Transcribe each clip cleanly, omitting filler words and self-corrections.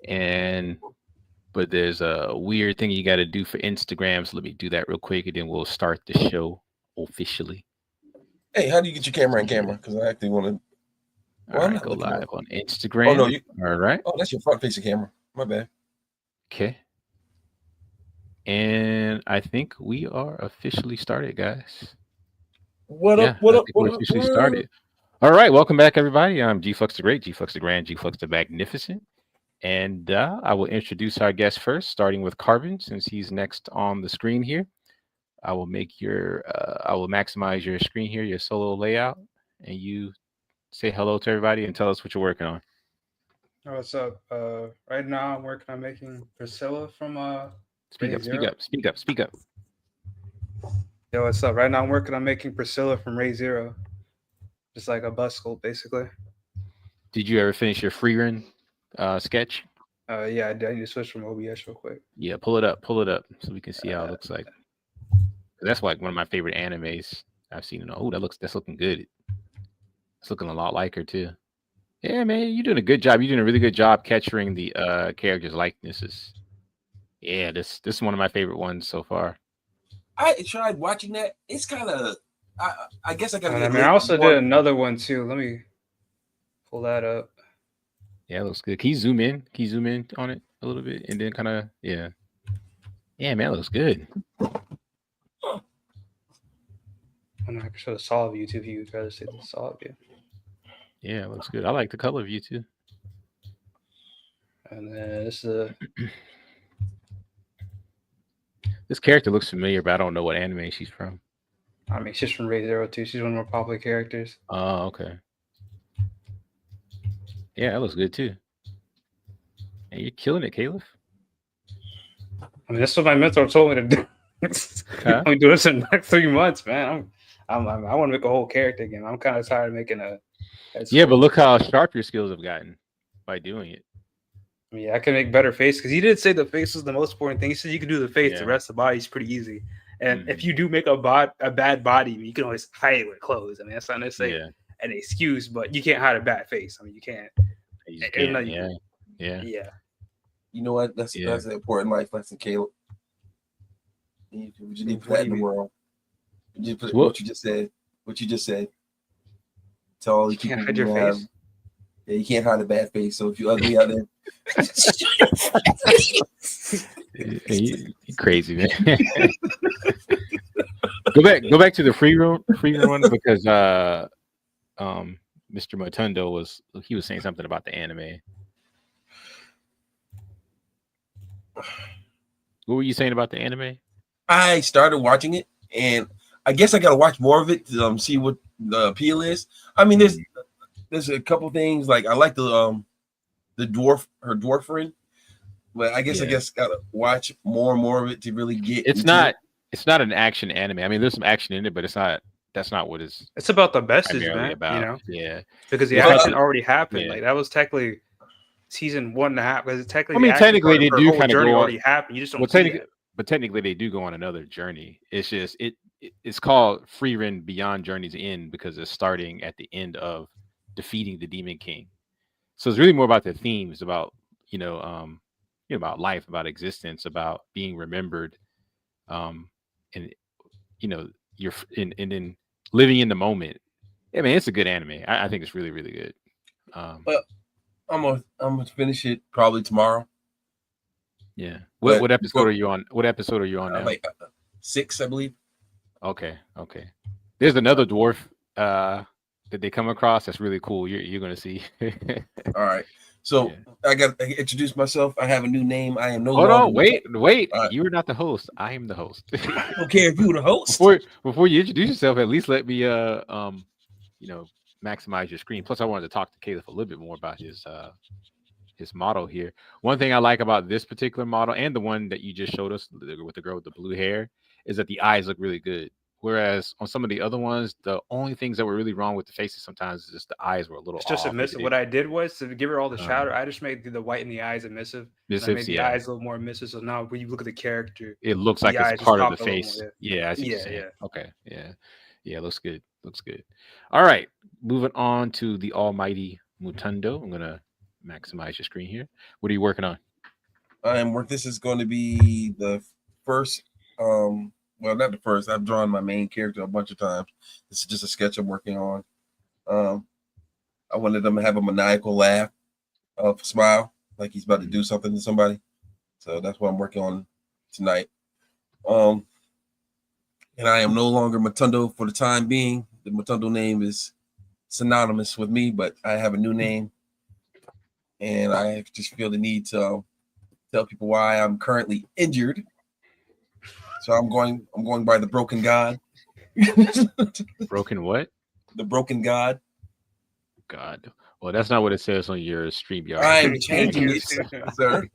and but there's a weird thing you got to do for Instagram. So let me do that real quick, and then we'll start the show officially. Hey, how do you get your camera on camera? Because I actually want to. Well, all right, go live on Instagram. Oh no, all right. Oh, that's your front facing camera. My bad. Okay. And I think we are officially started, guys. What up? What up? We're officially started. All right, welcome back, everybody. I'm G Flux the Great, G Flux the Grand, G Flux the Magnificent. And I will introduce our guest first, starting with Carbon, since he's next on the screen here. I will maximize your screen here, your solo layout, and you say hello to everybody and tell us what you're working on. Oh, what's up? Right now I'm working on making Priscilla from Speak up. Yo, what's up? Right now I'm working on making Priscilla from Ray Zero. Just like a bus sculpt, basically. Did you ever finish your free run sketch? Yeah, I need to switch from OBS real quick. Yeah, pull it up so we can see how it looks like. That's like one of my favorite animes I've seen. Oh, that's looking good. It's looking a lot like her too. Yeah, man, you're doing a good job. You're doing a really good job capturing the characters' likenesses. Yeah, this is one of my favorite ones so far. I tried watching that. It's kind of. I guess I got. I also did another one too. Let me pull that up. Yeah, it looks good. Can you zoom in? On it a little bit, and then kind of yeah, man, it looks good. I'm not sure the solid view too. If you'd rather say the solid view. Yeah, it looks good. I like the color view too. And then this is this character looks familiar, but I don't know what anime she's from. I mean, she's from Ray Zero too. She's one of the more popular characters. Oh, okay. Yeah, that looks good too. And you're killing it, Caliph. I mean, that's what my mentor told me to do. I'm doing this in the next 3 months, man. I want to make a whole character again. I'm kind of tired of making a. Yeah, but look how sharp your skills have gotten by doing it. I mean, I can make better face because he did say the face was the most important thing. He said you can do the face, the rest of the body is pretty easy. And if you do make a bad body, you can always hide it with clothes. I mean, that's not necessarily an excuse, but you can't hide a bad face. I mean, you can't. Yeah. You know what? That's an important life lesson, Caleb. You just need to put that in the world. You just put what you just said. What you just said. Tell all the people hide your face. Yeah, you can't hide a bad face. So if you're ugly out there, you crazy, man. Go back to the free run because Mr. Motundo was saying something about the anime. What were you saying about the anime? I started watching it, and I guess I got to watch more of it to see what the appeal is. I mean, there's a couple things like I like her dwarf friend, but I guess gotta watch more and more of it to really get. It's not an action anime. I mean, there's some action in it, but that's not what it's. It's about the message, man. About. You know, yeah, because the action already happened. Yeah. Like that was technically season 1.5. Because technically they do kind of go already happened. You just don't see it. But technically they do go on another journey. It's just it's called Free Run Beyond Journey's End because it's starting at the end of defeating the Demon King. So it's really more about the themes about about life, about existence, about being remembered, and you're and then living in the moment. Yeah, man, it's a good anime. I think it's really, really good. Well, I'm gonna finish it probably tomorrow. Yeah. What episode are you on? What episode are you on now? Like 6, I believe. Okay. There's another dwarf that they come across that's really cool. You're gonna see. All right. So I got to introduce myself. I have a new name. I am no. Hold on. Wait. You are not the host. I am the host. I don't care if you were the host. Before you introduce yourself, at least let me maximize your screen. Plus, I wanted to talk to Caleb a little bit more about his model here. One thing I like about this particular model and the one that you just showed us with the girl with the blue hair is that the eyes look really good. Whereas on some of the other ones, the only things that were really wrong with the faces sometimes is just the eyes were a little. It's just emissive. What I did was to give her all the shadow. I just made the white in the eyes emissive. I made the eyes a little more emissive. So now when you look at the character, it looks like it's part of the face. Yeah, I see what you're saying. Okay, yeah, looks good. All right, moving on to the almighty Mutundo. I'm gonna maximize your screen here. What are you working on? This is going to be the first. Well, not the first. I've drawn my main character a bunch of times. This is just a sketch I'm working on. I wanted them to have a maniacal laugh, smile, like he's about to do something to somebody. So that's what I'm working on tonight. And I am no longer Matundo for the time being. The Matundo name is synonymous with me, but I have a new name, and I just feel the need to tell people why I'm currently injured. So I'm going by the Broken God. Broken what? The Broken God. God. Well, that's not what it says on your StreamYard. I am changing it, sir.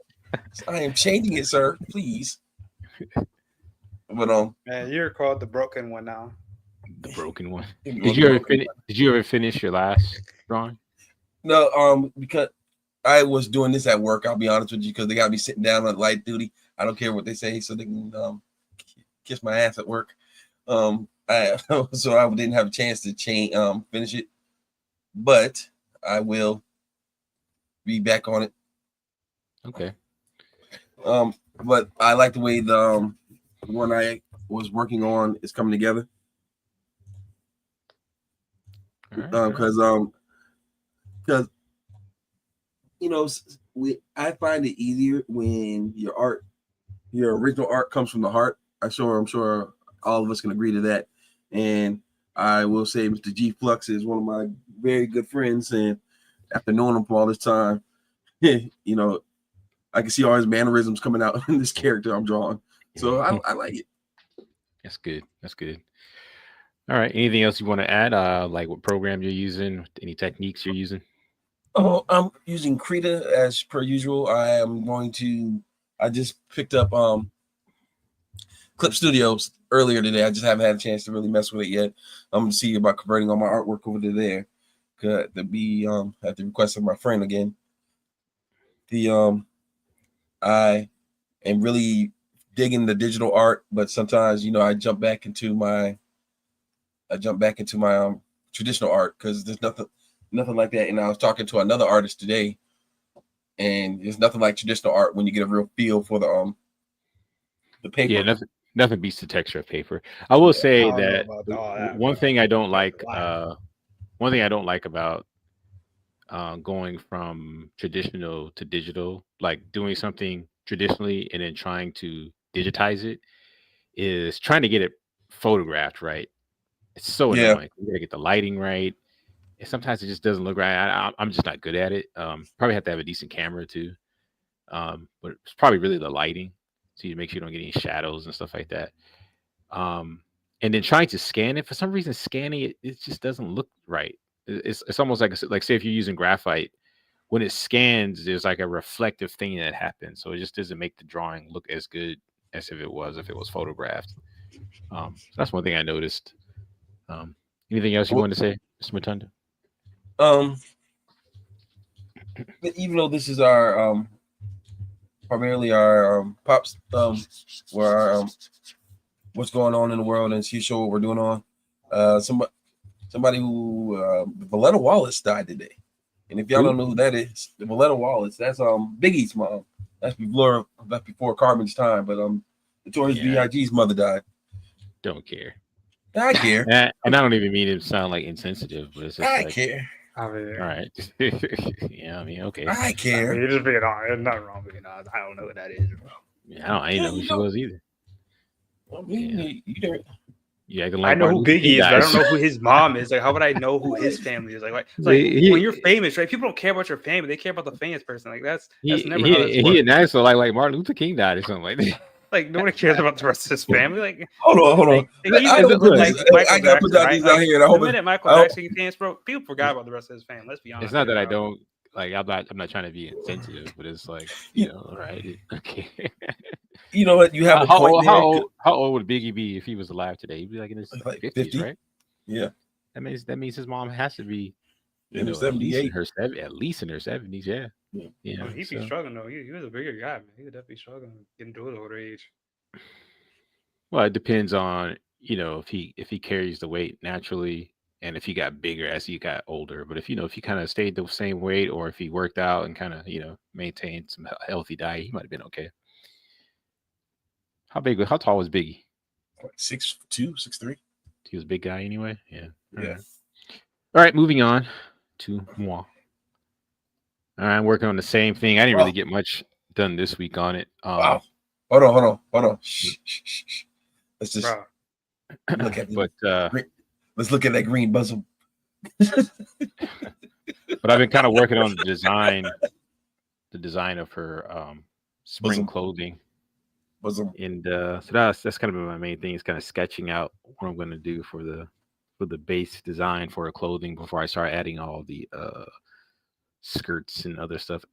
I am changing it, sir. Please. But man, you're called the broken one now. The broken one. Did you ever finish your last drawing? No, because I was doing this at work. I'll be honest with you, because they got me sitting down on light duty. I don't care what they say, so they can kiss my ass at work. So I didn't have a chance to finish it, but I will be back on it. Okay. But I like the way the one I was working on is coming together. Because I find it easier when your original art comes from the heart. I'm sure all of us can agree to that. And I will say Mr. G Flux is one of my very good friends, and after knowing him for all this time, I can see all his mannerisms coming out in this character I'm drawing. So I like it. That's good. That's good. All right. Anything else you want to add? Like what program you're using? Any techniques you're using? Oh, I'm using Krita as per usual. I just picked up Clip Studios earlier today. I just haven't had a chance to really mess with it yet. I'm gonna see about converting all my artwork over to there. Got to be at the request of my friend again. I am really digging the digital art, but sometimes I jump back into my traditional art, because there's nothing like that. And I was talking to another artist today, and there's nothing like traditional art when you get a real feel for the paper. Yeah, nothing beats the texture of paper. I will say that one thing I don't like. One thing I don't like about going from traditional to digital, like doing something traditionally and then trying to digitize it, is trying to get it photographed right. It's so annoying. You gotta get the lighting right. And sometimes it just doesn't look right. I'm just not good at it. Probably have to have a decent camera too. But it's probably really the lighting, so you make sure you don't get any shadows and stuff like that. And then trying to scan it, for some reason, scanning it just doesn't look right. It's almost like say if you're using graphite, when it scans, there's like a reflective thing that happens, so it just doesn't make the drawing look as good as if it was photographed. So that's one thing I noticed. Anything else you want to say, Mr. Matunda? But even though this is our primarily our pops where our what's going on in the world, and show what we're doing on somebody who Valletta Wallace died today. And if y'all don't know who that is, the Valletta Wallace, that's Biggie's mom. That's before Carmen's time, but Notorious B.I.G.'s mother died. Don't care. I care. And I don't even mean it to sound like insensitive, but it's just I care. I mean, all right. Yeah, I mean, okay. I care. I mean, you're just being honest. There's nothing wrong with being honest. I don't know what that is. Yeah, I didn't know who she was either. I mean, you don't. Yeah, I know who Biggie is, but I don't know who his mom is. Like, how would I know who his family is? Like when you're famous, right? People don't care about your family; they care about the famous person. Like that's never how that's he announced like Martin Luther King died or something like that. Like nobody cares about the rest of his family. Like hold on. I gotta put that these out here. And I hope the minute Michael Jackson came, bro, people forgot about the rest of his family. Let's be honest. It's not that I don't like. I'm not trying to be insensitive, but it's like right? Okay. You know what? You have how old would Biggie be if he was alive today? He'd be like in his 50s, right? Yeah. That means his mom has to be in her 78, at least in her 70s. Yeah. I mean, he'd be struggling though. He was a bigger guy, man. He would definitely struggling getting to his older age. Well, it depends on if he carries the weight naturally and if he got bigger as he got older. But if if he kind of stayed the same weight, or if he worked out and kind of maintained some healthy diet, he might have been okay. How tall was Biggie? Like 6'2", 6'3". He was a big guy anyway. Yeah. Yeah. All right, moving on to moi. I'm working on the same thing. I didn't really get much done this week on it. Wow. Hold on. Shh. Let's just look at let's look at that green bosom. But I've been kind of working on the design of her spring clothing. Bosom. And so that's kind of been my main thing, is kind of sketching out what I'm going to do for the base design for her clothing before I start adding all the skirts and other stuff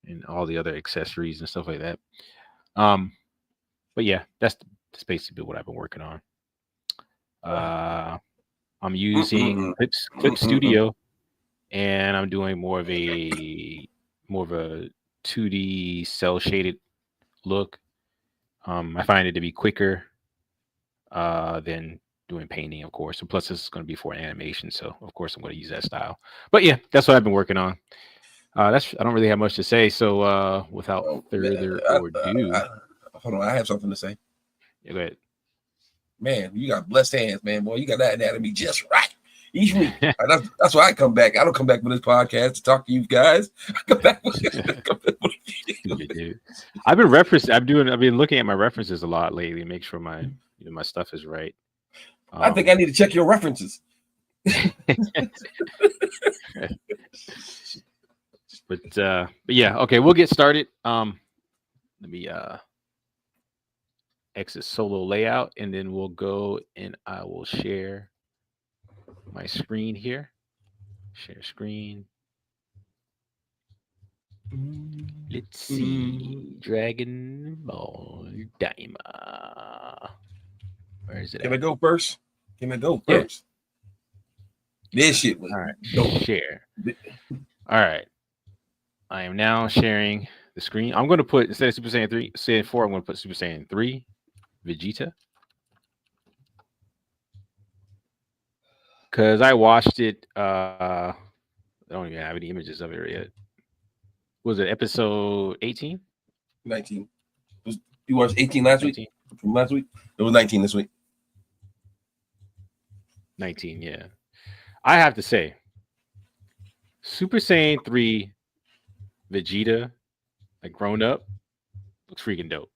and all the other accessories and stuff like that. But yeah, that's basically what I've been working on. I'm using Clip Studio, and I'm doing more of a 2D cell shaded look. I find it to be quicker than doing painting, of course. And plus, this is going to be for animation, so of course I'm going to use that style. But yeah, that's what I've been working on. I don't really have much to say. So without further ado, hold on, I have something to say. Yeah, go ahead. Man, you got blessed hands, man. Boy, you got that anatomy just right. Each week, that's why I come back. I don't come back with this podcast to talk to you guys. I come back with dude. I've been looking at my references a lot lately, make sure my my stuff is right. I think I need to check your references. But yeah, okay, we'll get started. Let me exit solo layout, and then we'll go and I will share my screen here. Share screen. Let's see. Dragon Ball Daima. Where is it? Can I go first? This shit was all right. Share. All right. I am now sharing the screen. I'm going to put, instead of Super Saiyan 4, I'm going to put Super Saiyan 3 Vegeta. Because I watched it. I don't even have any images of it yet. Was it episode 18? 19. You watched 18 last 19. Week? From last week? It was 19 this week. 19, yeah. I have to say, Super Saiyan 3 Vegeta, like grown up, looks freaking dope.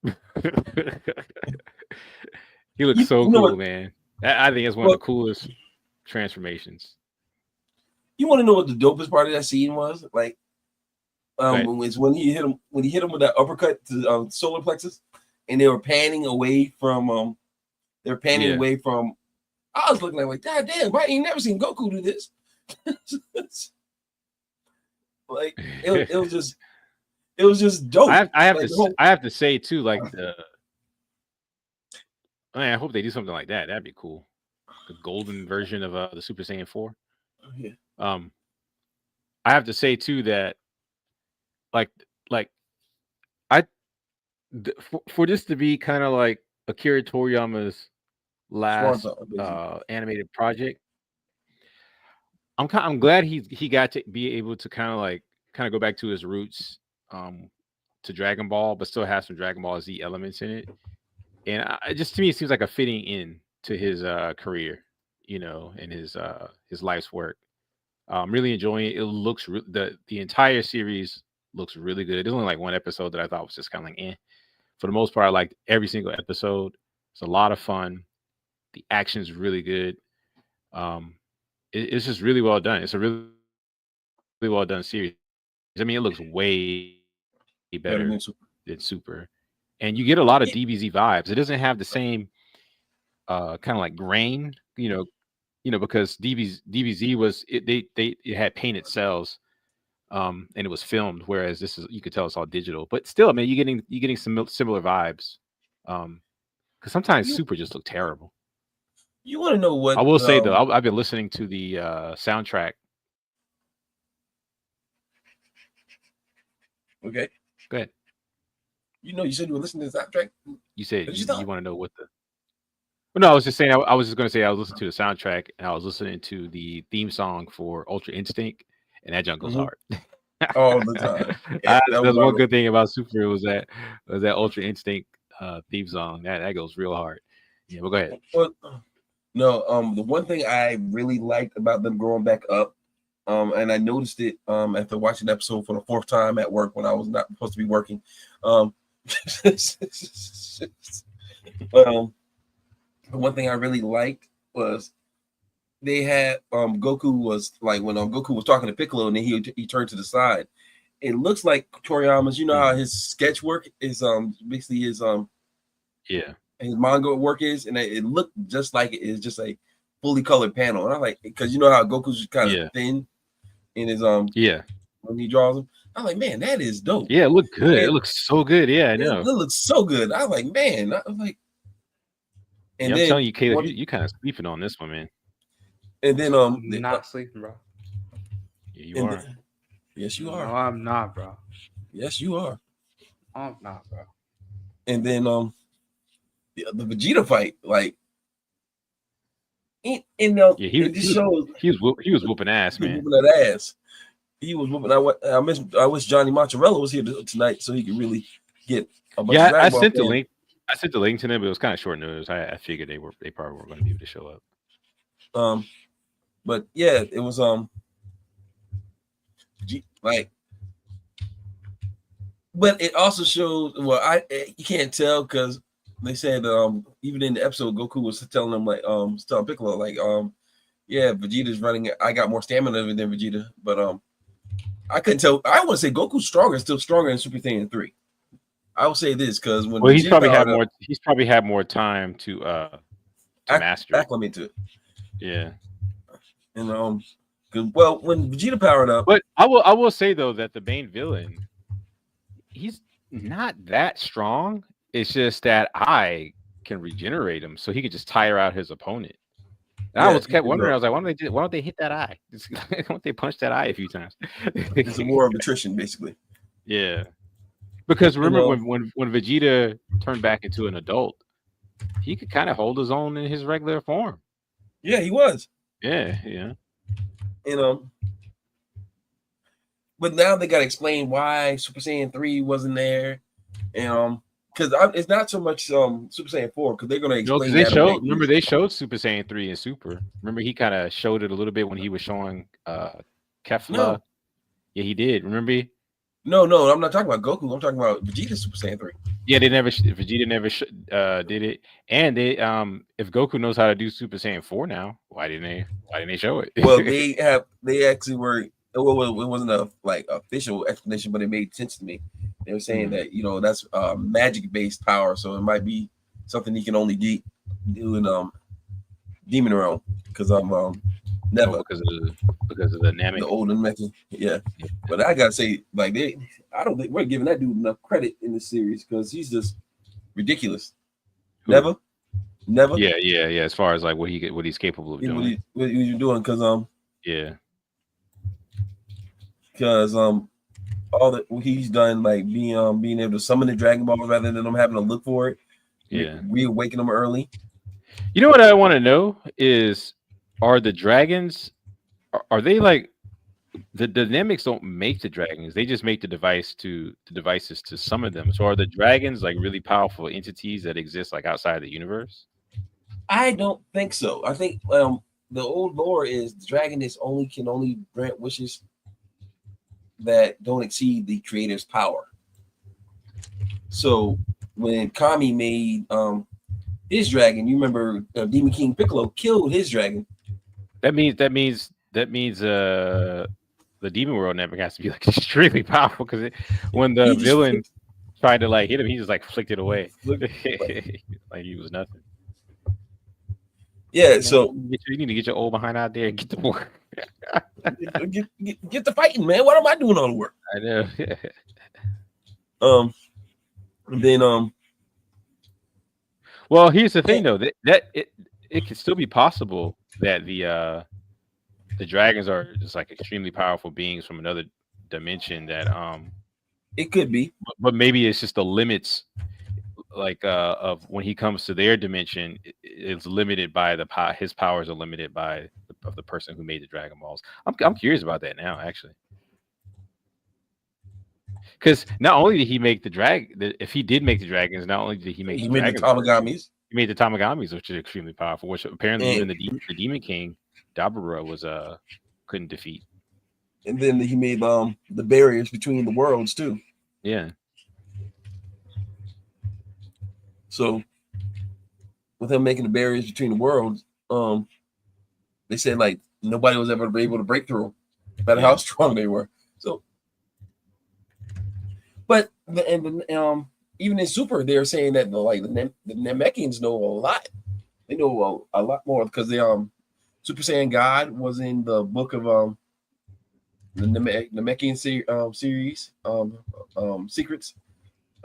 He looks so cool, man. I think it's one of the coolest transformations. You want to know what the dopest part of that scene was? Like, was when he hit him with that uppercut to solar plexus, and they were panning away from away from. I was looking like, God damn, I ain't never seen Goku do this. Like it was just dope. I have to say too, like I hope they do something like that. That'd be cool. The golden version of the Super Saiyan 4. Yeah. I have to say too that for this to be kind of like Akira Toriyama's last animated project, I'm glad he got to be able to kind of go back to his roots to Dragon Ball, but still have some Dragon Ball Z elements in it. And just to me, it seems like a fitting in to his career, and his life's work. I'm really enjoying it. It looks the entire series looks really good. There's only like one episode that I thought was just kind of like eh. For the most part, I liked every single episode. It's a lot of fun. The action's really good. It's just really well done. It's a really, really well done series. I mean, it looks way better than Super. And you get a lot of DBZ vibes. It doesn't have the same kind of like grain, because DBZ was it had painted cells, and it was filmed, whereas this is, you could tell it's all digital. But still, man, you're getting some similar vibes. Because sometimes Super just look terrible. You want to know what I will say though? I've been listening to the soundtrack. Okay, go ahead. You said you were listening to the soundtrack. You said you want to know what the. Well, no, I was just saying. I was just going to say I was listening to the soundtrack and I was listening to the theme song for Ultra Instinct, and that junk goes Mhm. hard. All the time. Yeah, that was That's one my good thing about Super was that Ultra Instinct theme song. That goes real hard. Yeah, but go ahead. well, no, the one thing I really liked about them growing back up, and I noticed it after watching the episode for the fourth time at work when I was not supposed to be working. But the one thing I really liked was they had Goku was like when Goku was talking to Piccolo and then he turned to the side. It looks like Toriyama's, you know how his sketch work is basically his Yeah. his manga work is, and it looked just like it is just a fully colored panel. And I like because you know how Goku's kind of thin in his yeah when he draws them. I'm like, man, that is dope. it looked good. It looks so good. Yeah, I know. It looks so good. I was like, man, I was like, and yeah, I'm then telling you, Caleb, you kind of sleeping on this one, man. and then I'm not sleeping, bro. Yeah, you are. Yes, you are. No, I'm not, bro. Yes, you are. I'm not, bro. And then the Vegeta fight, like, Yeah, he was whooping ass, man. Whooping that ass. He was whooping. I wish Johnny Mozzarella was here tonight so he could really get a bunch of I Dragon Ball sent the fans. link. I sent the link to them, but it was kind of short notice. I figured they probably weren't going to be able to show up. But yeah, it was like, but it also shows. Well, you can't tell because they said even in the episode, Goku was telling them like telling Piccolo like yeah, Vegeta's running. I got more stamina than Vegeta, but I couldn't tell. I want to say Goku's stronger, still stronger in Super Saiyan 3. I will say this because when he's probably had more time to master it. Acclimate to it. Yeah. And well, when Vegeta powered up, but I will say though that the main villain, he's not that strong. It's just that I can regenerate him, so he could just tire out his opponent. And I kept wondering. I was like, why don't they hit that eye? Why don't they punch that eye a few times? It's a war of attrition, basically. Yeah, because remember when Vegeta turned back into an adult, he could kind of hold his own in his regular form. Yeah, he was. Yeah. And but now they got to explain why Super Saiyan 3 wasn't there, and because it's not so much Super Saiyan 4 because they're going to explain. Remember they showed Super Saiyan 3 and Super. Remember he kind of showed it a little bit when he was showing Kefla. No. Yeah, he did. Remember? No, I'm not talking about Goku. I'm talking about Vegeta Super Saiyan 3. Yeah, Vegeta never did it. And they if Goku knows how to do Super Saiyan 4 now, why didn't they show it? Well, they actually were. Well, it wasn't a official explanation, but it made sense to me. They were saying that that's magic based power, so it might be something he can only do in Demon Realm because I'm never because of the Namek, the old Namek. Yeah, but I gotta say, like I don't think we're giving that dude enough credit in this series because he's just ridiculous. Who? Never. Yeah. As far as like what he's capable of doing, what he's doing, because yeah. Because all that he's done, like being able to summon the Dragon Balls rather than them having to look for it, reawaken them early. You know what I want to know is, are the dragons, are they like the Namecs don't make the dragons? They just make the devices to summon them. So are the dragons like really powerful entities that exist like outside the universe? I don't think so. I think the old lore is the dragon can only grant wishes that don't exceed the creator's power. So when Kami made his dragon, you remember Demon King Piccolo killed his dragon. That means the demon world never has to be like extremely powerful because when the villain tried to like hit him, he just like flicked it away. Like he was nothing. Yeah, so you need to get your old behind out there and get to work. get the fighting, man. What am I doing all the work? I know. Then well, here's the thing though, that it could still be possible that the dragons are just like extremely powerful beings from another dimension that it could be, but maybe it's just the limits. like of when he comes to their dimension, it's limited by his powers are limited by the person who made the Dragon Balls. I'm curious about that now, actually. Because not only did he make if he did make the dragons, not only did he make He the made the dragons, Tamagamis. he made the Tamagamis, which is extremely powerful. Which apparently And- even the Demon King Dabura was couldn't defeat. And then he made the barriers between the worlds too. Yeah. So with him making the barriers between the worlds, they said like nobody was ever able to break through, no matter how strong they were. So, but even in Super, they're saying that the Namekians know a lot. They know a lot more because the Super Saiyan God was in the book of the Namekian series secrets.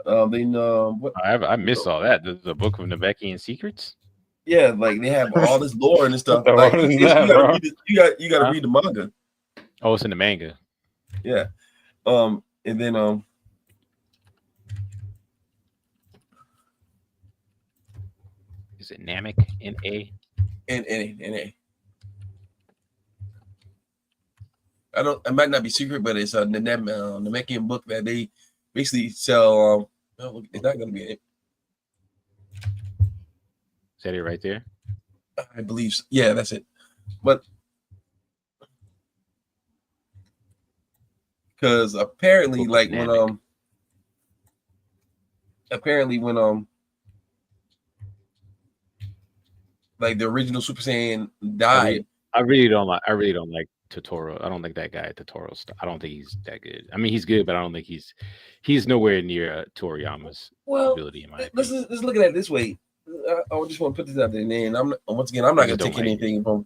They know what I missed all that. The book of Namekian secrets. Yeah, like they have all this lore and stuff. What Like is you that, gotta bro? read it, you gotta read the manga. Oh, it's in the manga. Yeah. And then Is it Namek? N-A? and it might not be secret, but it's a Namekian book that they basically sell. No, it's not gonna be it. Is that it right there? I believe so. Yeah, that's it. But because apparently, like when like the original Super Saiyan died. I really don't like Totoro. I don't like that guy Totoro. I don't think he's that good. I mean, he's good, but I don't think he's nowhere near Toriyama's ability in my opinion. Let's look at it this way. I just want to put this out there, and I'm not going to take anything from.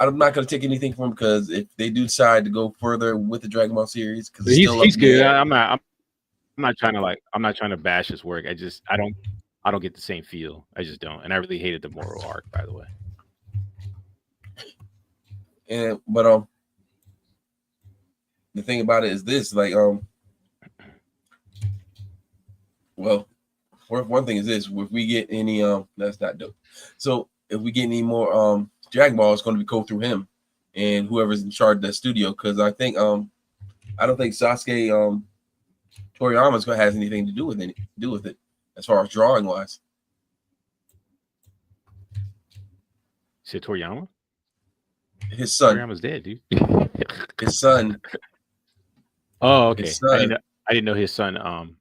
I'm not going to take anything from him because if they do decide to go further with the Dragon Ball series, because he's good. I'm not trying to bash his work. I don't get the same feel. I just don't. And I really hated the Moro arc, by the way. But the thing about it is this, like well, one thing is this: if we get any that's not dope. So if we get any more Dragon Ball, it's going to go through him and whoever's in charge of that studio. Because I think I don't think Sasuke Toriyama's going to have anything to do with it as far as drawing wise. Is it Toriyama? His son. Toriyama's dead, dude. His son. Oh, okay. His son. I didn't know his son.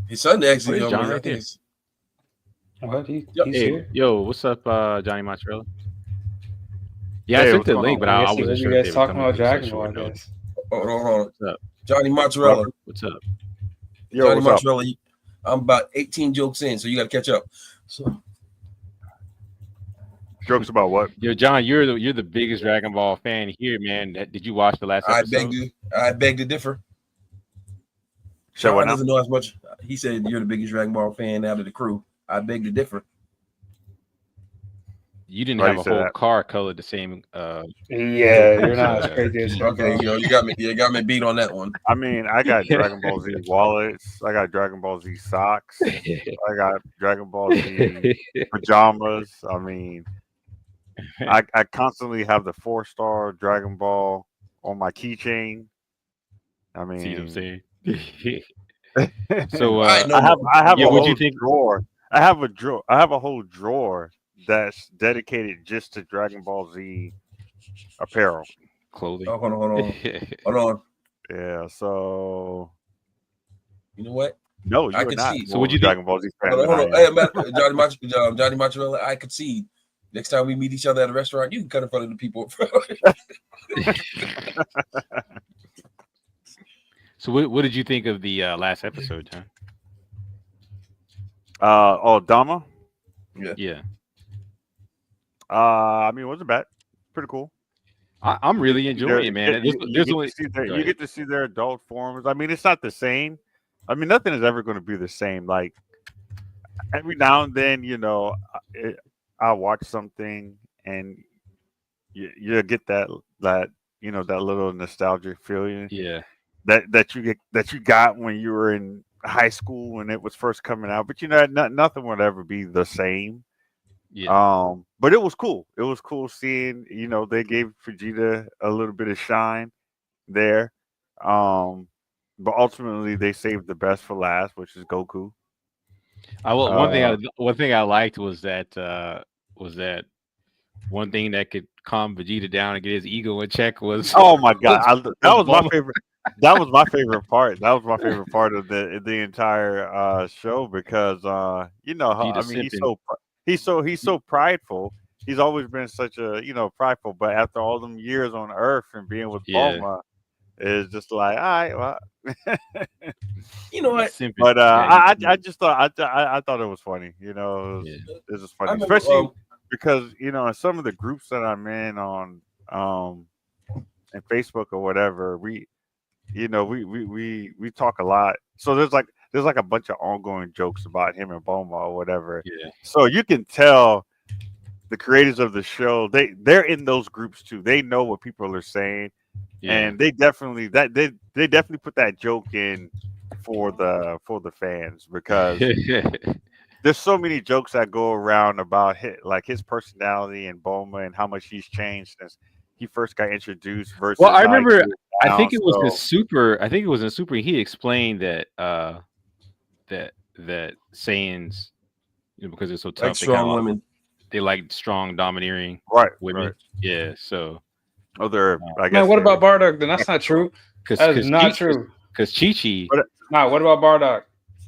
His son actually. John right there. What? He's Hey, here? yo, what's up, Johnny Mozzarella? Yeah, Hey, I sent what's the going link, on? but I I guess wasn't you sure if guys they were talking coming about through such Dragon short Ball, I notice. guess. Hold on. What's up? Johnny Mozzarella. What's up? Yo, Johnny what's up? Mozzarella. I'm about 18 jokes in, so you got to catch up. So Jokes about what? Yo, John, you're the biggest Dragon Ball fan here, man. Did you watch the last episode? I beg to differ. So what Sean now? doesn't know as much. He said you're the biggest Dragon Ball fan out of the crew. I beg to differ. You didn't Why have you a say whole that? car colored the same. Yeah, you're not as uh, crazy as him, Okay, bro. you got me beat on that one. I mean, I got Dragon Ball Z wallets. I got Dragon Ball Z socks. I got Dragon Ball Z pajamas. I mean, I constantly have the 4-star Dragon Ball on my keychain. I mean, See what I'm saying? So I know. I have Yeah, a what'd whole you think? drawer. I have a whole drawer that's dedicated just to Dragon Ball Z apparel. Clothing. Oh, hold on. Yeah, so You know what? no, you I are could not. see. So what'd you Dragon Ball Z fan Hold than on. I am. Hey, Johnny Mozzarella, I concede. Next time we meet each other at a restaurant, you can cut in front of the people. So what did you think of the last episode, John? Daima. Yeah, I mean, it wasn't bad. Pretty cool. I'm really enjoying it, man. You get to see their adult forms. I mean, it's not the same. I mean, nothing is ever going to be the same. Like every now and then, I'll watch something and you get that that little nostalgic feeling. Yeah. That you got when you were in high school when it was first coming out, but nothing would ever be the same. Yeah. But it was cool. It was cool seeing, they gave Vegeta a little bit of shine there. But ultimately they saved the best for last, which is Goku. One thing I liked was that one thing that could calm Vegeta down and get his ego in check was oh my god, that was my Bulma. favorite. That was my favorite part. That was my favorite part of the entire show because how Vegeta he's so prideful. He's always been such a prideful, but after all them years on Earth and being with Yeah. Bulma, it's just like, all right, well, You know what? simping. but Yeah, I just thought I thought it was funny. It was just I funny, remember, especially because in some of the groups that I'm in on in Facebook or whatever, we talk a lot. So there's like a bunch of ongoing jokes about him and Bulma or whatever. yeah, So you can tell the creators of the show, they're in those groups too. They know what people are saying, yeah. and they definitely put that joke in for the fans because there's so many jokes that go around about his personality and Bulma and how much he's changed since he first got introduced versus Well, I how he remember. is I now. think it was in So Super. I think it was in Super. He explained that that Saiyans, because they're so like tough, strong women. they like strong, domineering right, women. right. Yeah. So Other, I guess. Man, what about Bardock? Then that's not true. That is not true. Because Chi-Chi, But Nah, what about Bardock?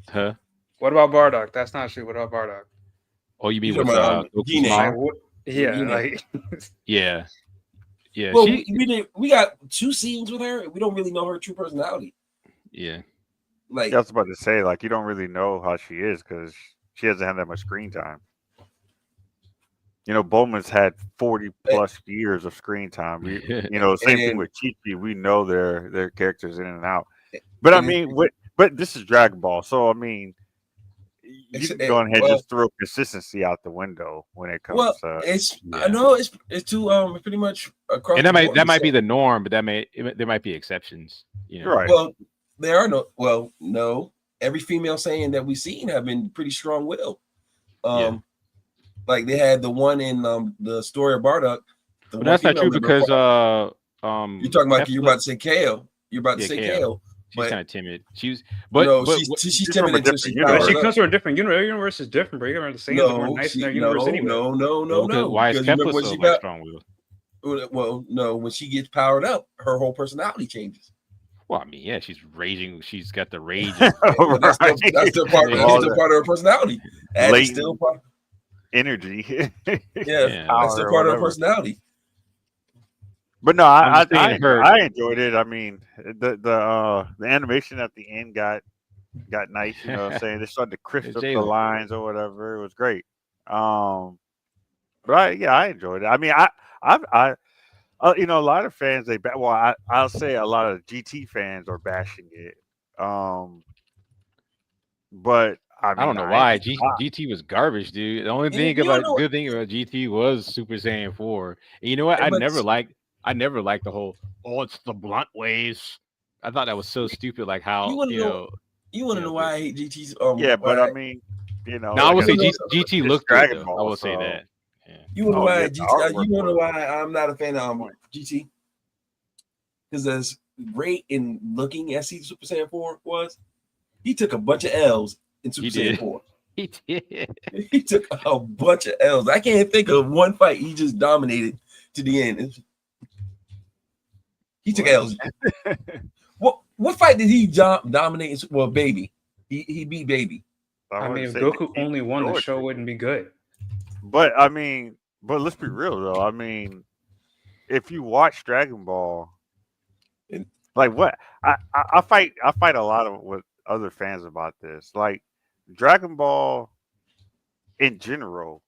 huh? What about Bardock? That's not true. What about Bardock? Oh, you mean You're with talking about, Goku's Gine. Like, mom? what? Yeah, Gine. like Yeah, yeah. Well, we got 2 scenes with her. We don't really know her true personality. Yeah. Like, I was about to say, you don't really know how she is because she hasn't had that much screen time. Bulma's had 40 plus years of screen time. Same thing with Chi-Chi. We know their characters in and out. But I mean, but this is Dragon Ball, so I mean, you can go ahead and just throw consistency out the window when it comes to. I know it's too pretty much across. And the board, that might be the norm, but there might be exceptions. Right. Well, there are no. Every female saying that we've seen have been pretty strong-willed. Like they had the one in the story of Bardock. But that's not true because you're talking about you're about to say Kale. You're about to say Kale. She's kind of timid. She's timid until she powers she up. comes from a different universe. Every universe is different, bro. You remember the Saiyans are more nice in their universe anyway. No. Why is Kepler so strong-willed? Well, no. When she gets powered up, her whole personality changes. Well, I mean, yeah, she's raging. She's got the rage. That's still part of her personality. That's still part energy. That's still part of her personality. But no, I enjoyed it. I mean, the animation at the end got nice. You know what I'm saying? They started to crisp up the lines or whatever. It was great. But I enjoyed it. I mean, I a lot of fans I'll say a lot of GT fans are bashing it. But I don't know why. GT was garbage, dude. The only good thing about GT was Super Saiyan 4. And you know what? I never liked the whole it's the blunt ways. I thought that was so stupid. Like how you want to know why I hate GT's? But I mean, no, I would say GT looked good. I will say that. Yeah. You want to know why GT? You want to know why I'm not a fan of GT? Because as great in looking as Super Saiyan 4 was, he took a bunch of L's in Super Saiyan 4. He did. He took a bunch of L's. I can't think of one fight he just dominated to the end. He took L's. What fight did he dominate? Well, Baby. He beat Baby. I mean, if Goku only won, the show wouldn't be good. But I mean, let's be real though. I mean, if you watch Dragon Ball, like what I fight a lot with other fans about this. Like Dragon Ball in general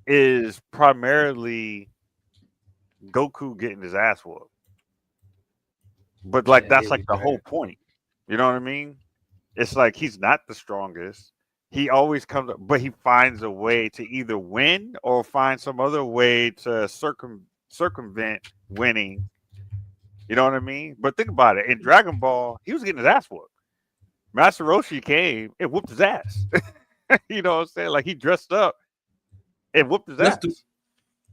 is primarily Goku getting his ass whooped. But that's the whole point. You know what I mean? It's like he's not the strongest. He always comes up, but he finds a way to either win or find some other way to circumvent winning. You know what I mean? But think about it. In Dragon Ball, he was getting his ass whooped. Master Roshi came and whooped his ass. You know what I'm saying? Like he dressed up and whooped his ass.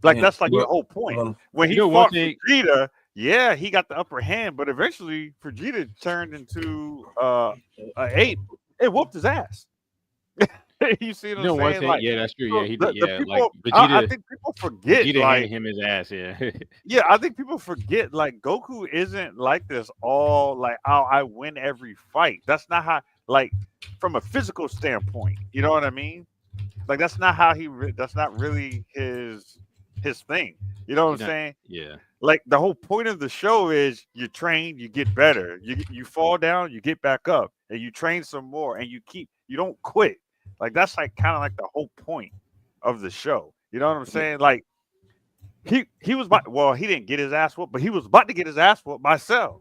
Like that's like the whole point. When he fought Vegeta, yeah, he got the upper hand, but eventually Vegeta turned into an ape. It whooped his ass. You see what I'm saying? Like, yeah, that's true. Yeah, he did. Yeah, people, like Vegeta. I think people forget. Vegeta like handed him his ass. Yeah. Yeah, I think people forget. Like Goku isn't like this. All like, oh, I win every fight. That's not how. Like from a physical standpoint, you know what I mean? Like that's not how he. That's not really his thing. You know what I'm saying? Yeah. Like the whole point of the show is you train, you get better. You fall down, you get back up, and you train some more, and you don't quit. Like that's like kind of like the whole point of the show. You know what I'm saying? Like he was about, he didn't get his ass whooped, but he was about to get his ass whooped by Cell.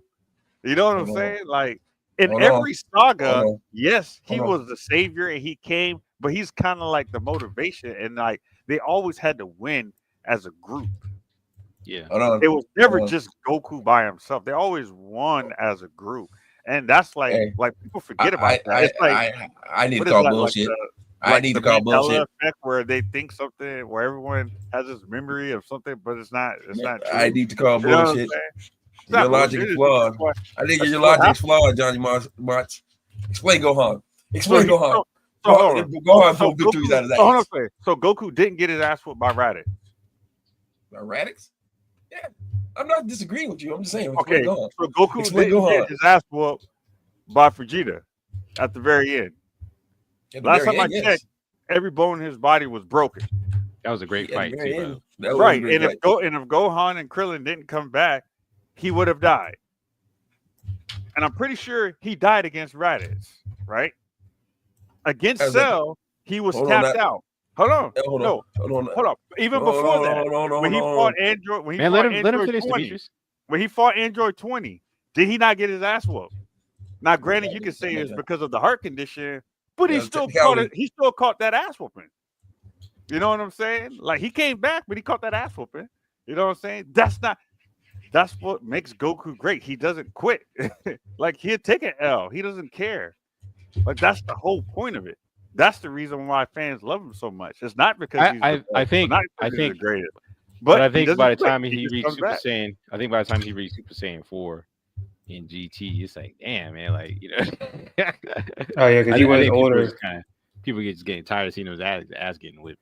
You know what I'm saying? Like in every saga, yes, he was the savior and he came, but he's kind of like the motivation, and like they always had to win as a group. Yeah, it was never just Goku by himself. They always won as a group, and that's like people forget about that. It's like I need to call bullshit. I need to call bullshit. Effect where they think something, where everyone has this memory of something, but it's not. It's not true. I need to call bullshit. Your logic is flawed. I think your logic is flawed, Johnny March. Explain Gohan. Explain Gohan. Gohan pulled victories out of that. So Goku didn't get his ass whooped by Raditz. By Raditz? Yeah, I'm not disagreeing with you. I'm just saying. Okay, so Goku didn't get his ass whooped by Vegeta at the very end. Last time I checked, every bone in his body was broken. That was a great fight, too, right? And if Gohan and Krillin didn't come back, he would have died. And I'm pretty sure he died against Raditz, right? Against Cell, he was tapped out. Hold on. Even before that, when he fought Android, let him finish 20, when he fought Android 20, did he not get his ass whooped? Now, granted, you can say it's because of the heart condition, but he still caught that ass whooping. You know what I'm saying? Like he came back, but he caught that ass whooping. You know what I'm saying? That's what makes Goku great. He doesn't quit. Like he'll take an L. He doesn't care. Like that's the whole point of it. That's the reason why fans love him so much. It's not because I think the greatest. But I think by the time he reached Super Saiyan, I think by the time he reached Super Saiyan 4 in GT, it's like, damn man, like Oh yeah, because he was older. People just getting tired of seeing his ass getting whipped.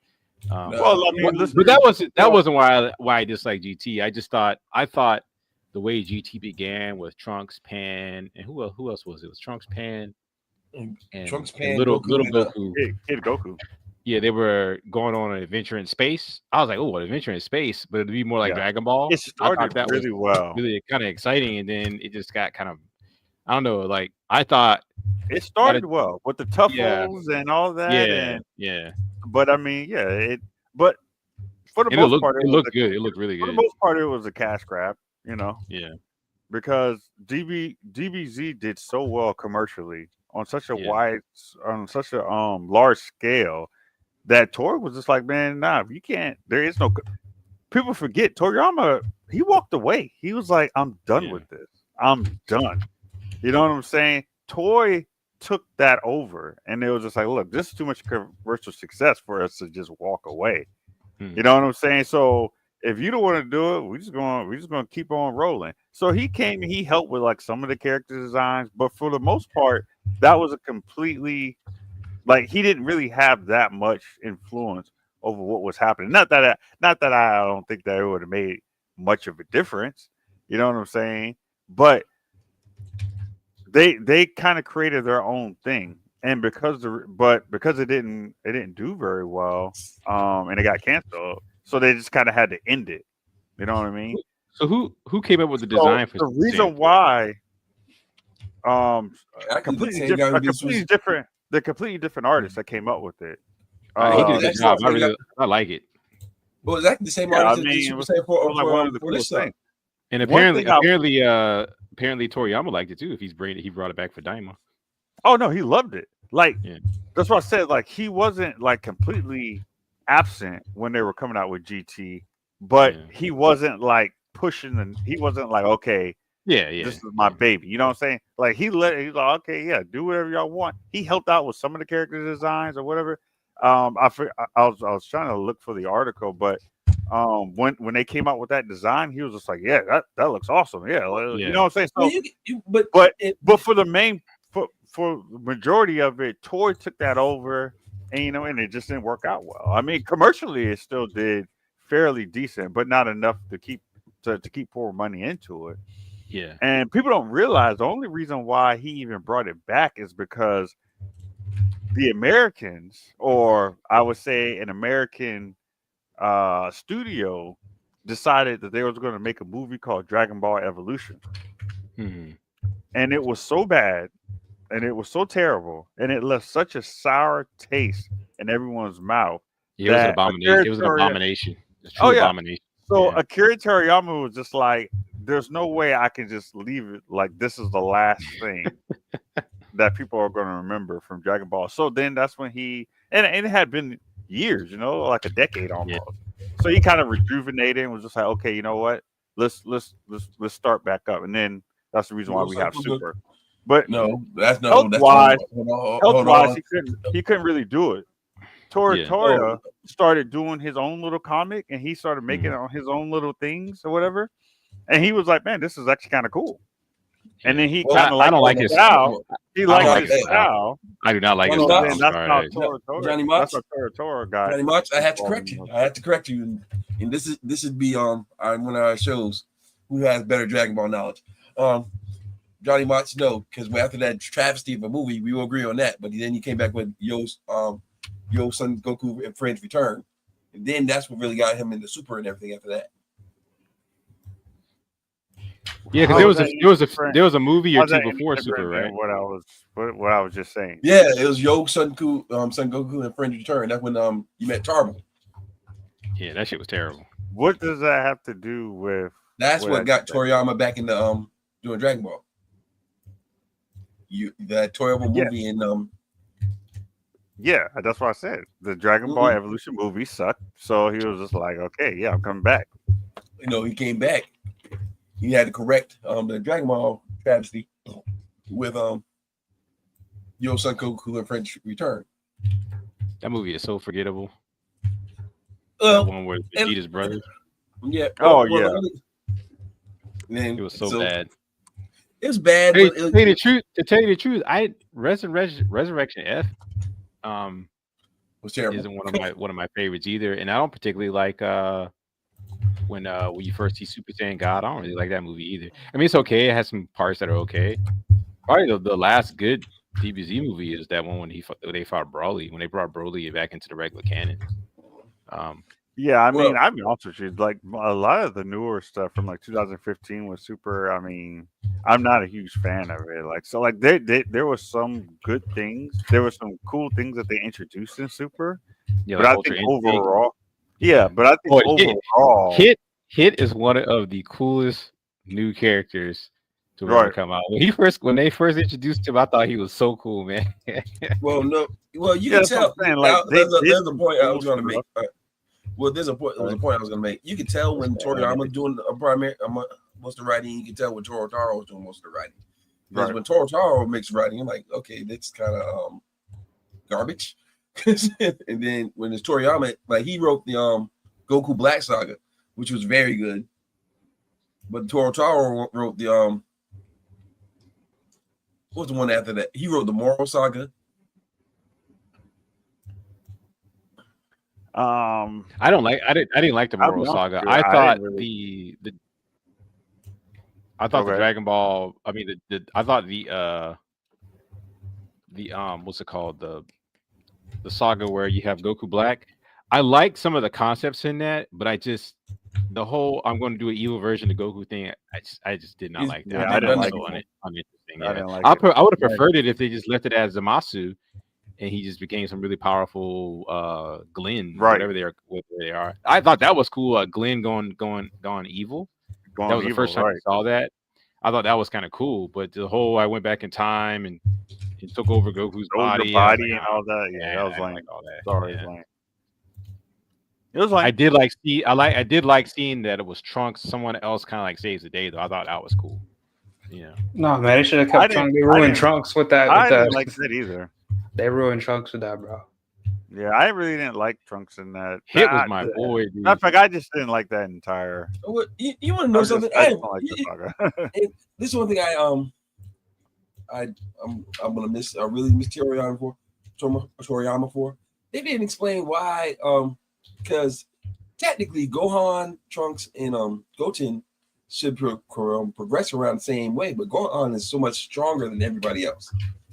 But that wasn't why I disliked GT. I thought the way GT began with Trunks, Pan, and who else was it? It was Trunks, Pan. And Trunks, Pan, little Goku. Kid Goku. Yeah, they were going on an adventure in space. I was like, oh, an adventure in space, but it'd be more like Dragon Ball. It started that really well. Really kind of exciting, and then it just got kind of, I don't know, like I thought it started well with the Tuffles and all that. But I mean, but for the most part, it looked good. It looked really good. For the most part, it was a cash grab, you know. Yeah. Because DBZ did so well commercially on such a large scale that Thor was just like, man, nah, you can't. There is no. People forget Toriyama. He walked away. He was like, I'm done with this. I'm done. You know what I'm saying? Toy took that over, and it was just like, look, this is too much commercial success for us to just walk away. You know what I'm saying? So if you don't want to do it, we're just gonna keep on rolling. So he came and he helped with like some of the character designs, but for the most part, that was a completely like he didn't really have that much influence over what was happening. Not that I don't think that it would have made much of a difference. You know what I'm saying? But they kind of created their own thing, and because it didn't do very well, and it got canceled, so they just kind of had to end it. You know what I mean? So who came up with the design for the reason why? Completely different artists that came up with it. He did a good job. I like it. Well, exactly the same artist that you were saying for this thing. And apparently Toriyama liked it too. If he brought it back for Daima. Oh no, he loved it. Like that's what I said. Like he wasn't like completely absent when they were coming out with GT, but he wasn't like pushing, and he wasn't like, okay, Yeah, yeah. This is my baby. You know what I'm saying? Like he's like, okay, yeah, do whatever y'all want. He helped out with some of the character designs or whatever. I was trying to look for the article, but when they came out with that design, he was just like, yeah, that looks awesome. Yeah, you know what I'm saying? So, well, but for the main for majority of it, Toy took that over, and and it just didn't work out well. I mean, commercially, it still did fairly decent, but not enough to keep pour money into it. Yeah. And people don't realize the only reason why he even brought it back is because the Americans, or I would say an American studio, decided that they was going to make a movie called Dragon Ball Evolution. Mm-hmm. And it was so bad and it was so terrible and it left such a sour taste in everyone's mouth. It was an abomination. It was an abomination. A true abomination. So Akira Toriyama was just like, there's no way I can just leave it like this is the last thing that people are going to remember from Dragon Ball. So then that's when and it had been years, like a decade almost. Yeah. So he kind of rejuvenated and was just like, okay, you know what? Let's start back up. And then that's the reason why we have Super. But no, that's no health-wise, he couldn't really do it. Toya started doing his own little comic and he started making on his own little things or whatever. And he was like, man, this is actually kind of cool. And then he kind of I don't like his style. He likes his style. I do not like his style. That's how Johnny Mutz. That's our Toro guy. Johnny Mutz, I have to correct you. And this should be one of our shows. Who has better Dragon Ball knowledge? Johnny Mutz, no, because after that travesty of a movie, we will agree on that. But then he came back with Yo Son Goku and Friends Return, and then that's what really got him into Super and everything after that. Yeah, because there was a movie or two before Super, right? What I was just saying. Yeah, it was Yo Son Goku and Friends Return. That's when you met Tarble. Yeah, that shit was terrible. What does that have to do with? That's what got Toriyama back into doing Dragon Ball. That Toriyama movie and yeah, that's what I said. The Dragon Ball Evolution movie sucked, so he was just like, okay, yeah, I'm coming back. He came back. He had to correct the Dragon Ball travesty with Yo Son Goku and Friends Return. That movie is so forgettable. The one where Vegeta's brother. Yeah. Then it was so bad. It was bad. To tell you the truth, Resurrection F was terrible. Isn't one of my favorites either, and I don't particularly like when you first see Super Saiyan God. I don't really like that movie either. I mean, it's okay. It has some parts that are okay. Probably the last good DBZ movie is that one when they fought Broly, when they brought Broly back into the regular canon. Yeah, I mean, I'll be honest with you. Like a lot of the newer stuff from like 2015 was Super. I mean, I'm not a huge fan of it. Like, so like there was some good things. There were some cool things that they introduced in Super. Yeah, but I think overall, overall, Hit is one of the coolest new characters to ever come out. When they first introduced him, I thought he was so cool, man. You can tell. Like, there's a point I was going to make. Well, there's a point I was going to make. You can tell when Toriyama's doing most of the writing. You can tell when Toro Taro is doing most of the writing. Because when Toro Taro makes writing, you're like, okay, that's kind of garbage. And then when it's Toriyama, like he wrote the Goku Black Saga, which was very good. But Toro Taro wrote the what's the one after that? He wrote the Moral Saga. I didn't like the Moral Saga. I thought the Dragon Ball. I mean, I thought the what's it called, the saga where you have Goku Black. I liked some of the concepts in that, but the whole I'm going to do an evil version of Goku thing. I just did not like that. I didn't like it. Uninteresting. I would have preferred it if they just left it as Zamasu. And he just became some really powerful Glenn, whatever they are. I thought that was cool. Glenn going evil. That was the first time I saw that. I thought that was kind of cool. But the whole I went back in time and took over Goku's body and all that. Yeah, that was like all that. Sorry, it was like I did like seeing that it was Trunks. Someone else kind of like saves the day though. I thought that was cool. No, man, they should have kept Trunks. They ruined Trunks with that. I didn't like that either. They ruined Trunks with that, bro. Yeah, I really didn't like Trunks in that. Hit was my boy, dude. Matter of fact, I just didn't like that entire. You want to know something? I don't like the saga. This is one thing I'm gonna miss. I really miss Toriyama for. They didn't explain why. Because technically, Gohan, Trunks, and Goten should progress around the same way, but Gohan is so much stronger than everybody else.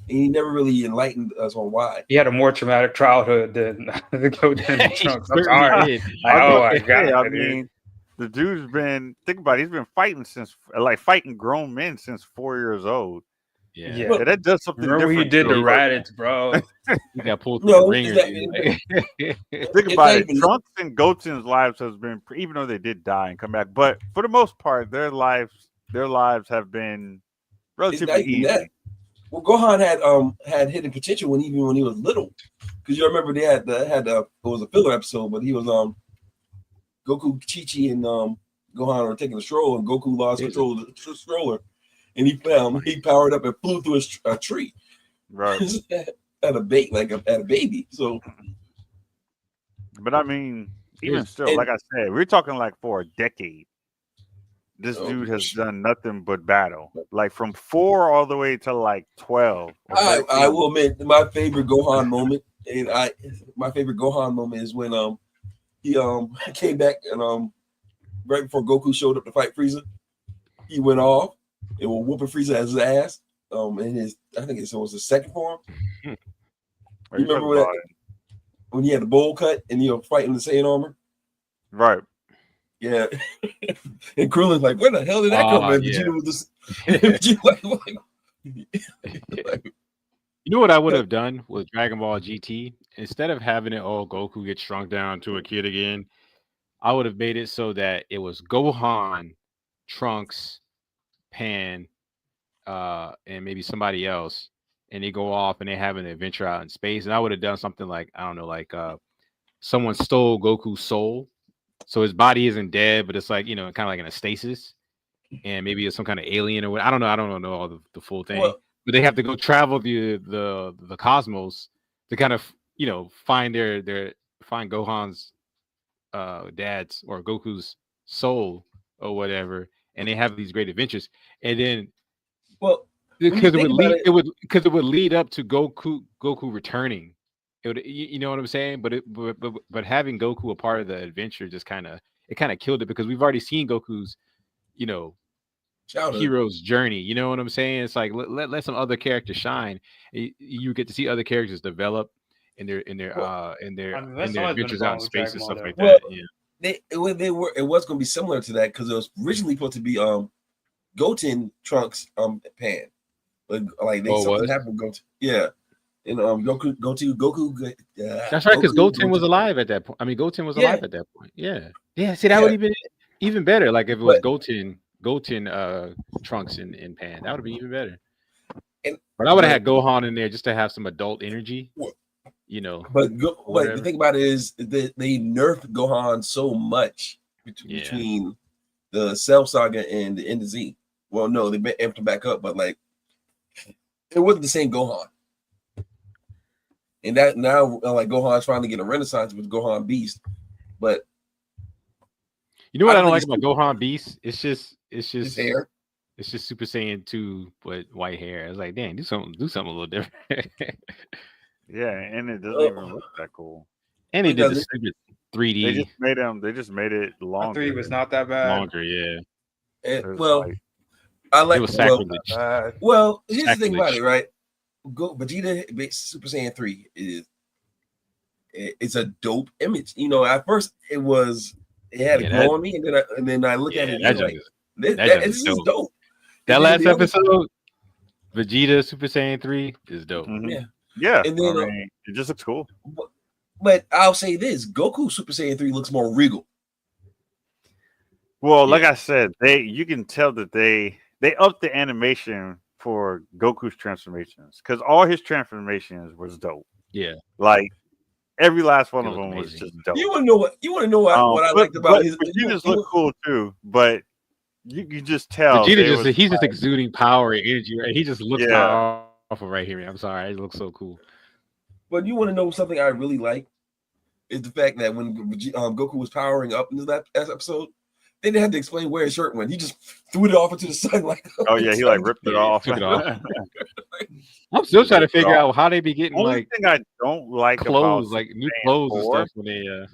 And he never really enlightened us on why. He had a more traumatic childhood than Goten and Trunks. I'm sorry. Oh my god! I mean, the dude's been he's been fighting fighting grown men since 4 years old. Yeah, that does something. Remember different. He did the Raditz, bro. He got pulled through the ringer. Think about it. Trunks and Goten's lives has been, even though they did die and come back, but for the most part, their lives have been relatively easy. Well, Gohan had hidden potential even when he was little, because you remember they had it was a filler episode, but he was Goku, Chi-Chi, and Gohan were taking a stroll, and Goku lost control of the stroller, and he powered up and flew through a tree, right? at a baby. So, but I mean, even still, like I said, we're talking like for a decade. This dude has done nothing but battle, like from 4 all the way to like 12. I will admit my favorite Gohan moment, is when he came back and right before Goku showed up to fight Frieza, he went off and was whooping Frieza his ass. In his, I think it was his second form. You remember when he had the bowl cut and he was fighting the Saiyan armor, right? Yeah, and Krillin's like, where the hell did that come from? Vegeta was You know what I would have done with Dragon Ball GT? Instead of having it all Goku get shrunk down to a kid again, I would have made it so that it was Gohan, Trunks, Pan, and maybe somebody else, and they go off and they have an adventure out in space. And I would have done something like, I don't know, like someone stole Goku's soul. So his body isn't dead, but it's like, kind of like in a stasis, and maybe it's some kind of alien or what. I don't know all the full thing, but they have to go travel the cosmos to kind of find find Gohan's dad's or Goku's soul or whatever, and they have these great adventures, and then because it would lead up to Goku returning. You know what I'm saying? But having Goku a part of the adventure just kind of killed it, because we've already seen Goku's, hero's journey. You know what I'm saying? It's like let some other characters shine. You get to see other characters develop in their adventures out in space and stuff like that. Yeah. It was going to be similar to that, because it was originally supposed to be Goten, Trunks, Pan, but like something happened with Goten. Yeah. And Goku. That's right, because Goten was alive at that point. I mean, Goten was alive at that point. Yeah. See, that would have been even better. Like if it was Goten, Trunks, and Pan, that would have been even better. But I would have had Gohan in there just to have some adult energy. But the thing about it is that they nerfed Gohan so much between the Cell Saga and the End of Z. Well, no, they amped him back up, but like it wasn't the same Gohan. And that now, like Gohan's trying to get a renaissance with Gohan Beast, but you know what I don't like about Gohan Beast? It's just his hair. It's just Super Saiyan 2 but white hair. It's like, dang, do something a little different. Yeah, and it doesn't even look that cool. And he did the stupid 3D. They just made it longer. 3 was not that bad. Longer, yeah. I like. It was sacrilege. Well, here's the thing about it, right? Vegeta Super Saiyan 3 it's a dope image. At first it had a glow on me, and then I look at it and like, this is dope. That last episode, Vegeta Super Saiyan 3 is dope. Mm-hmm. Yeah. And then it just looks cool. But I'll say this: Goku Super Saiyan 3 looks more regal. Well, like I said, you can tell that they upped the animation for Goku's transformations, because all his transformations was dope. Yeah, like every last one of them was just dope. You want to know what I liked about his. Vegeta's look cool too, but you just tell. Vegeta he's just exuding power and energy. Right? He just looks Yeah. powerful right here. I'm sorry, it looks so cool. But you want to know something I really like is the fact that when Goku was powering up into that episode, they didn't have to explain where his shirt went. He just threw it off into the sun like. Oh yeah, he like ripped it off. Took it off. I'm still trying to figure out how they be getting Only like thing I don't like clothes, about like new clothes and Thor, stuff when they.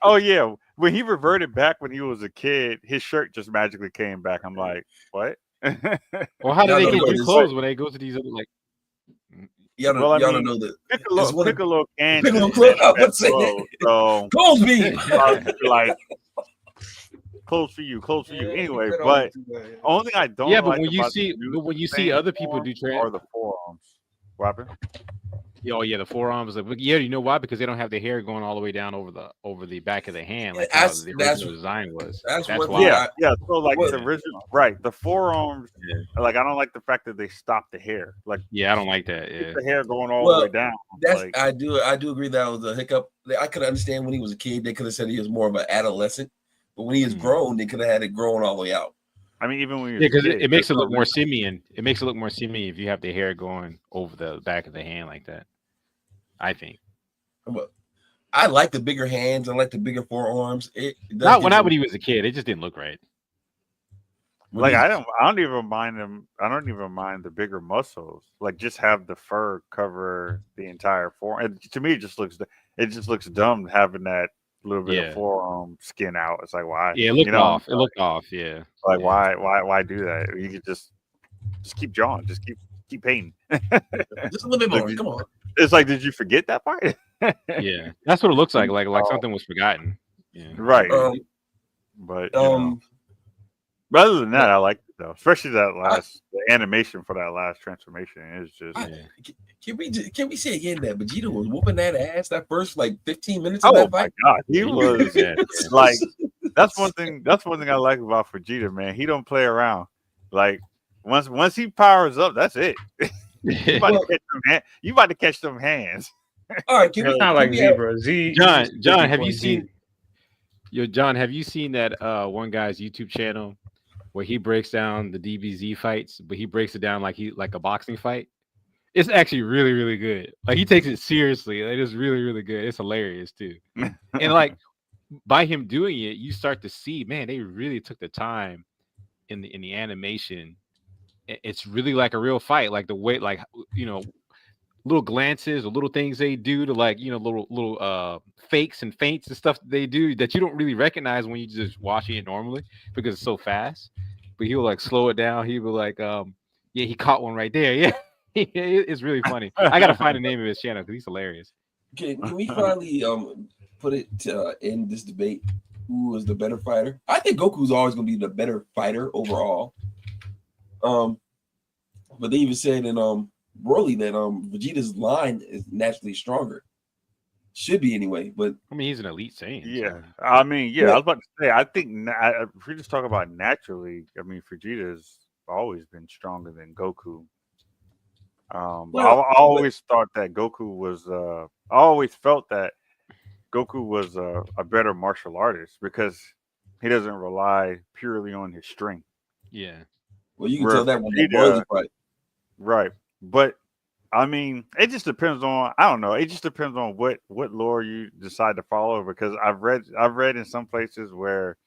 Oh yeah, when he reverted back when he was a kid, his shirt just magically came back. I'm like, what? Well, how do they get new clothes when they go to these other like? Y'all don't know that. Piccolo can so clothes me like close for you. Anyway, but only thing I don't. Yeah, but like when you see other people do or the forearms, what happened? Oh yeah, the forearms. Like, yeah, you know why? Because they don't have the hair going all the way down over the back of the hand, like how the original design was. That's why. Yeah. So like the original, right? The forearms. Yeah. Like I don't like the fact that they stopped the hair. Like I don't like that. Yeah, the hair going all the way down. That's I do agree that was a hiccup. I could understand when he was a kid. They could have said he was more of an adolescent, but when he is grown, they could have had it growing all the way out. I mean, even when because it makes it look more simian. It makes it look more simian if you have the hair going over the back of the hand like that. I think. I like the bigger hands. I like the bigger forearms. Not when he was a kid. It just didn't look right. Like I don't even mind them. I don't even mind the bigger muscles. Like just have the fur cover the entire forearm. To me, it just looks dumb having that little bit of forearm skin out. It's like why? Yeah, it looked off. It looked off. Yeah. Like why do that? You could just keep drawing. Just keep painting. Just a little bit more. Come on. It's like, did you forget that part? Yeah, that's what it looks like. Like something was forgotten. Yeah. Right. But other than that, I like it though, especially the animation for that last transformation is just. Can we say again that Vegeta was whooping that ass that first like 15 minutes of that fight? Oh my god, he was like that's one thing I like about Vegeta, man. He don't play around. Like once he powers up, that's it. You about to catch them hands. All right, it's not like Zebra. John, have you seen? John, have you seen that one guy's YouTube channel where he breaks down the DBZ fights, but he breaks it down like a boxing fight? It's actually really, really good. Like he takes it seriously. It is really, really good. It's hilarious too. And like by him doing it, you start to see, man, they really took the time in the animation. It's really like a real fight, like the way, like little glances or little things they do to like little fakes and feints and stuff they do that you don't really recognize when you just watching it normally because it's so fast. But he'll like slow it down. He will like he caught one right there. Yeah, it's really funny. I gotta find the name of his channel because he's hilarious. Can we finally put it in this debate? Who is the better fighter? I think Goku's always gonna be the better fighter overall. But they even said in Broly that Vegeta's line is naturally stronger. Should be anyway, but I mean he's an elite Saiyan. Yeah, so. I mean, I was about to say, I think if we just talk about naturally, I mean Vegeta's always been stronger than Goku. I always thought that Goku was. I always felt that Goku was a better martial artist because he doesn't rely purely on his strength. Yeah. Well, you can tell that when Broly fight. Right. But I mean, it just depends on I don't know. It just depends on what lore you decide to follow because I've read in some places where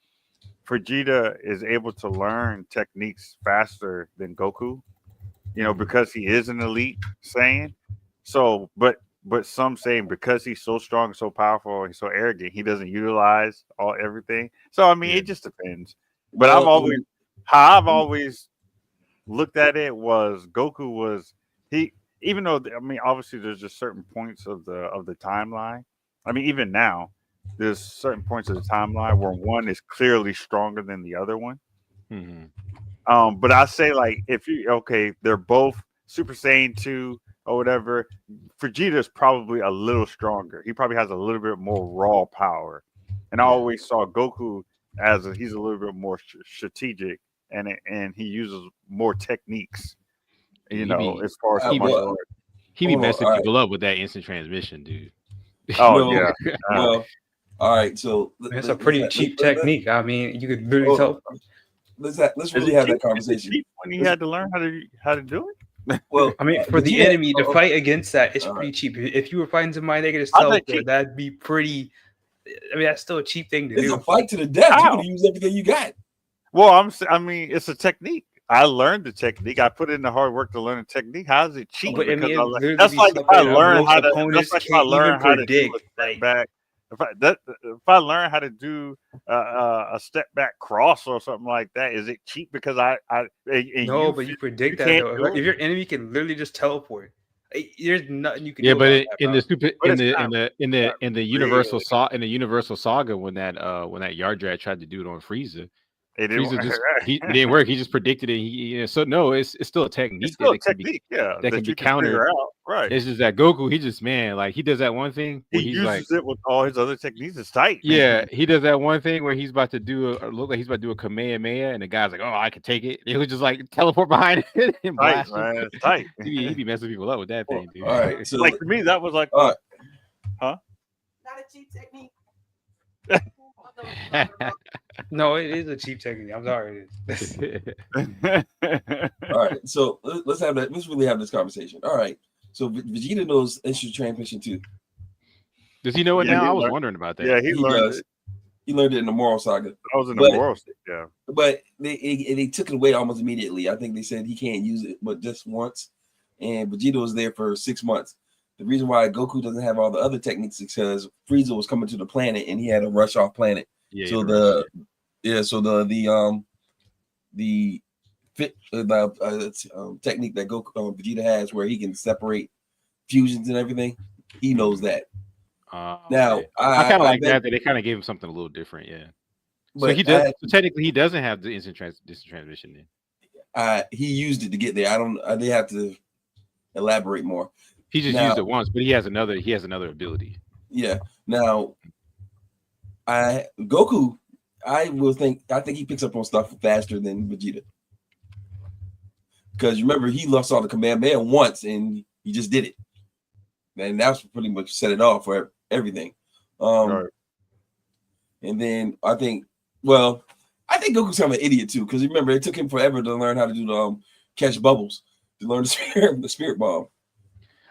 Vegeta is able to learn techniques faster than Goku, because he is an elite Saiyan. So, but some saying because he's so strong, so powerful, and so arrogant, he doesn't utilize everything. So I mean, it just depends. But I've always looked at it was Goku was even though I mean obviously there's just certain points of the timeline. I mean even now there's certain points of the timeline where one is clearly stronger than the other one. Mm-hmm. But I say like if they're both Super Saiyan 2 or whatever, Vegeta's probably a little stronger. He probably has a little bit more raw power. And I always saw Goku as he's a little bit more strategic and he uses more techniques, as far as he be messing people up with that instant transmission, dude. Oh yeah. Well, all right. So it's a pretty cheap technique. I mean, you could literally tell. let's really have that conversation. When he had to learn how to do it. Well, I mean, for the enemy to fight against that, it's pretty cheap. If you were fighting somebody that could just teleport, that'd be pretty. I mean, that's still a cheap thing to do. It's a fight to the death. You could use everything you got. Well, I mean, it's a technique. I learned the technique. I put in the hard work to learn the technique. How is it cheap? But, I mean, that's like if I learn how to. That's like if I learn how to do a step back. If I learn how to do a step back cross or something like that, is it cheap because no? But you predict that though. If your enemy can literally just teleport, there's nothing you can. Yeah, but in the Universal Saga, when that Yardrat tried to do it on Frieza. It didn't work. He just predicted it. So no, it's still a technique. It's still a technique, that can be countered. Right. It's just that Goku, he just he does that one thing. He uses it with all his other techniques. It's tight. Yeah, he does that one thing where he's about to look like he's about to do a Kamehameha, and the guy's like, "Oh, I can take it." He would just teleport behind it and blast man. It's tight. He'd be messing people up with that thing, dude. All right. So for me, that was like, huh? Not a cheap technique. No, it is a cheap technique. I'm sorry. All right, so let's really have this conversation. All right, so Vegeta knows instant transmission too. Does he know it now? I was wondering about that. Yeah, he learned it. He learned it in the Moral Saga. I was in the Moral Saga, yeah. But they took it away almost immediately. I think they said he can't use it but just once, and Vegeta was there for 6 months. The reason why Goku doesn't have all the other techniques is because Frieza was coming to the planet and he had to rush off planet. Yeah, so technique that Goku Vegeta has where he can separate fusions and everything, he knows that. Now okay. I kind of like that they kind of gave him something a little different, yeah. But so he does. Technically, he doesn't have the instant transmission. Then he used it to get there. They have to elaborate more. He just used it once, but he has another ability. Yeah. Now, Goku, I think he picks up on stuff faster than Vegeta. Because remember, he lost all the Kamehameha once and he just did it. And that's pretty much set it off for everything. Right. And then I think Goku's kind of an idiot too, because remember, it took him forever to learn how to do the catch bubbles, to learn the spirit bomb.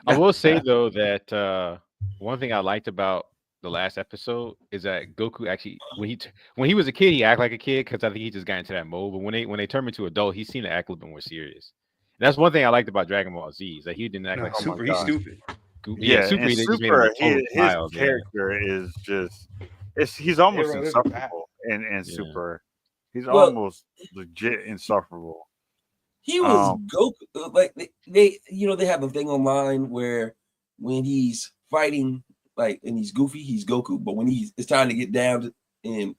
I will say though that one thing I liked about the last episode is that Goku actually, when he was a kid, he acted like a kid because I think he just got into that mode. But when they turned him into adult, he seemed to act a little bit more serious. And that's one thing I liked about Dragon Ball Z is that he didn't act like super. He's stupid. Yeah, Super. His character is just he's almost insufferable in Super. He's almost legit insufferable. He was Goku. Like they have a thing online where when he's fighting, and he's goofy, he's Goku. But when it's time to get down and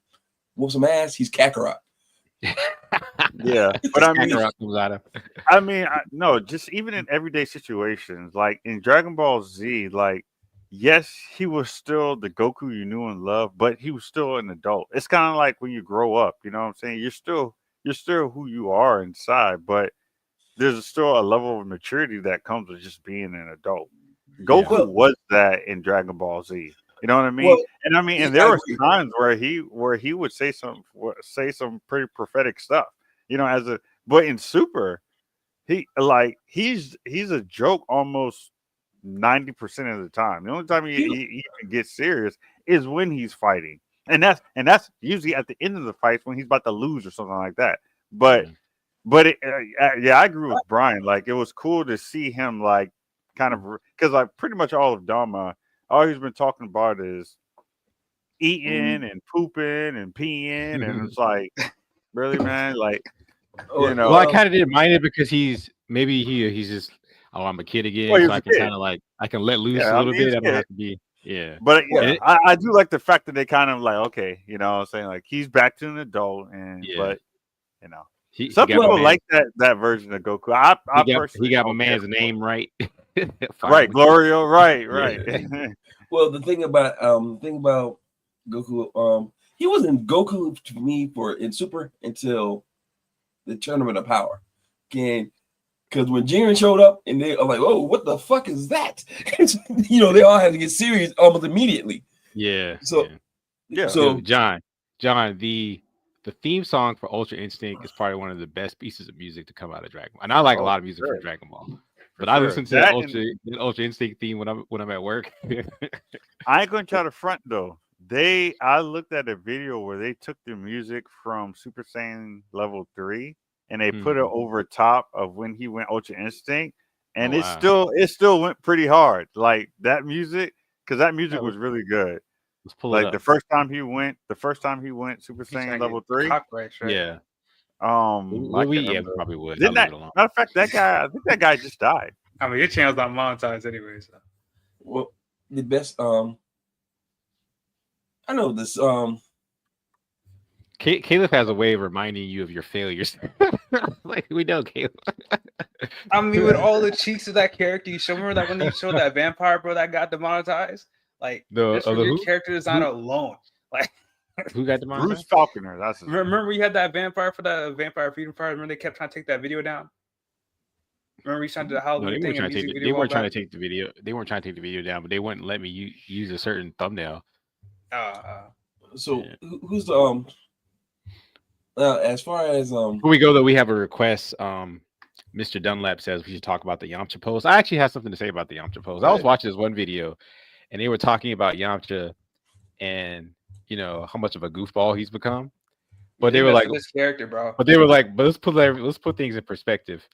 whoop some ass, he's Kakarot. Yeah, but no, just even in everyday situations, like in Dragon Ball Z, yes, he was still the Goku you knew and loved, but he was still an adult. It's kind of like when you grow up, you know what I'm saying? You're still who you are inside, but there's still a level of maturity that comes with just being an adult. Goku was that in Dragon Ball Z. You know what I mean? Well, and there were times where he would say some pretty prophetic stuff. You know, but in Super, he's a joke almost 90% of the time. The only time he gets serious is when he's fighting, and that's usually at the end of the fights when he's about to lose or something like that. But I agree with Brian. It was cool to see him kind of because pretty much all of Daima, all he's been talking about is eating and pooping and peeing, and it's really, man, you know. Well, I kind of didn't mind it because he's just I'm a kid again, so I can kind of I can let loose a little bit. I don't have to be But I do like the fact that they kind of okay, you know, saying he's back to an adult, but you know. Some people like that version of Goku. I personally got my man's name right. Right, Glorio, right. Yeah. Well, the thing about Goku, he wasn't Goku to me in Super until the Tournament of Power. Because when Jiren showed up and they are "Oh, what the fuck is that?" They all had to get serious almost immediately. Yeah. So John, the the theme song for Ultra Instinct is probably one of the best pieces of music to come out of Dragon Ball. And I like a lot of music from Dragon Ball. But I listen to the Ultra Instinct theme when I'm at work. I ain't gonna try to front though. I looked at a video where they took the music from Super Saiyan Level 3 and they put it over top of when he went Ultra Instinct, and it still went pretty hard. Like that music, because that music was really good. Let's pull like it up. the first time he went Super Saiyan Level 3. Right? Yeah. Yeah, probably would. Matter of fact, I think that guy just died. I mean, your channel's not monetized anyway. So. Well, the best. I know this. Caleb has a way of reminding you of your failures. Like we know Caleb. I mean, with all the cheeks of that character, you remember that when you showed that vampire bro that got demonetized, like your character design alone, like who got demonetized? Bruce Falconer. That's his remember you had that vampire for that Vampire Freedom Fire. Remember they kept trying to take that video down. Remember you trying to do the Halloween thing? They weren't trying to take the video. They weren't trying to take the video down, but they wouldn't let me use a certain thumbnail. So who's the as far as before we go though, we have a request. Mr. Dunlap says we should talk about the Yamcha pose. I actually have something to say about the Yamcha pose. I was watching this one video, and they were talking about Yamcha and how much of a goofball he's become. But they were like, this character, bro. But they were like, but let's put things in perspective.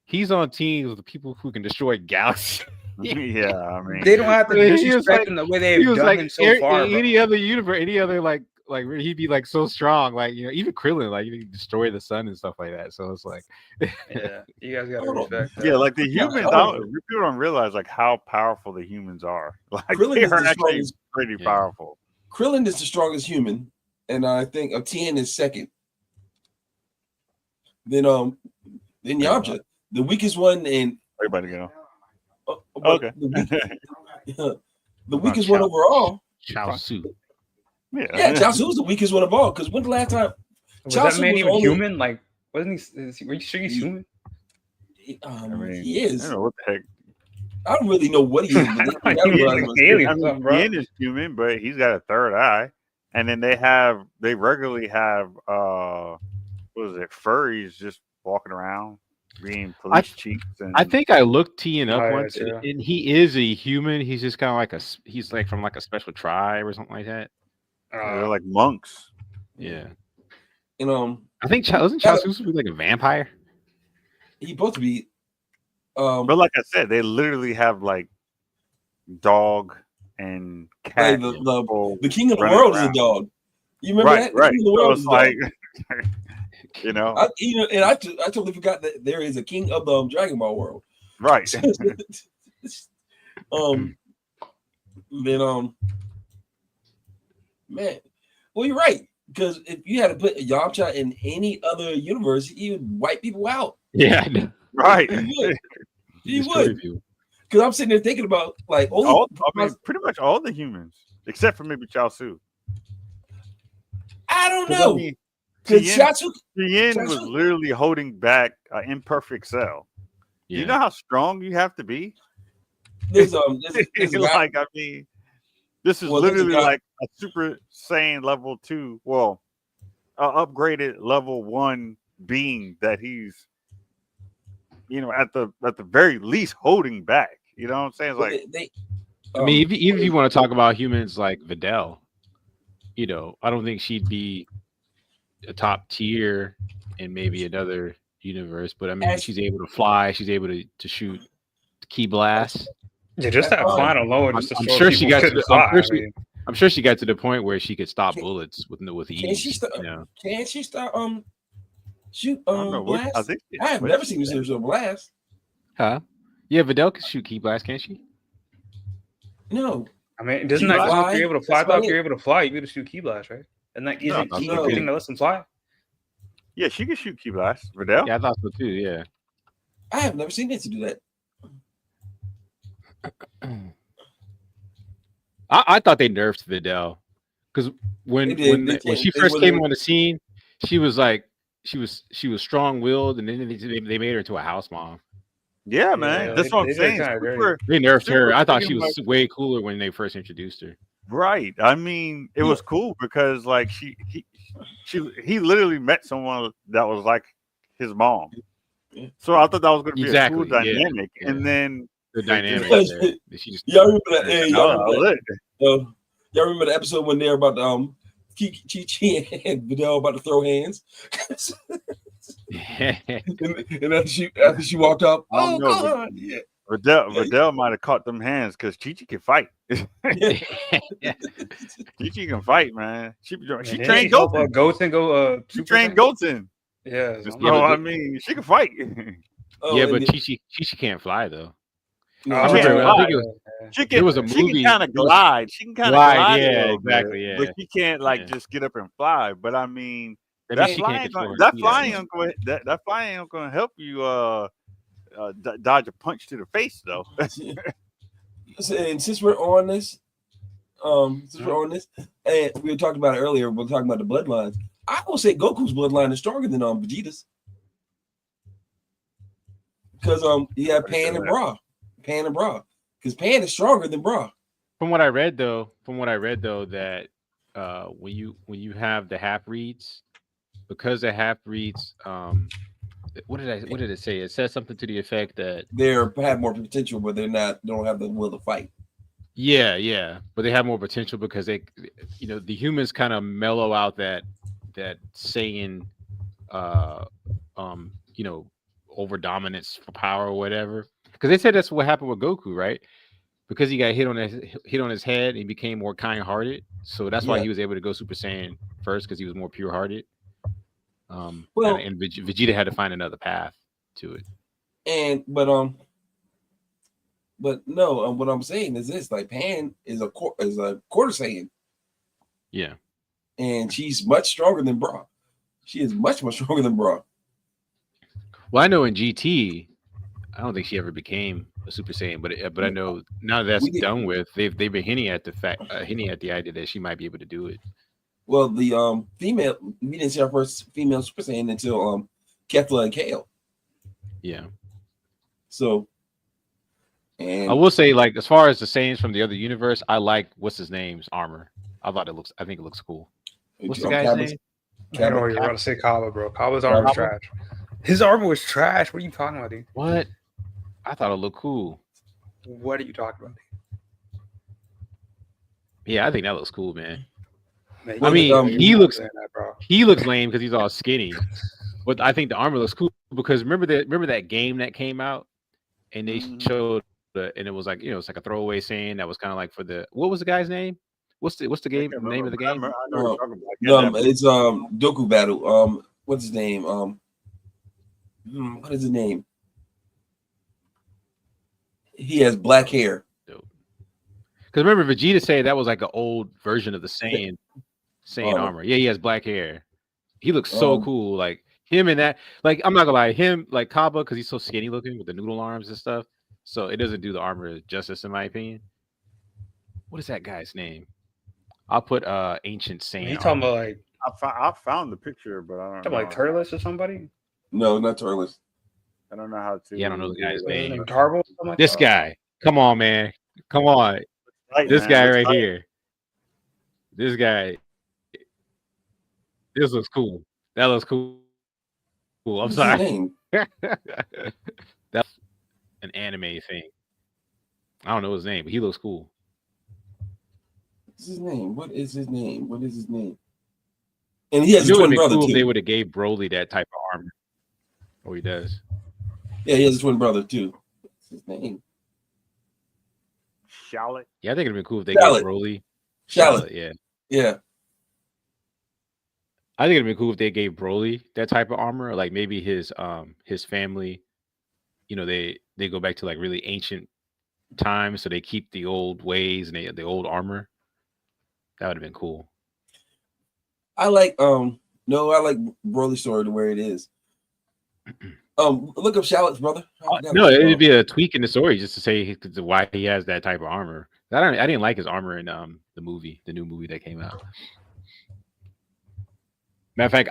He's on teams with the people who can destroy galaxies. Yeah, I mean, they don't have to disrespect him the way they've done him so far. Any other universe, any other like he'd be like so strong, like even Krillin, like he destroy the sun and stuff like that. So it's like, yeah, you guys gotta respect that. Yeah, like the humans, people don't realize like how powerful the humans are. Like Krillin they are actually pretty powerful. Krillin is the strongest human, and I think Tien is second. Then Yamcha, the weakest one, and everybody go. Okay. The weakest one overall. Chaozu. Yeah, Chaozu's the weakest one of all. Because when the last time was that man even human? Like, wasn't he? Were you sure he's human? He is. I don't know what the heck. I don't really know what he is. Tien is human, but he's got a third eye. And then they regularly have furries just walking around. Being police chiefs, I think I looked Tien up once, and he is a human. He's just kind of like he's like from like a special tribe or something like that. They're like monks. Yeah, I think wasn't Chaozu like a vampire? He's supposed to be. But like I said, they literally have like dog and cat. The king of the world is a dog. You remember that? Right. The king of the world is like. I totally forgot that there is a king of the Dragon Ball world. Right. Man, well, you're right, because if you had to put Yamcha in any other universe, he would wipe people out. Yeah, right. He would. Because I'm sitting there thinking about like pretty much all the humans, except for maybe Chaozu. I don't know. Tien was literally holding back an imperfect cell. Yeah. You know how strong you have to be? This is literally like a Super Saiyan level 2, upgraded level 1 being that he's, at the very least holding back. You know what I'm saying? It's like, I mean, even if you want to talk about humans like Videl, I don't think she'd be a top tier in maybe another universe, but I mean, she's able to fly, she's able to shoot key blasts. Yeah, just that flying alone. I'm sure she got to the, I'm sure she got to the point where she could stop bullets with ease. Can she start shoot blast? I have never seen her shoot blast. Huh? Yeah, Videl can shoot key blast, can't she? No. I mean, doesn't that go if you're able to fly? If you're able to fly, you're able to shoot key blast, right? And that isn't key thing that lets them fly. Yeah, she can shoot key blast. Videl? Yeah, I thought so too. Yeah. I have never seen it to do that. I thought they nerfed Videl because when she first came on the scene, she was strong willed, and then they made her into a house mom. Yeah, man, that's what I'm saying. They nerfed her. I thought she was way cooler when they first introduced her. Right. I mean, it was cool because like he literally met someone that was like his mom. So I thought that was going to be a cool dynamic, and then the dynamic. Y'all remember that? Hey, y'all remember the episode when they're about Chi and Vidal about to throw hands? and after she walked up, oh no, God, yeah. Vidal might have caught them hands because Chi can fight. Chi can fight, man. She trained Goten. She trained Goten. Yeah, I mean, she can fight. Yeah, but Chi can't fly though. She can kind of glide. She can kind of glide. Yeah, exactly. Yeah, but she can't just get up and fly. But I mean, that flying ain't going to help you dodge a punch to the face, though. And since we're on this, and we were talking about it earlier, we're talking about the bloodlines. I will say Goku's bloodline is stronger than Vegeta's, because you have Pan and Bra, because Pan is stronger than Bra. From what I read though, that when you have the half breeds, because the half breeds, what did it say? It says something to the effect that they have more potential, but they don't have the will to fight. Yeah, but they have more potential because they, the humans kind of mellow out that Saiyan, over dominance for power or whatever. Because they said that's what happened with Goku, right? Because he got hit on his head and he became more kind-hearted, so that's why he was able to go Super Saiyan first, because he was more pure-hearted. And Vegeta had to find another path to it. But no, what I'm saying is this: like Pan is a quarter Saiyan. Yeah, and she's much stronger than Bra. She is much stronger than Bra. Well, I know in GT, I don't think she ever became a Super Saiyan, but I know now that's done with, they've been hinting at the idea that she might be able to do it. Well, the female, we didn't see our first female Super Saiyan until Kefla and Kale. Yeah. So, and I will say, like, as far as the Saiyans from the other universe, I like what's his name's armor. I think it looks cool. What's the guy's name? I know you're about to say Kaba, bro. Kaba's armor was trash. His armor was trash. What are you talking about, dude? What? I thought it looked cool. What are you talking about, dude? Yeah, I think that looks cool, man. I mean, he looks lame because he's all skinny. But I think the armor looks cool because remember that game that came out and they showed and it was like, it's like a throwaway saying that was kind of like for the, what was the guy's name? What's the name of the game? It's Doku Battle. What's his name? What is his name? He has black hair. Because remember, Vegeta said that was like an old version of the Saiyan armor. Yeah, he has black hair. He looks so cool. Like him and that. Like, I'm not gonna lie, him like Kaba, because he's so skinny looking with the noodle arms and stuff. So it doesn't do the armor justice, in my opinion. What is that guy's name? I'll put ancient Saiyan. You talking about like I found the picture, but I don't know. Like Turles or somebody? No, not Turles. I don't know how to. Yeah, I don't know the guy's name. Tarble? This guy. Come on, man. Come on. This guy right here. This guy. This looks cool. That looks cool. I'm sorry. That's an anime thing. I don't know his name, but he looks cool. What's his name? What is his name? And he has a twin brother too. If they would have gave Broly that type of armor. Oh, he does. Yeah, he has a twin brother too. What's his name? Charlotte. Yeah, I think it'd be cool if they gave Broly. Charlotte. Yeah. I think it'd be cool if they gave Broly that type of armor. Like maybe his family, they go back to like really ancient times, so they keep the old ways and the old armor. That would have been cool. I like Broly's story to where it is. Look up Charlotte's brother. No, it'd be a tweak in the story just to say why he has that type of armor. I didn't like his armor in the new movie that came out. Matter of fact,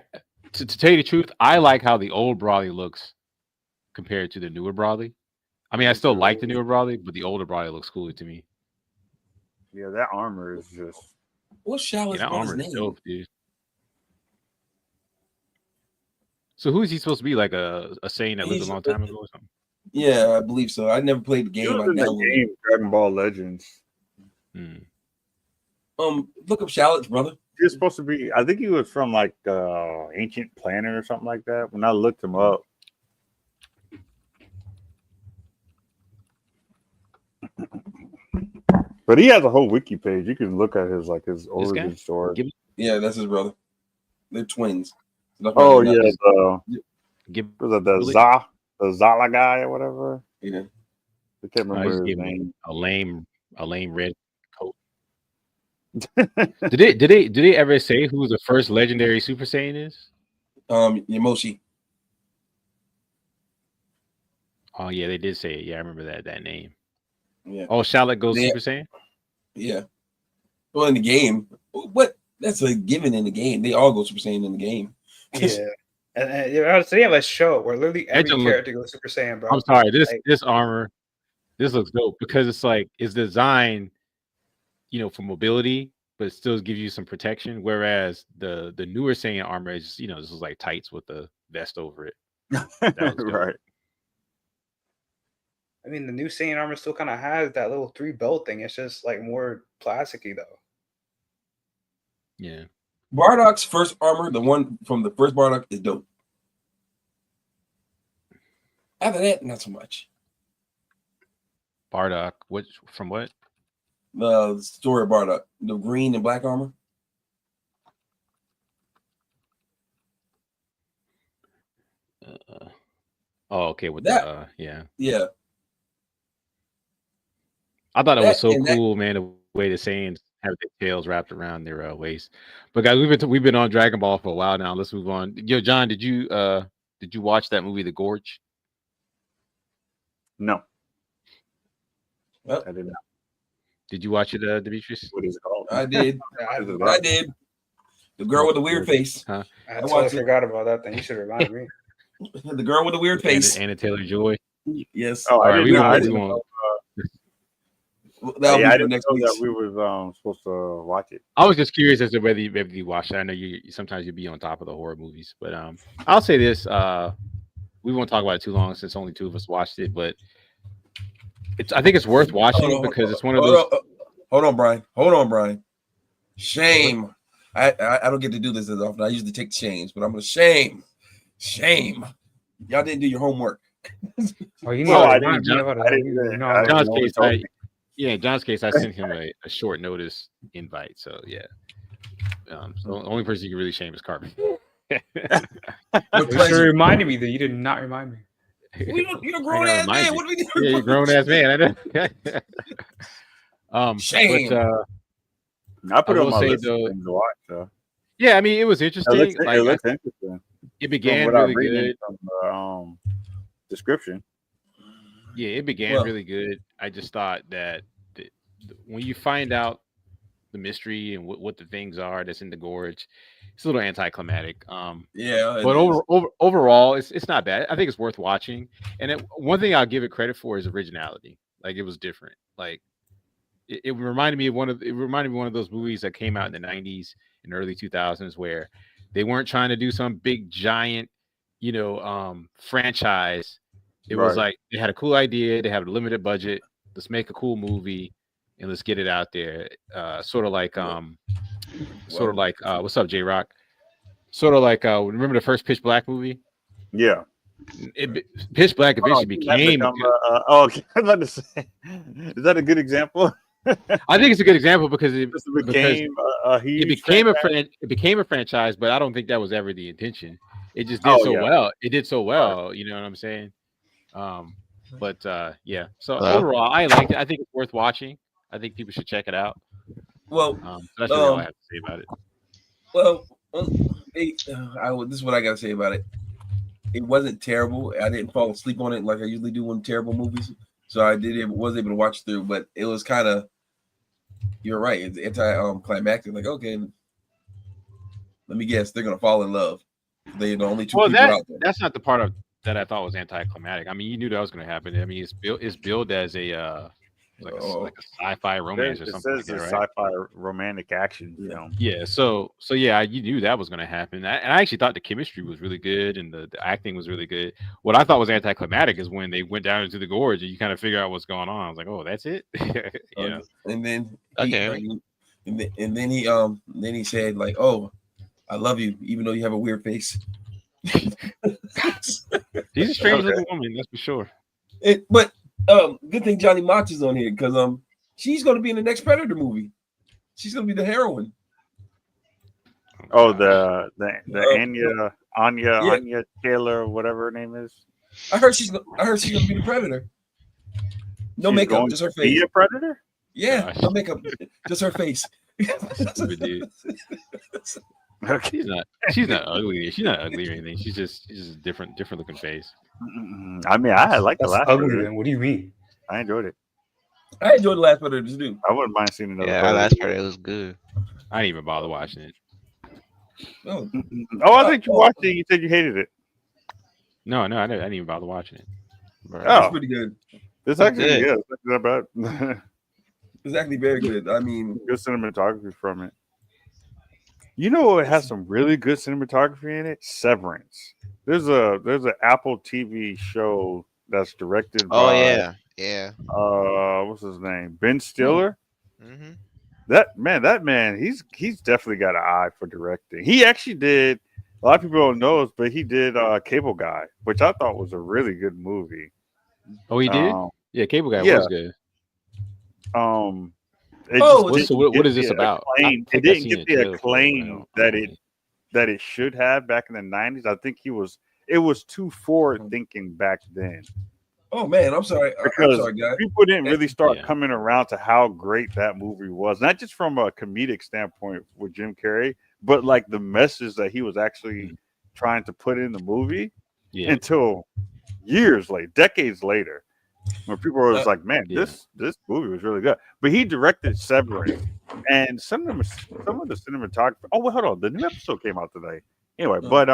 to tell you the truth, I like how the old Broly looks compared to the newer Broly. I mean, I still like the newer Broly, but the older Broly looks cooler to me. Yeah, that armor is just. What's Charlotte's brother's name? Dope, dude. So who is he supposed to be? Like a Saiyan that lived a He's- long time ago or something? Yeah, I believe so. I never played the He game. was I in the downloaded it. game Dragon Ball Legends. Hmm. Look up Shallots, brother. He was supposed to be. I think he was from like the Ancient Planet or something like that. When I looked him up, but he has a whole wiki page. You can look at his origin story. Give, Yeah, that's his brother. They're twins. That's why Oh they're yeah, not just- give. was it the Really? Zala guy or whatever? yeah. I can't I just remember his gave him name. a lame red coat. Did they ever say who the first legendary Super Saiyan is? Yamoshi. Oh yeah, they did say it. Yeah, I remember that name. Yeah. Oh, Charlotte goes Yeah. Super Saiyan. Yeah. Well, in the game, what? That's a given in the game. They all go Super Saiyan in the game. Yeah. And I would say they have a show where literally every Legend look- character goes Super Saiyan, bro. I'm sorry. Like- This armor, this looks dope because it's designed, for mobility, but it still gives you some protection. Whereas the newer Saiyan armor is, this is like tights with the vest over it. That was dope. Right. I mean, the new Saiyan armor still kind of has that little 3 belt thing. It's just like more plasticky though. Yeah. Bardock's first armor, the one from the first Bardock, is dope. After that, not so much. Bardock. From what? The story of Bardock, the green and black armor. Oh, okay. With That- yeah. Yeah. I thought it That- was so and that- cool, man. The way the Saiyans have their tails wrapped around their waist. But guys, we've been on Dragon Ball for a while now. Let's move on. Yo, John, did you watch that movie, The Gorge? No, Well, I did not. Did you watch it, Demetrius? What is it called? I did. I I did. The girl with the weird face. totally watched it. forgot about that thing. You should remind me. The girl with the weird face. Anna Taylor-Joy. Yes. Oh, All right, I we didn't know. won't. I We didn't won't. That'll yeah, I be for didn't next know week. that we was supposed to watch it. I was just curious as to whether you watched it. I know you sometimes you'll be on top of the horror movies, but I'll say this: we won't talk about it too long since only 2 of us watched it, but I think it's worth watching because it's one of those. Hold on, Brian. Shame. I don't get to do this as often. I usually take shames, but I'm gonna shame. Y'all didn't do your homework. Oh, you No, I remind didn't. me about it. I didn't. No, I John's didn't know case, he told me. in John's case, I sent him a short notice invite. So yeah, so the only person you can really shame is Carmen. With You should pleasure. reminded me that you did not remind me. You're a grown ass man. What do we do? Yeah, you're a grown ass man. I know. Shame. But I put I it on will my say, list though- of things to watch. So. yeah, I mean, it was interesting. It Like looks interesting. it From began what I'm really reading good. from the description. Yeah, it began Well- really good. I just thought that when you find out the mystery and what the things are that's in the gorge, it's a little anticlimactic. Yeah. it But is. overall, it's not bad. I think it's worth watching. And one thing I'll give it credit for is originality. Like it was different. Like it reminded me of one of those movies that came out in the 90s and early 2000s where they weren't trying to do some big giant, franchise. It was Right. like they had a cool idea, they had a limited budget. Let's make a cool movie and let's get it out there. Sort of like what's up, J-Rock? Sort of like remember the first Pitch Black movie? Yeah. Pitch Black eventually Didn't that became. become, okay. I was about to say, is that a good example? I think it's a good example because it This became a huge. it became a franchise, but I don't think that was ever the intention. It just did well. It did so well. You know what I'm saying? But yeah. So overall, I liked it. I think it's worth watching. I think people should check it out. Well, That's really all I have to say about it. Well, this is what I gotta say about it. It wasn't terrible. I didn't fall asleep on it like I usually do on terrible movies, so I was able to watch through. But it was kind of, you're right. It's anti-climactic. Like, okay, let me guess, they're gonna fall in love. They're the only two people out there. That's not the part of that I thought was anticlimactic. I mean, you knew that was going to happen. I mean, it's billed as a like a sci-fi romance or It something says like a that, right? sci-fi romantic action film. Yeah. So yeah, you knew that was going to happen. And I actually thought the chemistry was really good and the acting was really good. What I thought was anticlimactic is when they went down into the gorge and you kind of figure out what's going on. I was like, oh, that's it. Yeah. And then Okay. then he said like, "Oh, I love you, even though you have a weird face." She's a strange looking woman, that's for sure. But good thing Johnny Mott is on here because she's going to be in the next Predator movie. She's going to be the heroine. Oh, the Anya Taylor, whatever her name is. I heard she's going to be the Predator. No She's makeup, going just her to be face. a Predator? Yeah, Gosh. no makeup, just her face. Stupid dude. Okay. She's not ugly. She's not ugly or anything. She's just a different looking face. I mean, I like the That's last ugly. Predator. Then what do you mean? I enjoyed it. I enjoyed the last Predator too. I wouldn't mind seeing another Yeah, Predator. last part it was good. I didn't even bother watching it. Oh, Oh, I think you watched it. You said you hated it. No, I didn't even bother watching it. Bro. that's Oh. pretty good. It's actually good. yeah, it's not bad. It's actually very good. I mean, Good cinematography from it. You know what has some really good cinematography in it? Severance. There's an Apple TV show that's directed Oh by yeah. what's his name? Ben Stiller. Mm-hmm. That man, he's definitely got an eye for directing. He actually did. A lot of people don't know this, but he did Cable Guy, which I thought was a really good movie. Oh, he did? Yeah, Cable Guy yeah. was good. It Oh, just So didn't what get is this the about? acclaim- I It think I didn't seen get a the trailer for it, acclaim but I don't that it should have back in the 90s. I think it was too forward thinking back then. oh man, I'm sorry. I'm Because sorry, guys. people didn't really start Yeah. coming around to how great that movie was, not just from a comedic standpoint with Jim Carrey, but like the message that he was actually trying to put in the movie Yeah. until years later, decades later, when people were just like, "Man, Yeah. this movie was really good." But he directed Severance, and some of the cinematography. Oh, well, hold on, the new episode came out today. Anyway, but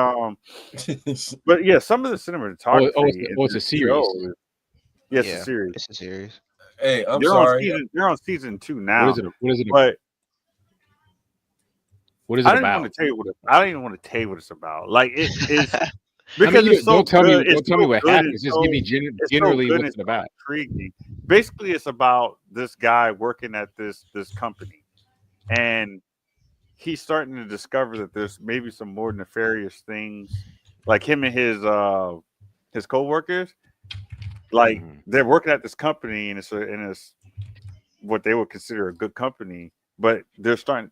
yeah, some of the cinematography. It's a series. Yes, Yeah, a series. it's a series. Hey, I'm They're sorry. they're on season 2 now. What is it? But What is I it don't even about? want to tell you I don't even want to tell you what it's about. Like it is I because mean, it's so don't tell good. me. Don't tell me what good, happens. it's Just so- give me it's so generally good, what's it's it about. intriguing. Basically, it's about this guy working at this company, and he's starting to discover that there's maybe some more nefarious things, like him and his coworkers. Like they're working at this company, and it's what they would consider a good company, but it's starting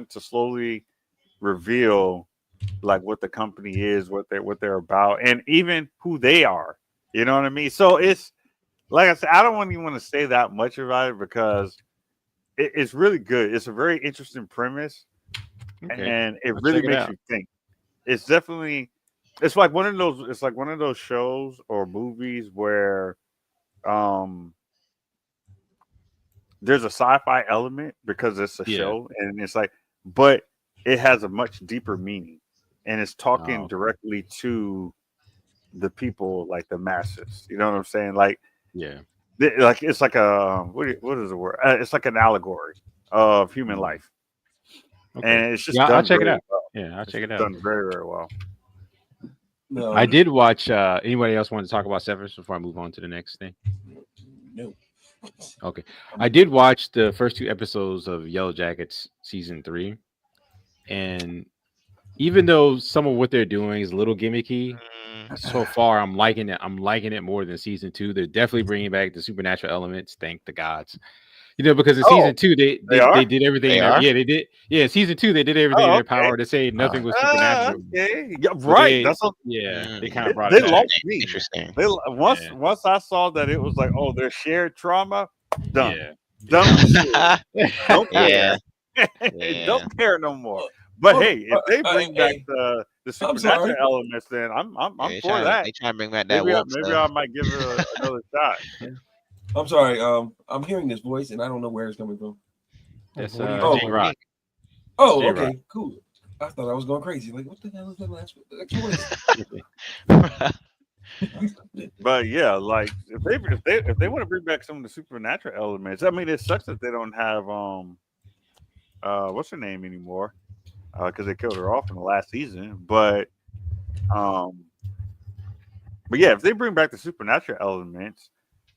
to slowly reveal like what the company is, what they're about, and even who they are. You know what I mean? So it's like I said, I don't even want to say that much about it because it's really good. It's a very interesting premise, and it I'll really check it makes out. you think. It's definitely it's like one of those. It's like one of those shows or movies where there's a sci-fi element because it's a Yeah. show, and it's like, but it has a much deeper meaning, and it's talking Oh. directly to the people, like the masses. You know what I'm saying? Like, Yeah. like it's like a what is the word? It's like an allegory of human life, Okay. and it's just Yeah, done I'll check it very out. well. Yeah, I'll It's check it just out. done very, very well. No, I did watch. Anybody else want to talk about Severance before I move on to the next thing? No. Okay, I did watch the first 2 episodes of Yellow Jackets season 3, and even though some of what they're doing is a little gimmicky, so far I'm liking it. I'm liking it more than season 2. They're definitely bringing back the supernatural elements. Thank the gods. You know, because in season 2 they did everything. They are? Yeah, they did. Yeah, season 2 they did everything in their power to say nothing was supernatural. Okay, yeah, But right. That's they kind of brought they it back. lost me. Interesting. Once I saw that it was like, oh, their shared trauma, done. Yeah. Done. Don't care. Yeah. Don't care no more. But hey, if they bring back hey, the I'm supernatural sorry. elements, then I'm They for that. They try to bring back that Maybe woke maybe stuff. I might give it another shot. I'm sorry. I'm hearing this voice and I don't know where it's coming from. That's Oh, J-Rock. Oh, J-Rock. okay, cool. I thought I was going crazy. Like, what the hell is that last voice? But yeah, like if they want to bring back some of the supernatural elements, I mean, it sucks that they don't have what's her name anymore, because they killed her off in the last season. Um, but yeah, if they bring back the supernatural elements,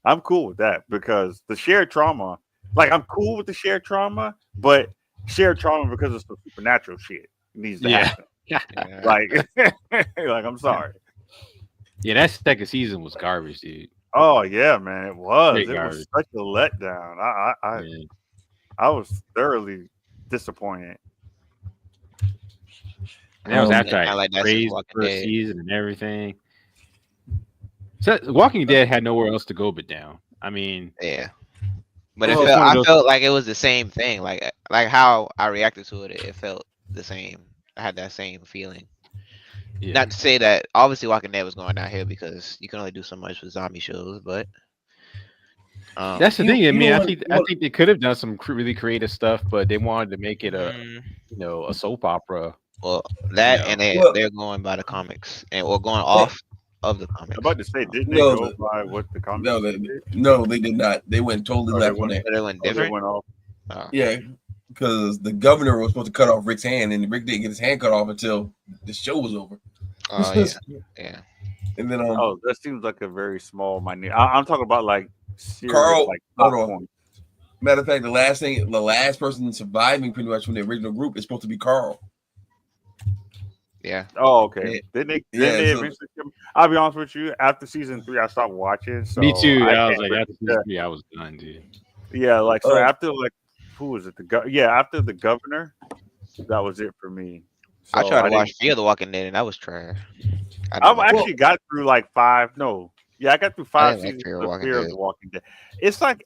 I'm cool with that because the shared trauma, like I'm cool with the shared trauma, but shared trauma because of some supernatural shit needs to happen. Yeah. Like, like I'm sorry. Yeah, that second season was garbage, dude. Oh yeah, man, it was. Straight It garbage. was such a letdown. Yeah. I was thoroughly disappointed. And that was after kinda I like that's praised the Walking first Dead. season and everything. So Walking Dead had nowhere else to go but down. I mean, Yeah. But Well, I those- felt like it was the same thing. Like how I reacted to it, it felt the same. I had that same feeling. yeah. Not to say that obviously Walking Dead was going downhill because you can only do so much with zombie shows, but That's the You- thing. I you mean, know I think what- they could have done some really creative stuff, but they wanted to make it a mm, a soap opera. well that Yeah. and Well- they're going by the comics and or going off of the comics. I'm about to say, didn't No, they go by what the comics? No, they did not. They went totally Oh, they left on went- that. So they went They different. went off. Oh. Yeah, because the governor was supposed to cut off Rick's hand, and Rick didn't get his hand cut off until the show was over. Oh yeah, yeah. And then Oh, that seems like a very small, minute. I'm talking about like serious, Carl, like hold plot on. points. matter of fact, the last person surviving pretty much from the original group is supposed to be Carl. Yeah. Oh, okay. Yeah. Didn't they Yeah, so- eventually come? I'll be honest with you. After season 3, I stopped watching. So Me too. I was can't like, really- after season 3, I was done, dude. yeah, like so Oh. after like who was it? After the governor, that was it for me. I So tried to didn't- watch Fear the Walking Dead and that was trash. I've actually got through like 5. No, yeah, I got through 5 didn't like seasons Fear of of Walking Fear of Dead. the Walking Dead. It's like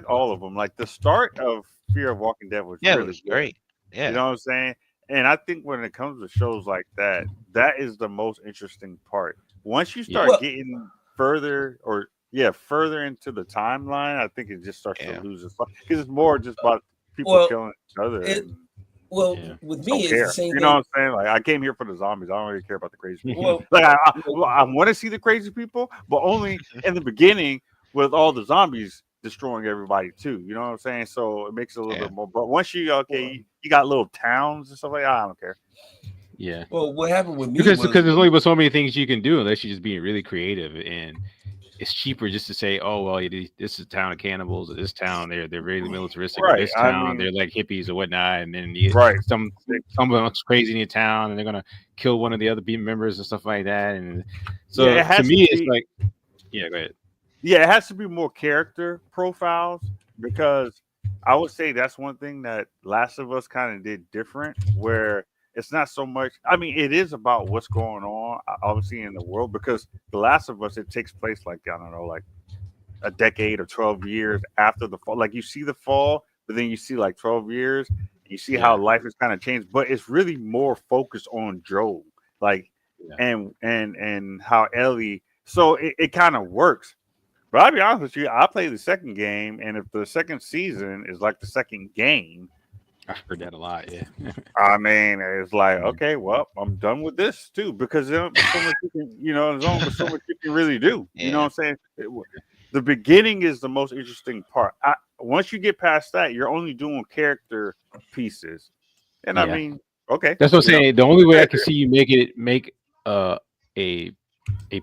all of them. Like the start of Fear of Walking Dead was Yeah, really it was good. great. Yeah. You know what I'm saying? And I think when it comes to shows like that, that is the most interesting part. Once you start Well- getting further into the timeline, I think it just starts Yeah. to lose its because it's more just about people Well, killing each other. it- Well, Yeah. with Don't me, it's care. the same You thing. know what I'm saying? Like I came here for the zombies. I don't really care about the crazy people. Well, Like I want to see the crazy people, but only in the beginning with all the zombies destroying everybody too. You know what I'm saying? So it makes it a little Yeah. bit more. But once you you got little towns and stuff like that, I don't care. Yeah. well, what happened with me Because was there's only so many things you can do unless you're just being really creative, and it's cheaper just to say, oh well, this is a town of cannibals, or this town they're really militaristic, or Right, this I town mean- they're like hippies or whatnot, and then you, Right. some of them looks crazy in your town, and they're gonna kill one of the other members and stuff like that, and so Yeah, it has to me to it's be- like, yeah, go ahead. Yeah, it has to be more character profiles because I would say that's one thing that Last of Us kind of did different, where it's not so much. I mean, it is about what's going on, obviously, in the world because The Last of Us, it takes place like I don't know, like a decade or 12 years after the fall. Like you see the fall, but then you see like 12 years. You see how life has kind of changed, but it's really more focused on Joel, like and how Ellie. So it kind of works. But I'll be honest with you, I played the second game, and if the second season is like the second game, I heard that a lot. Yeah. I mean, it's like, okay, well, I'm done with this too, because there's so much you can, there's only so much you can really do. You know what I'm saying? The beginning is the most interesting part. Once you get past that, you're only doing character pieces, and I mean, okay, that's what I'm saying. The only way I can see you make a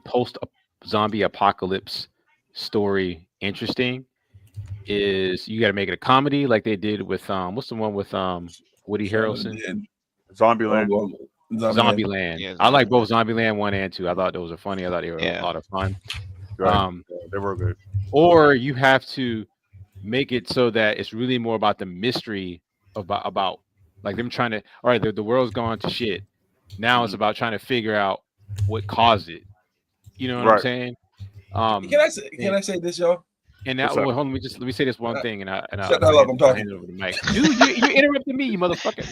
post zombie apocalypse story interesting is you got to make it a comedy like they did with what's the one with Woody Harrelson, Zombieland. Zombieland. Yeah, I like both Zombieland 1 and 2. I thought those were funny. I thought they were a lot of fun. Right. They were good. Or you have to make it so that it's really more about the mystery about like them trying to, all right, the world's gone to shit. Now it's about trying to figure out what caused it. You know what I'm saying? Can I say this, y'all? And now, hold on, let me say this one thing, and I'll shut the hell up, I'm talking. hand it over the mic. Dude, you interrupted me, you motherfucker.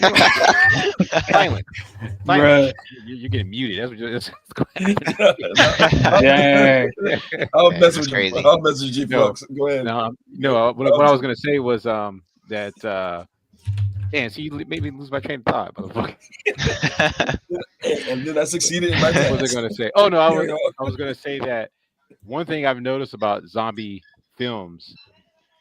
Silent. Bruh. You're getting muted. That's what I'll mess with crazy. you. I'll mess with you, folks. Go ahead. No, what I was gonna say was damn, so you made me lose my train of thought, motherfucker. And then I succeeded in my What was task. I going to say? Oh no, Here we go. I was going to say that one thing I've noticed about zombie films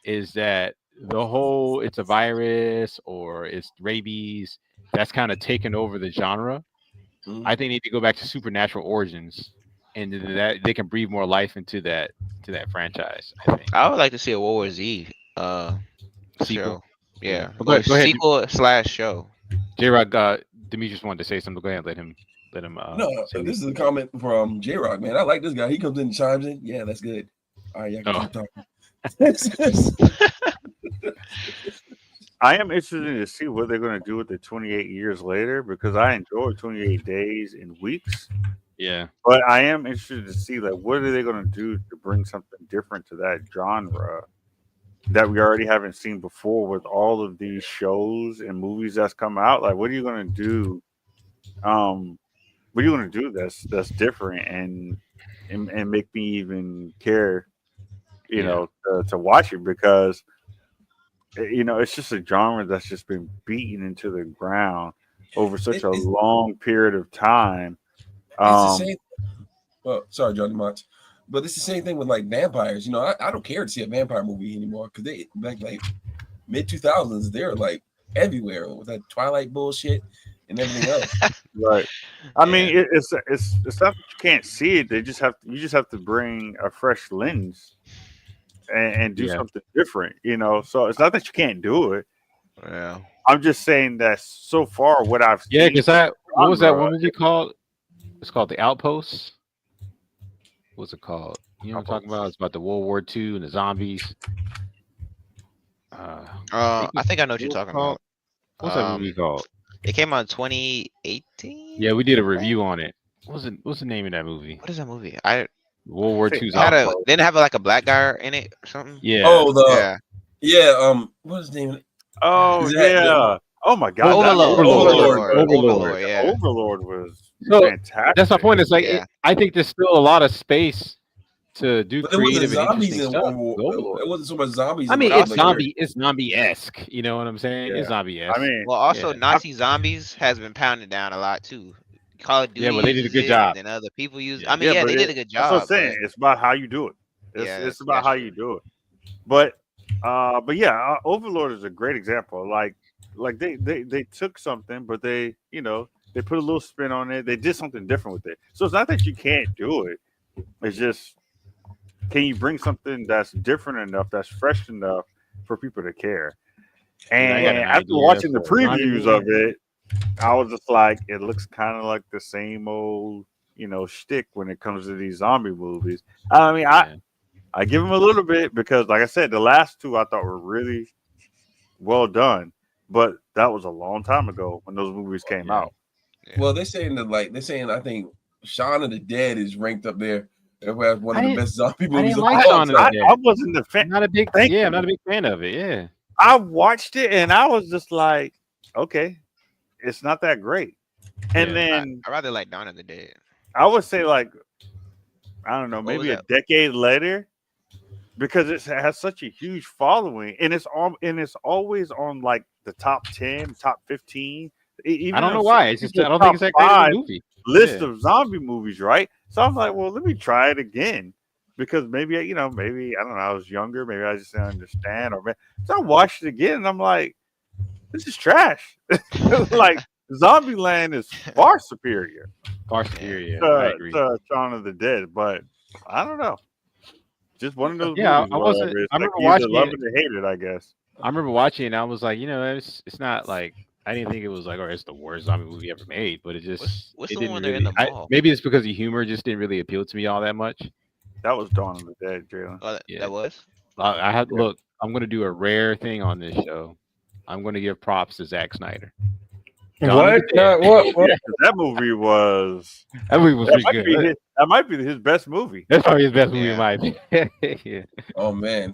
is that the whole it's a virus or it's rabies that's kind of taken over the genre. I think they need to go back to supernatural origins, and then that they can breathe more life into that franchise. I think I would like to see a World War Z sequel. show. Yeah, Go ahead. sequel / show. J-Rock, Demetrius wanted to say something. Go ahead, let him. No, say this is a comment from J-Rock, man. I like this guy. He comes in and chimes in. Yeah, that's good. All right, y'all can keep talking. I am interested to see what they're going to do with the 28 years later because I enjoyed 28 days and weeks. Yeah, but I am interested to see like what are they going to do to bring something different to that genre that we already haven't seen before with all of these shows and movies that's come out. Like, what are you going to do? What are you going to do that's different and make me even care? You know, to watch it because. You know, it's just a genre that's just been beaten into the ground over such a long period of time. It's the same. Well, sorry, Johnny Mott, but it's the same thing with like vampires. You know, I don't care to see a vampire movie anymore because they like mid 2000s, they're like everywhere with that Twilight bullshit and everything else. Right. I mean, it's not that you can't see it. You just have to bring a fresh lens. And do something different, you know. So it's not that you can't do it. Yeah. I'm just saying that so far what I've seen. Yeah, because what was that one movie called? It's called The Outpost. What's it called? You know what I'm talking about? It's about the World War II and the zombies. I think I know what you're talking about. What's that movie called? It came out in 2018. Yeah, we did a review on it. What's the name of that movie? What is that movie? World War II. Didn't it have like a black guy in it or something? Yeah. Oh, what is his name? Oh yeah. Oh my God. Overlord. Yeah. Overlord was fantastic. That's my point. It's like I think there's still a lot of space to do creative and interesting stuff. It wasn't so much zombies. I mean, it's zombie-esque. You know what I'm saying? Yeah. It's zombie-esque. I mean, well, also Nazi zombies has been pounded down a lot too. Call of Duty. Yeah, but they did a good job. And other people use. I mean, they did a good job. That's what I'm saying. It's about how you do it. It's about how you do it. But yeah, Overlord is a great example. Like they took something, but they put a little spin on it. They did something different with it. So it's not that you can't do it. It's just can you bring something that's different enough, that's fresh enough for people to care? And after watching the previews of it, I was just like, it looks kind of like the same old, shtick when it comes to these zombie movies. I mean, I give them a little bit because, like I said, the last two I thought were really well done, but that was a long time ago when those movies came out. Well, they're saying I think Shaun of the Dead is ranked up there as one of the best zombie movies. I wasn't a fan. I'm not a big fan of it. Yeah, I watched it and I was just like, okay. It's not that great. And then I rather like Dawn of the Dead. I would say like, I don't know, maybe a decade later, because it has such a huge following and it's always on like the top 10, top 15. Even I don't know why. It's just I don't think it's that great of a movie. List of zombie movies, right? So I'm like, well, let me try it again. Because maybe I don't know, I was younger, maybe I just didn't understand so I watched it again and I'm like, this is trash. Like Zombieland is far superior. I agree. To Shaun of the Dead, but I don't know. Just one of those. Yeah, movies I remember watching love it or hate it. I guess. I remember watching it and I was like, it's not like I didn't think it was like, it's the worst zombie movie ever made, but it just what's it the didn't one really, in the mall? maybe it's because the humor just didn't really appeal to me all that much. That was Dawn of the Dead, Jalen. Oh, that was. I had look. I'm going to do a rare thing on this show. I'm going to give props to Zack Snyder. What? What? Yeah, that movie was pretty good. That might be his best movie. That's probably his best movie in my opinion. Yeah. Oh man.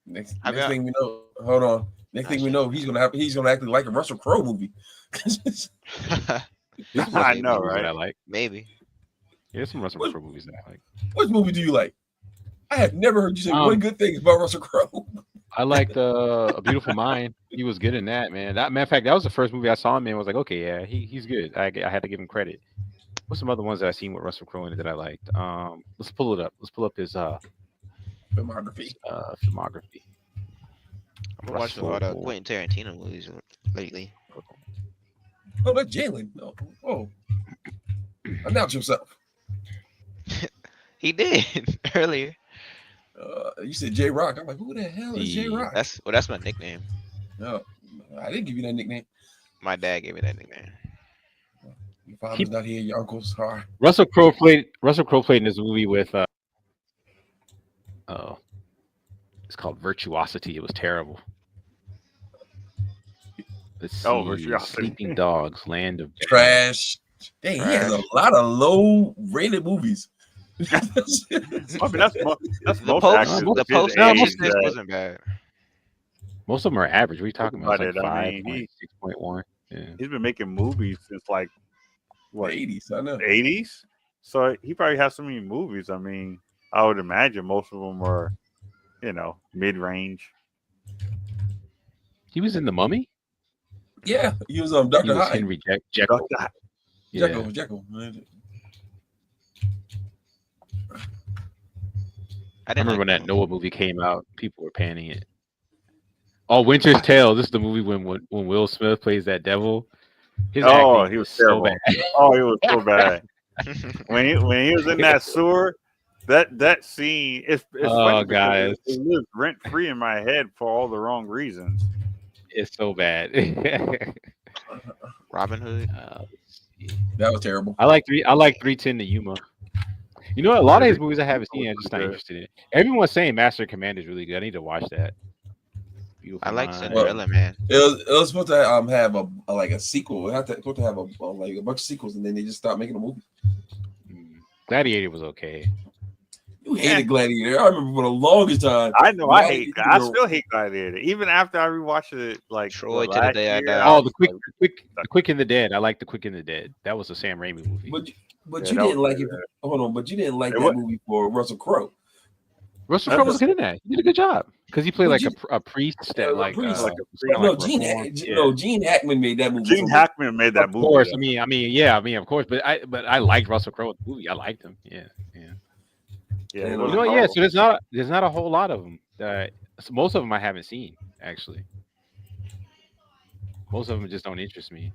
Next thing we know, hold on. Next thing we know, he's gonna act like a Russell Crowe movie. I know, right? I like. Maybe. Yeah, some Russell Crowe movies that I like. What movie do you like? I have never heard you say one good thing about Russell Crowe. I liked A Beautiful Mind. He was good in that, man. Matter of fact, that was the first movie I saw him in. I was like, okay, yeah, he's good. I had to give him credit. What's some other ones that I seen with Russell Crowe in it that I liked? Let's pull it up. Let's pull up his Filmography. filmography. I've been watching a lot of Quentin Tarantino movies lately. Oh, that's Jalen. No. Oh, announce yourself. He did earlier. You said J Rock. I'm like, who the hell is J Rock? That's my nickname. No, I didn't give you that nickname. My dad gave me that nickname. Your father's not here. Your uncle's hard. Russell Crowe played in this movie with it's called Virtuosity. It was terrible. Let's see. Virtuosity. Sleeping Dogs, Land of Trash. Dang, he has a lot of low-rated movies. I mean, that's most actors. The post wasn't bad. Most of them are average. What are you talking about? It's like I mean, 6.1. Yeah. He's been making movies since like what, 80s, I know. 80s. So he probably has so many movies. I mean, I would imagine most of them are, mid-range. He was in The Mummy? Yeah, he was He Dr. was Hyde. Henry Jekyll. Yeah. Jekyll. I I remember when that Noah movie came out, people were panning it. Oh, Winter's Tale. This is the movie when Will Smith plays that devil. His acting He was so terrible. bad. Oh, he was so bad. when he was in that sewer, that scene, it's funny guys, it lives rent free in my head for all the wrong reasons. It's so bad. Robin Hood. That was terrible. I like 310 to Yuma. You know what? A lot of his movies I haven't seen. I'm just not interested in. Everyone's saying Master Command is really good. I need to watch that. Beautiful I like Mind. Cinderella Man. It was supposed to have a sequel. It was supposed to have a bunch of sequels, and then they just stopped making a movie. Gladiator was okay. You hated Gladiator. I remember for the longest time. I know. I still hate Gladiator. Even after I rewatched it, like Troy to the Day I Die. Oh, the Quick and the Dead. I like the Quick and the Dead. That was a Sam Raimi movie. But you didn't like it. Hold on, but you didn't like that movie for Russell Crowe. Russell Crowe was good in that. He did a good job because he played like a priest that Gene Hackman made that movie. Gene Hackman made that movie. Of course, I mean, of course, but I liked Russell Crowe in the movie. I liked him. Yeah. Yeah. So there's not a whole lot of them. So most of them I haven't seen actually. Most of them just don't interest me.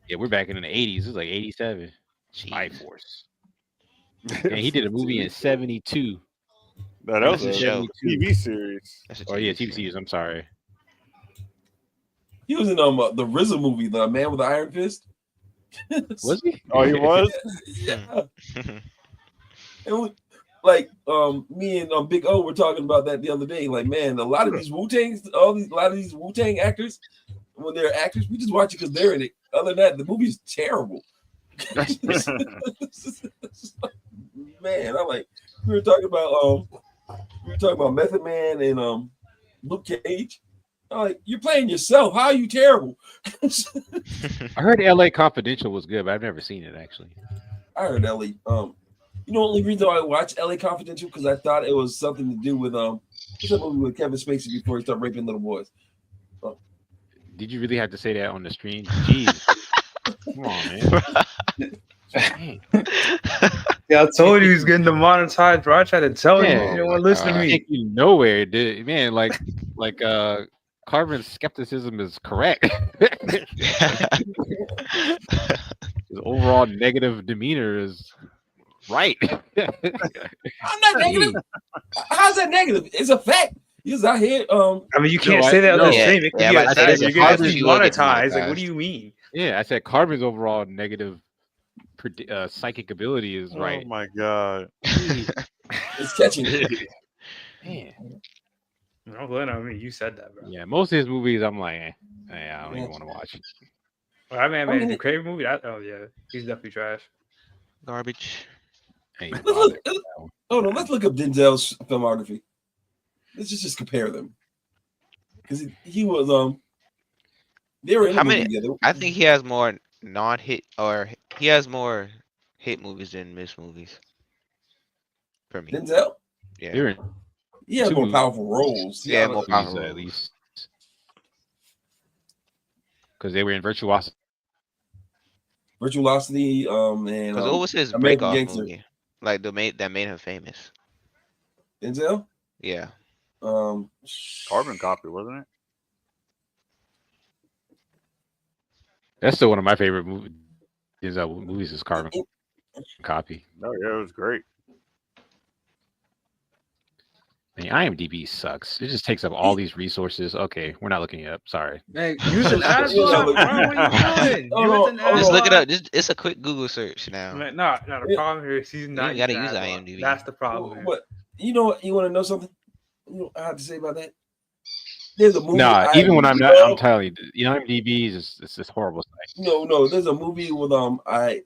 Yeah, we're back in the 80s. It's like 87. Spy Force. And he did a movie in 72. That was a TV series. TV series. I'm sorry. He was in the RZA movie, The Man with the Iron Fist. Was he? Oh, he was. Yeah. Like me and Big O were talking about that the other day. Like, man, a lot of these Wu-Tang actors, when they're actors, we just watch it because they're in it. Other than that, the movie's terrible. Man, we were talking about Method Man and Luke Cage. I'm like, you're playing yourself. How are you terrible? I heard LA Confidential was good, but I've never seen it actually. I heard LA. You know, the only reason I watched LA Confidential because I thought it was something to do with what's that movie with Kevin Spacey before he started raping little boys. Did you really have to say that on the stream? Jeez. Come on, man. Yeah, I told you he's getting demonetized, bro. I tried to tell you. You don't want to listen to me. Take you nowhere, dude. Man, like Carmen's skepticism is correct. His overall negative demeanor is right. I'm not negative. How's that negative? It's a fact. He's out here. I mean, you can't say that on the stream. It could be demonetized. Like, what do you mean? Yeah, I said Carbon's overall negative psychic ability is right. Oh my god, it's catching it. Man. No, well, I mean, you said that, bro. Yeah, most of his movies, I'm like, I don't even want to watch. Well, I mean, the Craven movie. He's definitely trash. Garbage. Hold on, let's look up Denzel's filmography. Let's just compare them because he was they were in a movie together. I think he has more non-hit or he has more hit movies than miss movies. For me, Denzel. Yeah. He has more powerful roles. Yeah, more powerful at least. Because they were in Virtuosity. Virtuosity, and Because what was his American breakoff Gangster. movie? Like that made him famous. Denzel. Yeah. Carbon Copy, wasn't it? That's still one of my favorite movies is Carbon Copy. No, yeah, it was great. I mean, IMDb sucks. It just takes up all these resources. Okay, we're not looking it up. Sorry. Man, use an ad block, bro. What are you doing? Use an ad Just look it block. up. Just it's a quick Google search now. Man, no, the problem here is he's not. You gotta using use ad block. IMDb. That's the problem. Here. What you know? What you want to know something? You know, I have to say about that. There's a movie. Nah, even when I'm not, I'm telling you, IMDb is it's this horrible site. No. There's a movie with I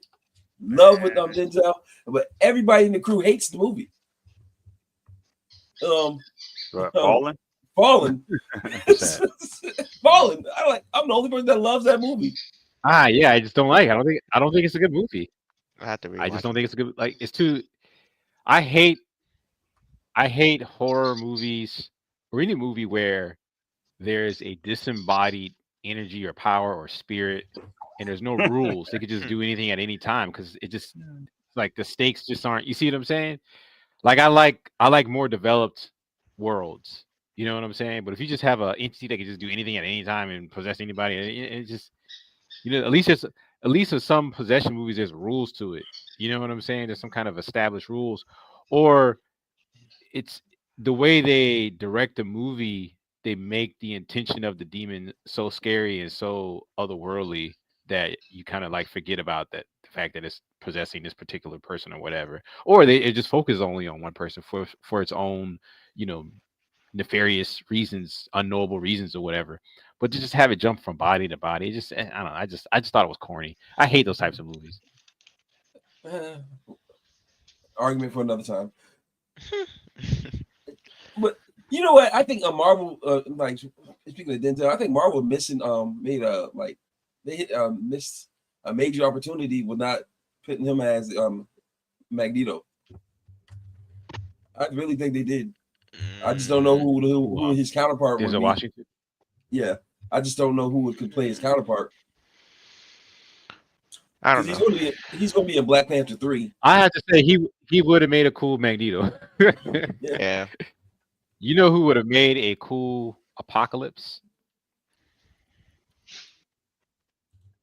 love with Denzel, but everybody in the crew hates the movie. Fallen. Fallen. I'm the only person that loves that movie. Yeah, I just don't like it. I don't think it's a good movie. I have to. I just don't think it's a good. Like, it's too. I hate horror movies or any movie where there's a disembodied energy or power or spirit, and there's no rules. They could just do anything at any time because it just like the stakes just aren't. You see what I'm saying? Like I like more developed worlds. You know what I'm saying? But if you just have an entity that can just do anything at any time and possess anybody, it just, you know, at least with some possession movies, there's rules to it. You know what I'm saying? There's some kind of established rules, or it's the way they direct the movie. They make the intention of the demon so scary and so otherworldly that you kind of like forget about that the fact that it's possessing this particular person or whatever, or it just focuses only on one person for its own, you know, nefarious reasons, unknowable reasons or whatever. But to just have it jump from body to body, it just, I don't know. I just thought it was corny. I hate those types of movies. Argument for another time. But you know what? I think Marvel, like speaking of Denzel, I think Marvel missed a major opportunity with not putting him as Magneto. I really think they did. I just don't know who his counterpart would be. Washington. Yeah, I just don't know who could play his counterpart. I don't know. He's gonna be in Black Panther 3. I have to say he would have made a cool Magneto. Yeah. You know who would have made a cool Apocalypse?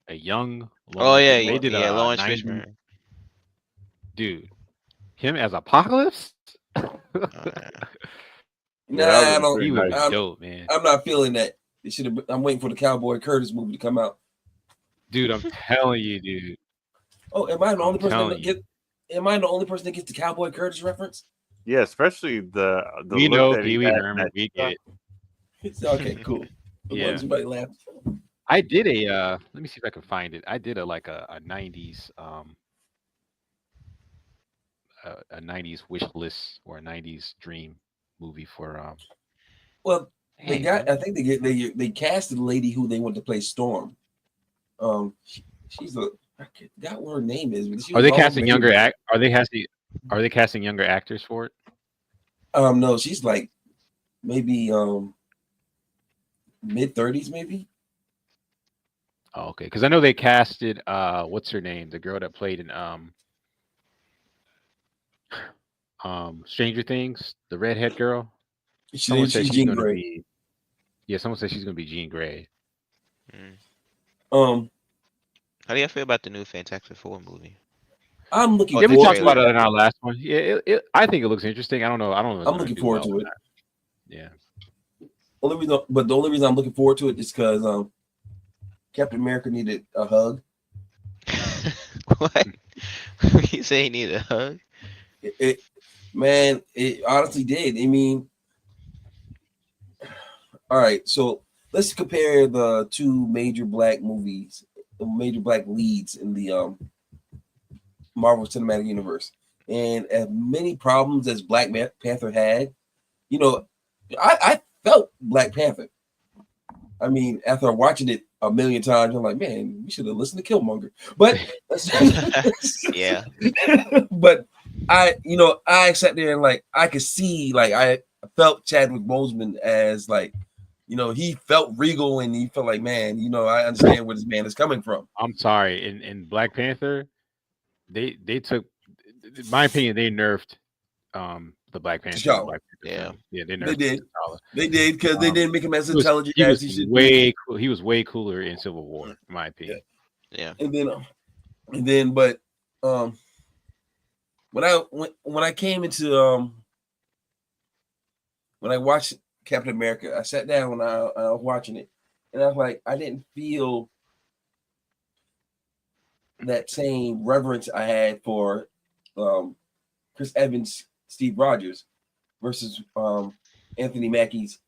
A young. They did Lawrence Fishburne. Dude, him as Apocalypse? Nah, he would be dope, man. I'm not feeling that. They should have. I'm waiting for the Cowboy Curtis movie to come out. Dude, I'm telling you, dude. Oh, am I the only person that gets? Am I the only person that gets the Cowboy Curtis reference? Yeah, especially the we know Pee Wee Herman. We get it. Okay, cool. Yeah. Somebody laughed. I did a. Let me see if I can find it. I did a 90s a 90s wish list or a 90s dream movie for Well, they got. I think they casted a lady who they want to play Storm. She's I forgot what her name is. Are they casting younger Are they casting younger actors for it? No, she's like maybe mid-30s, maybe. Oh, okay, because I know they casted what's her name, the girl that played in Stranger Things, the redhead girl. Someone said she's gonna be. Yeah, someone said she's gonna be Jean Grey. How do you feel about the new Fantastic Four movie? I'm looking. We talked about it in our last one. Yeah, I think it looks interesting. I don't know. I'm looking forward to it. Yeah. The only reason I'm looking forward to it is because Captain America needed a hug. What? You say he needed a hug? It honestly did. I mean, all right. So let's compare the two major black movies, the major black leads in the Marvel Cinematic Universe. And as many problems as Black Panther had, you know, I felt Black Panther. I mean, after watching it a million times, I'm like, man, we should have listened to Killmonger. But yeah. But I sat there and like I could see, like I felt Chadwick Boseman as like he felt regal and he felt like, man, I understand where this man is coming from. I'm sorry. In Black Panther, they took, in my opinion, they nerfed the Black Panther. In the T'Challa. Black Panther Yeah. film. Yeah, they They nerfed did. T'Challa. They did because they didn't make him as intelligent He as was he should be. way cool. He was way cooler in Civil War, in my opinion. Yeah. And then, but when I came into when I watched Captain America, I sat down when I was watching it, and I was like, I didn't feel that same reverence I had for Chris Evans, Steve Rogers versus Anthony Mackie's.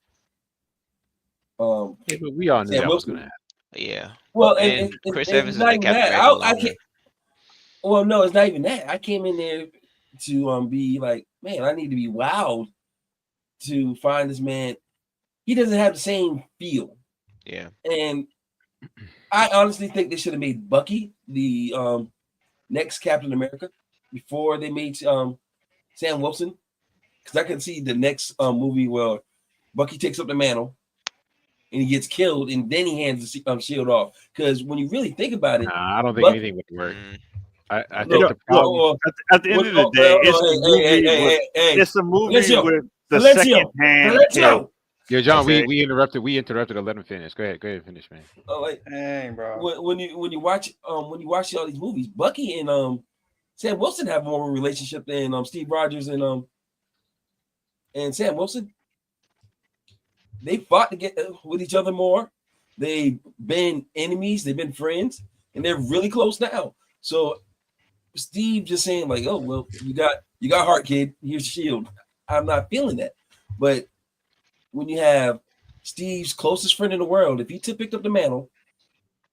Yeah, but we all knew Sam that was Wilson. going to happen. Yeah. Well, And and Chris and Evans it's is not the even Captain that. America I longer. can't. Well, no, it's not even that. I came in there to be like, man, I need to be wowed to find this man. He doesn't have the same feel. Yeah. And I honestly think they should have made Bucky the next Captain America before they made Sam Wilson. Because I can see the next movie where Bucky takes up the mantle and he gets killed, and then he hands the shield off. Because when you really think about it, Nah, I don't think anything would work. I think the problem at the end of the day, it's a movie. It's a movie with the second-hand kid. Yo, John, we interrupted. We interrupted to let him finish. Go ahead, finish, man. Like, dang, bro. When you watch all these movies, Bucky and Sam Wilson have more of a relationship than Steve Rogers and Sam Wilson. They fought to get with each other more. They've been enemies. They've been friends, and they're really close now. So Steve just saying like, "Oh well, you got heart, kid. Here's the shield." I'm not feeling that, but when you have Steve's closest friend in the world, if he picked up the mantle,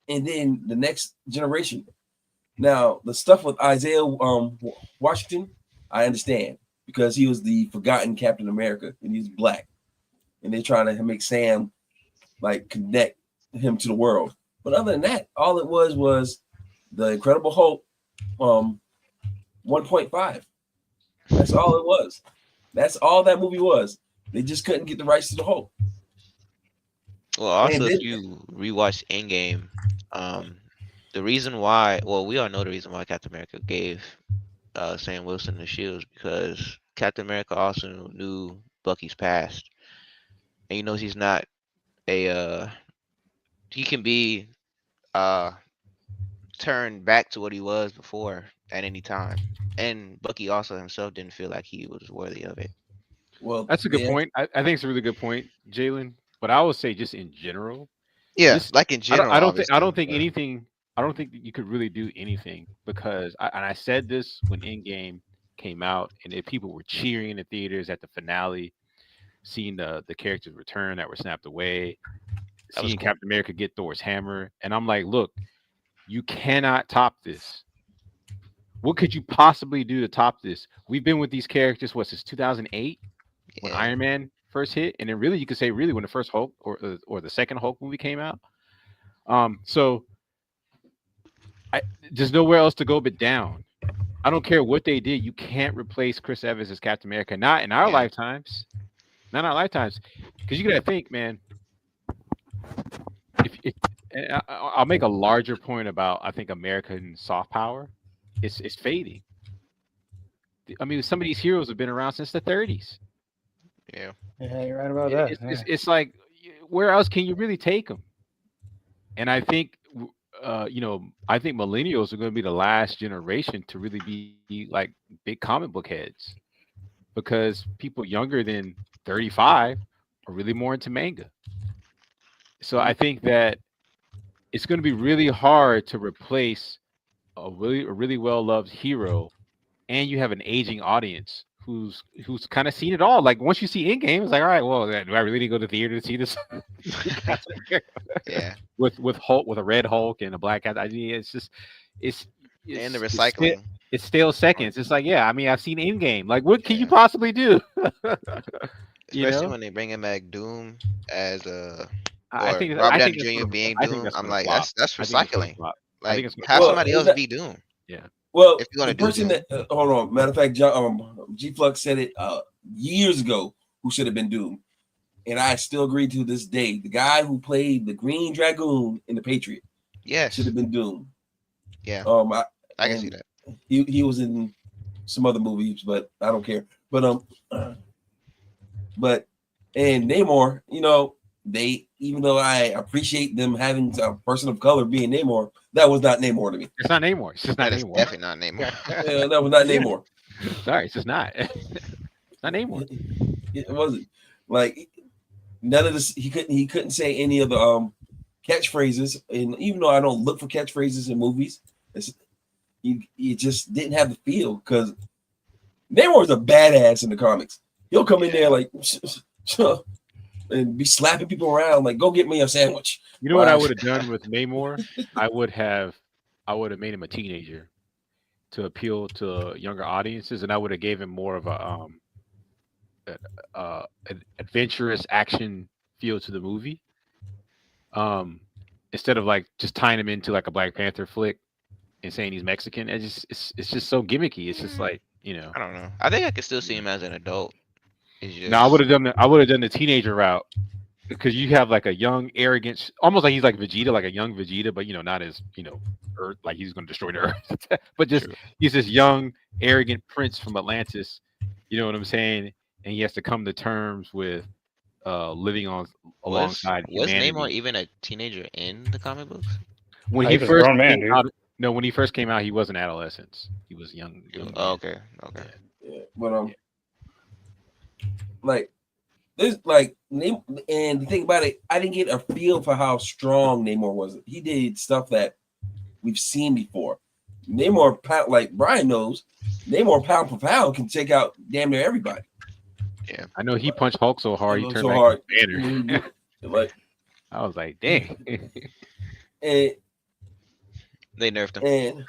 and then the next generation. Now the stuff with Isaiah Washington, I understand because he was the forgotten Captain America and he's black, and they're trying to make Sam like connect him to the world. But other than that, all it was the Incredible Hulk 1.5. That's all it was. That's all that movie was. They just couldn't get the rights to the Hulk. Well, also, if you rewatch Endgame, the reason why, we all know the reason why Captain America gave Sam Wilson the shields because Captain America also knew Bucky's past, and he knows he's not he can be turned back to what he was before at any time, and Bucky also himself didn't feel like he was worthy of it. Well, that's a good point. I think it's a really good point, Jalen. But I would say just in general. Yeah, like in general. I don't think anything. I don't think that you could really do anything because I said this when Endgame came out, and if people were cheering in the theaters at the finale, seeing the characters return that were snapped away, seeing Captain America get Thor's hammer, and I'm like, look, you cannot top this. What could you possibly do to top this? We've been with these characters since 2008 when Iron Man first hit, and then really you could say when the first Hulk or the second Hulk movie came out. So there's nowhere else to go but down. I don't care what they did. You can't replace Chris Evans as Captain America. Not in our lifetimes. Not in our lifetimes. Because you got to think, man. If I'll make a larger point about I think American soft power. It's fading. I mean, some of these heroes have been around since the 30s. Yeah, you're right about that. It's like, where else can you really take them? And I think, I think millennials are going to be the last generation to really be like big comic book heads, because people younger than 35 are really more into manga. So I think that it's going to be really hard to replace a really well-loved hero, and you have an aging audience who's kind of seen it all. Like once you see Endgame, it's like, all right, well, do I really need to go to the theater to see this? Yeah. With Hulk, with a red Hulk and a black cat. I mean, it's and the recycling. It's still seconds. It's like, yeah, I mean, I've seen Endgame. Like, what can you possibly do? Especially when they bring him back Doom as a Robert Downey Jr. being Doom. I'm like, that's recycling. Like, have somebody else be Doom. Yeah. Well, if you're gonna the person that hold on. Matter of fact, G Flux said it years ago. Who should have been Doom? and I still agree to this day, the guy who played the Green Dragoon in the Patriot should have been Doom. Yeah. I can see that. He was in some other movies, but I don't care. But and Namor, you know, even though I appreciate them having a person of color being Namor, that was not Namor to me. It's not Namor. It's just not That is Namor. definitely not Namor. Yeah, that was not Namor. Sorry, it's just not. It's not Namor. It wasn't like none of this. He couldn't say any of the catchphrases, and even though I don't look for catchphrases in movies, he just didn't have the feel because Namor is a badass in the comics. He'll come in there like and be slapping people around like, "Go get me a sandwich." You know what I would have done with Namor? I would have made him a teenager to appeal to younger audiences, and I would have gave him more of an adventurous action feel to the movie. Instead of like just tying him into like a Black Panther flick and saying he's Mexican, it's just so gimmicky. It's just like, you know. I don't know. I think I could still see him as an adult. No, I would have done the teenager route because you have like a young, arrogant, almost like he's like Vegeta, like a young Vegeta, but you know, not as, you know, Earth, like he's going to destroy the Earth, but just he's this young, arrogant prince from Atlantis. You know what I'm saying? And he has to come to terms with living alongside humanity. Was Namor even a teenager in the comic books? When he first came out, no, when he first came out, he was an adolescent. He was young. Oh, okay. Yeah. But like this, like and the thing about it, I didn't get a feel for how strong Namor was. He did stuff that we've seen before. Namor, like Brian knows, Namor pound for pound can take out damn near everybody. Yeah, I know he punched Hulk so hard he turned so back hard. Banner. Like, I was like, dang. And they nerfed him.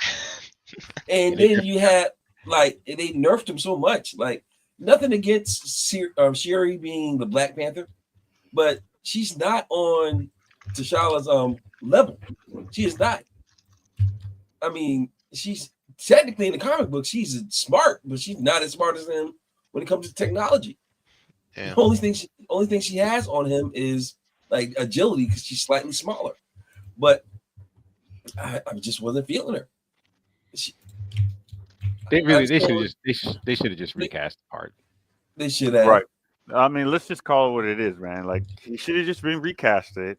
And then you had like they nerfed him so much. Like nothing against Shuri being the Black Panther, but she's not on T'Challa's level. She is not. I mean, she's technically in the comic book, she's smart, but she's not as smart as him when it comes to technology. Yeah. The only thing she has on him is like agility because she's slightly smaller. But I just wasn't feeling her. They should have just recast the part. They should have. Right. I mean, let's just call it what it is, man. Like he should have just been recasted.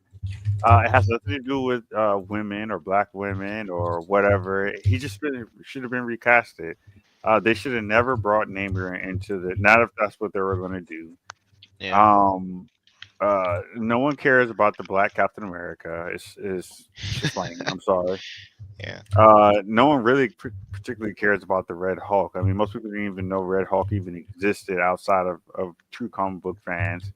It has nothing to do with women or black women or whatever. He just should have been recasted. They should have never brought Namor into the. Not if that's what they were going to do. Yeah. No one cares about the Black Captain America. It's lame. I'm sorry. Yeah. No one really particularly cares about the Red Hulk. I mean, most people didn't even know Red Hulk even existed outside of true comic book fans.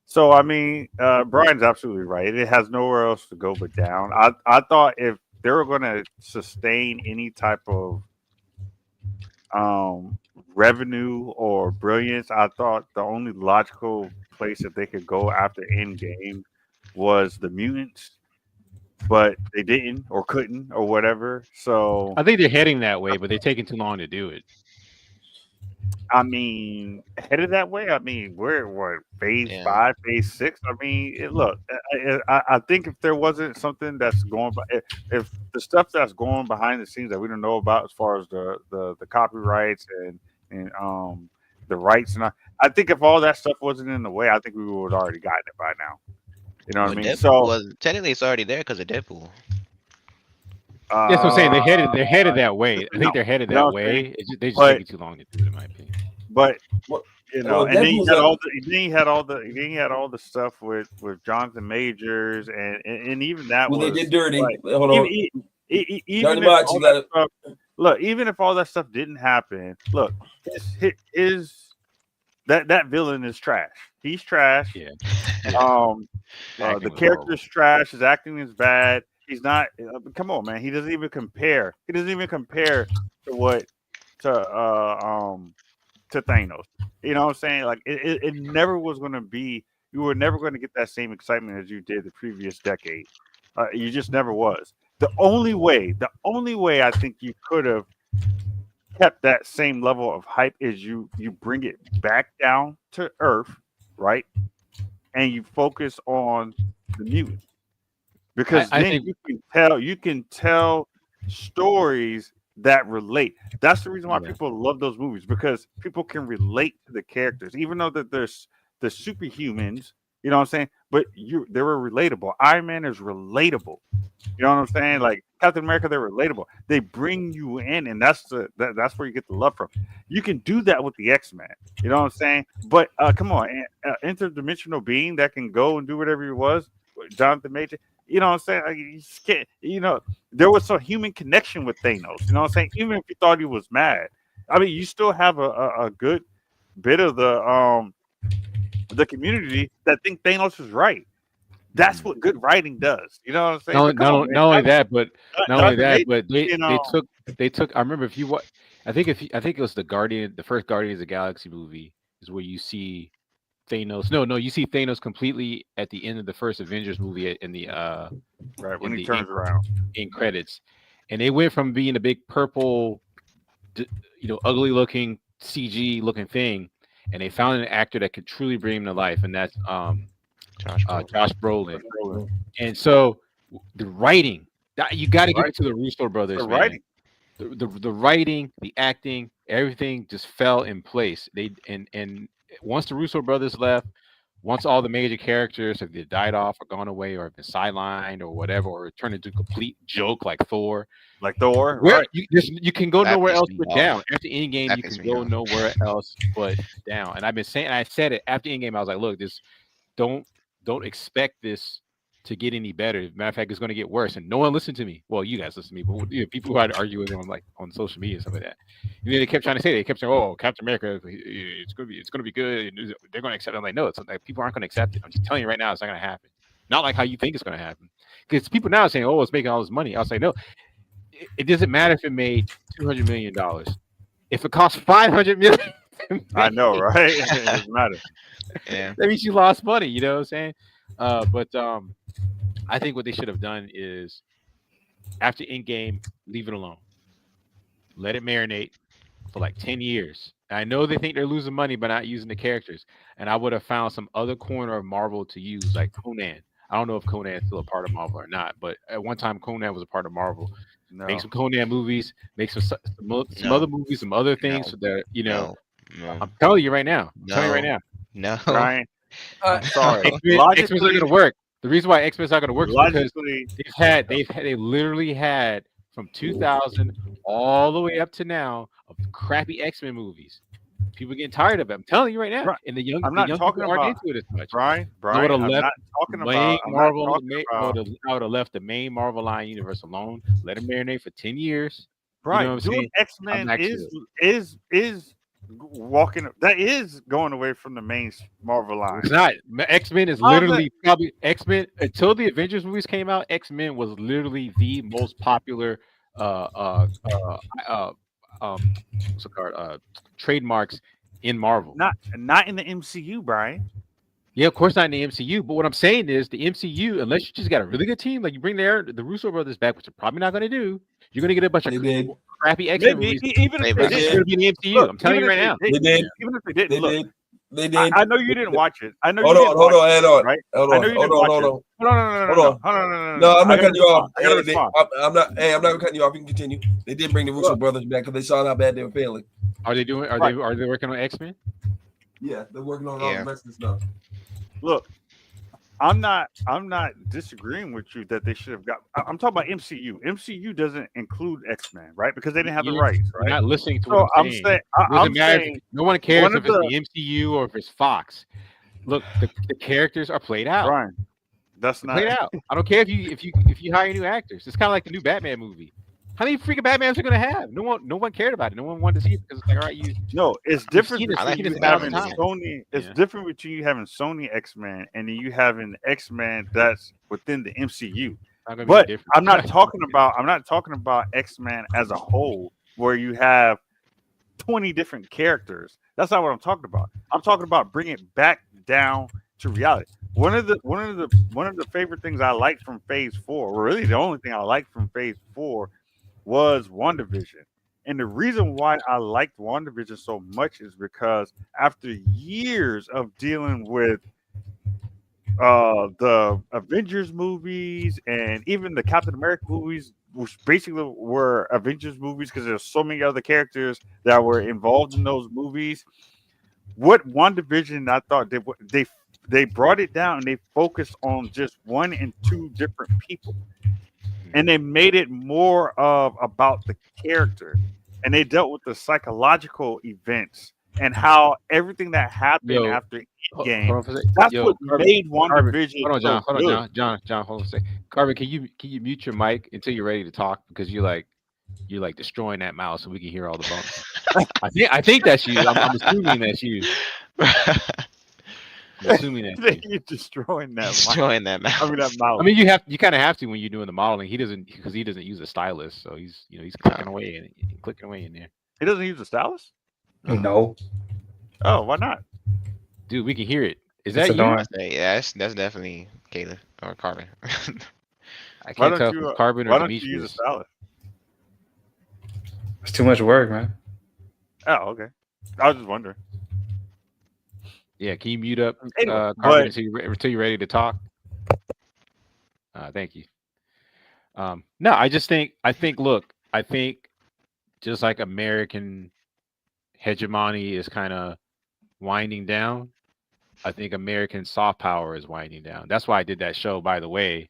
So, I mean, Brian's absolutely right. It has nowhere else to go but down. I thought if they were going to sustain any type of revenue or brilliance, I thought the only logical place that they could go after Endgame was the mutants. But they didn't or couldn't or whatever. So I think they're heading that way, but they're taking too long to do it. I mean, headed that way. I mean, we're phase 5, phase 6. I mean, look, I think if there wasn't something that's going by, if the stuff that's going behind the scenes that we don't know about as far as the copyrights and the rights, and I think if all that stuff wasn't in the way, I think we would have already gotten it by now. You know what I mean? So technically, it's already there because of Deadpool. That's what I'm saying. They're headed that way. I think they're headed that way. They just taking too long to do it, in my opinion. But you know, and then you had all the stuff with Jonathan Majors and even that. Well, was, they did dirty. Like, Hold on. Even if all that stuff didn't happen, look, that villain is trash. He's trash. Yeah. The character's trash. His acting is bad. He's not. Come on, man. He doesn't even compare. He doesn't even compare to Thanos. You know what I'm saying? Like it never was going to be. You were never going to get that same excitement as you did the previous decade. You just never was. The only way I think you could have kept that same level of hype is you bring it back down to Earth, right? and you focus on the mutant, because I then think you can tell stories that relate. That's the reason why Yeah. people love those movies, because people can relate to the characters, even though that there's the superhumans. You know what I'm saying? But they were relatable. Iron Man is relatable. You know what I'm saying? Like Captain America, they're relatable. They bring you in, and that's that's where you get the love from. You can do that with the X-Men. You know what I'm saying? But come on, interdimensional being that can go and do whatever he was, Jonathan Major. You know what I'm saying? Like, you just can't, there was some human connection with Thanos. You know what I'm saying? Even if you thought he was mad, I mean, you still have a good bit of the community that think Thanos is right. That's what good writing does. You know what I'm saying? But come on, man. Not only that, but Jonathan Majors, they took. I remember if you what I think it was the first Guardians of the Galaxy movie is where you see Thanos. No, you see Thanos completely at the end of the first Avengers movie in the right when in he the turns around. in credits, and they went from being a big purple, ugly looking CG looking thing, and they found an actor that could truly bring him to life, and that's Josh Brolin. And so the writing, you got to give it to the Russo brothers, The man. writing. The writing, the acting, everything just fell in place. And once the Russo brothers left, once all the major characters have either died off or gone away or have been sidelined or whatever, or turned into a complete joke like Thor. Right? You can go That nowhere pissed else me but off. down. After Endgame, That you pissed can me go off. nowhere else but down. And I said it after Endgame. I was like, look, don't expect this to get any better. Matter of fact, it's going to get worse. And no one listened to me. Well, you guys listen to me, but people who I'd argue with on social media and stuff like that. And then they kept trying to say they kept saying, "Oh, Captain America, it's going to be good. And they're going to accept it." I'm like, no, it's like people aren't going to accept it. I'm just telling you right now, it's not going to happen. Not like how you think it's going to happen. Because people now are saying, "Oh, it's making all this money." I'll say, no, it doesn't matter if it made $200 million. If it costs $500 million. I know, right? It doesn't matter. Yeah. That means you lost money. You know what I'm saying? But I think what they should have done is after Endgame, leave it alone. Let it marinate for like 10 years. I know they think they're losing money by not using the characters. And I would have found some other corner of Marvel to use, like Conan. I don't know if Conan's still a part of Marvel or not, but at one time Conan was a part of Marvel. No. Make some Conan movies, make some No. other movies, some other things No. that No. I'm telling you right now. No. Brian, I'm sorry. X-Men's not going to work. The reason why X-Men's not going to work is because Logically, they literally had from 2000 all the way up to now of crappy X-Men movies. People getting tired of it. I'm telling you right now. Right. And the young I'm not people talking aren't about into it as much. Brian, I would have I'm left not talking main about Marvel. I'm not talking about I would have left the main Marvel line universe alone. Let it marinate for 10 years. Brian. You know what I'm Doing saying? X-Men is walking. That is going away from the main Marvel line. It's not. X-Men is literally probably X-Men until the Avengers movies came out. X-Men was literally the most popular what's it called? Trademarks in Marvel. Not in the MCU, Brian. Yeah, of course not in the MCU. But what I'm saying is the MCU, unless you just got a really good team, like you bring the Russo brothers back, which you're probably not going to do, you're going to get a bunch of crappy X-Men movies. Even if they It's did, going to be in the MCU. look, I'm telling you right now. They did. Even if they didn't, They did. I know you didn't watch it. I know Hold you on, didn't hold watch on, it, hold on, right? hold I know on, you didn't hold watch on, it. hold on. No. No, I'm not cutting you off. I gotta respond. I'm not. Hey, I'm not cutting you off. You can continue. They did bring the Russo brothers back because they saw how bad they were failing. Are they doing? Are they working on X-Men? Yeah, they're working on all the rest of the stuff. Look, I'm not disagreeing with you that they should have got. I'm talking about MCU. MCU doesn't include X-Men, right? Because they didn't have the rights, right? You're not listening to what I'm saying. I'm saying no one cares if it's the MCU or if it's Fox. Look, the characters are played out. Brian, that's not played out. I don't care if you hire new actors. It's kind of like the new Batman movie. How many freaking Batmans are gonna have? No one cared about it. No one wanted to see it because it's like, all right, it's different between you having Sony. It's different between you having Sony X-Men and then you having X-Men that's within the MCU. But I'm not talking about X-Men as a whole, where you have 20 different characters. That's not what I'm talking about. I'm talking about bringing it back down to reality. One of the favorite things I liked from Phase 4, or really the only thing I liked from Phase 4, was WandaVision. And the reason why I liked WandaVision so much is because after years of dealing with the Avengers movies and even the Captain America movies, which basically were Avengers movies because there's so many other characters that were involved in those movies. What WandaVision I thought they brought it down and they focused on just one and two different people, and they made it more of about the character, and they dealt with the psychological events and how everything that happened Yo, after hold game. on for a second. That's Yo, what Carbon, made Carbon, WandaVision hold on, so John, hold on, good. John, hold on a second. Carbon, can you mute your mic until you're ready to talk because you're like destroying that mouse so we can hear all the bumps. I think that's you. I'm assuming that's you. I'm assuming that's you. You're destroying that. Destroying that I mean that mouse. mouse. I mean, you kind of have to when you're doing the modeling. He doesn't because he doesn't use a stylus, so he's clicking away and clicking away in there. He doesn't use a stylus. No, Oh, why not? Dude, we can hear it. Is it's that you? annoying. Yeah, that's definitely Caleb or Carbon. I Why can't don't tell if you? it's Carbon Why or don't you use a Demetrius. stylus? It's too much work, man. Oh, okay. I was just wondering. Yeah, can you mute up Anyway, Carbon but until you're ready to talk? Thank you. No, I think just like American hegemony is kind of winding down, I think American soft power is winding down. That's why I did that show, by the way.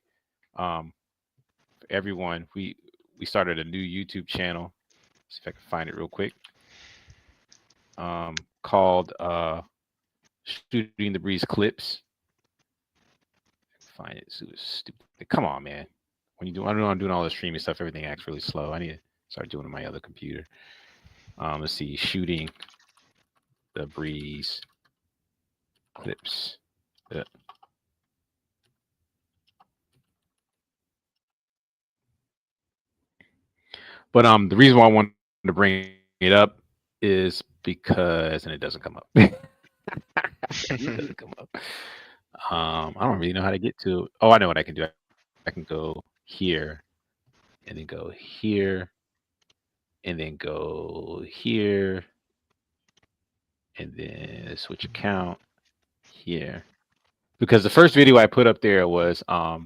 For everyone, we started a new YouTube channel. See if I can find it real quick. Called Shooting the Breeze Clips. Find it. Stupid. Come on, man. When you do, I don't know, I'm doing all this streaming stuff. Everything acts really slow. I need to start doing it on my other computer. Let's see. Shooting the Breeze Clips. But the reason why I wanted to bring it up is because, and it doesn't come up. It doesn't come up. I don't really know how to get to. Oh, I know what I can do. I can go here, and then go here, and then go here, and then switch account here. Because the first video I put up there was I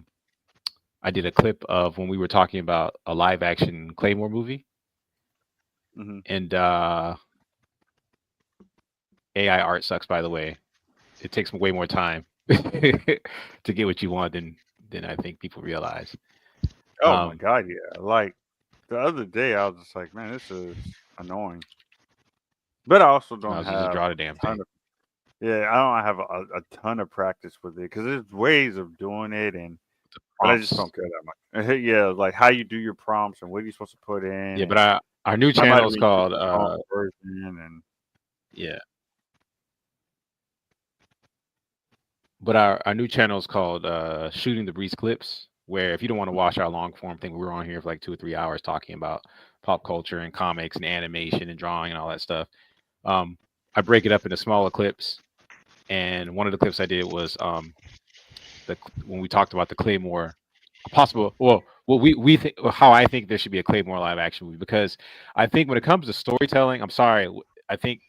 did a clip of when we were talking about a live action Claymore movie. mm-hmm. And AI art sucks, by the way. It takes way more time to get what you want than I think people realize. Oh my god, yeah. Like the other day, I was just like, man, this is annoying. But I also don't have just draw the damn thing. Yeah, I don't have a ton of practice with it because there's ways of doing it, but I just don't care that much. Yeah, like how you do your prompts and what you're supposed to put in. Yeah, but our new channel is called version and yeah. But our new channel is called Shooting the Breeze Clips, where if you don't want to watch our long form thing, we're on here for like 2 or 3 hours talking about pop culture and comics and animation and drawing and all that stuff. I break it up into smaller clips, and one of the clips I did was when we talked about the Claymore possible. Well, we think how I think there should be a Claymore live action movie, because I think when it comes to storytelling, I'm sorry, I think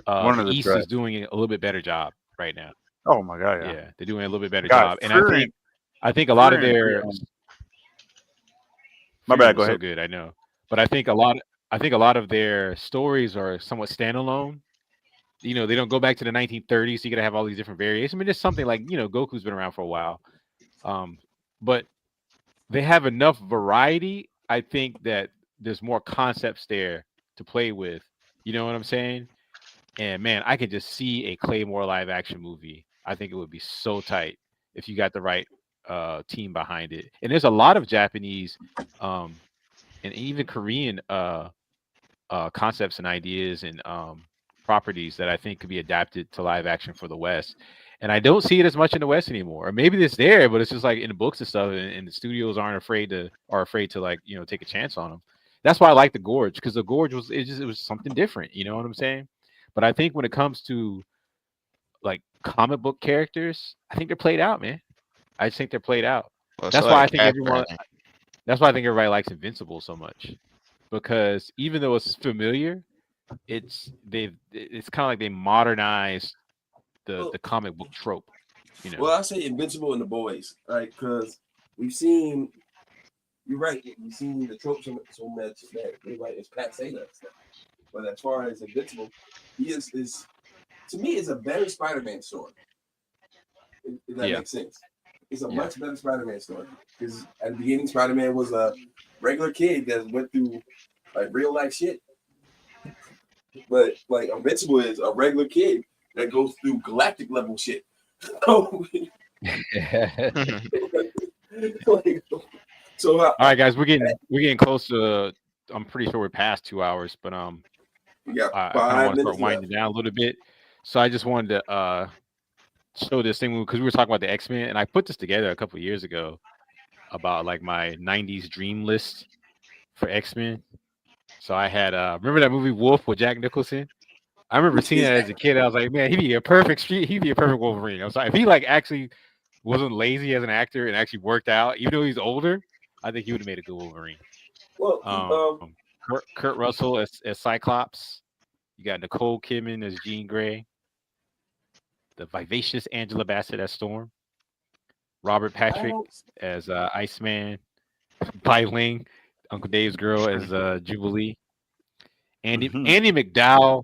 the East is doing a little bit better job right now. Oh my god, yeah, they're doing a little bit better job, and I think a lot of their my bad, go ahead. So good, I know, but I think a lot of their stories are somewhat standalone. You know, they don't go back to the 1930s. So you got to have all these different variations. I mean, just something like, you know, Goku's been around for a while, but they have enough variety. I think that there's more concepts there to play with. You know what I'm saying? And man, I could just see a Claymore live action movie. I think it would be so tight if you got the right team behind it. And there's a lot of Japanese and even Korean concepts and ideas and properties that I think could be adapted to live action for the West. And I don't see it as much in the West anymore. Or maybe it's there, but it's just like in the books and stuff, and the studios are afraid to like, you know, take a chance on them. That's why I like the Gorge, because the Gorge was something different. You know what I'm saying? But I think when it comes to like comic book characters, I think they're played out, man. I just think they're played out. Well, that's why I think everybody likes Invincible so much, because even though it's familiar, it's kind of like they modernized the comic book trope. You know. Well, I say Invincible and the Boys, right? Because we've seen. You're right. We've seen the tropes so much that they like it's passe that stuff. But as far as Invincible, he is to me is a better Spider-Man story. If that makes sense. It's a much better Spider-Man story because at the beginning, Spider-Man was a regular kid that went through like real life shit. But like Invincible is a regular kid that goes through galactic level shit. So all right, guys, we're getting close to. I'm pretty sure we're past 2 hours, but we got I kind of want to start left. winding down a little bit. So I just wanted to show this thing because we were talking about the X-Men, and I put this together a couple of years ago about like my 90s dream list for X-Men. So I had remember that movie Wolf with Jack Nicholson? I remember seeing that as a kid. I was like, man, he'd be a perfect Wolverine. I was like, if he like actually wasn't lazy as an actor and actually worked out, even though he's older, I think he would have made a good Wolverine. Well, Kurt Russell as Cyclops. You got Nicole Kidman as Jean Grey. The vivacious Angela Bassett as Storm. Robert Patrick as Iceman. Bai Ling, Uncle Dave's girl as Jubilee. Andy McDowell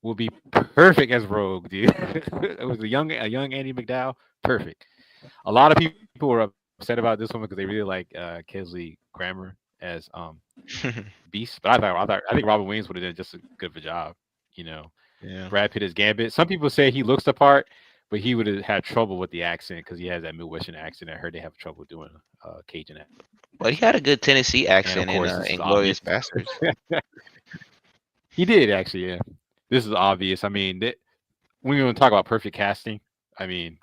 will be perfect as Rogue, dude. It was a young Andy McDowell, perfect. A lot of people were upset about this one because they really like Kingsley Grammer as Beast, but I think Robin Williams would have done just as good of a job, you know. Yeah. Brad Pitt as Gambit. Some people say he looks the part, but he would have had trouble with the accent because he has that Midwestern accent. I heard they have trouble doing Cajun accent. But he had a good Tennessee accent of course, in this is Inglourious Bastards. He did actually, yeah. This is obvious. I mean, when you want to talk about perfect casting, I mean,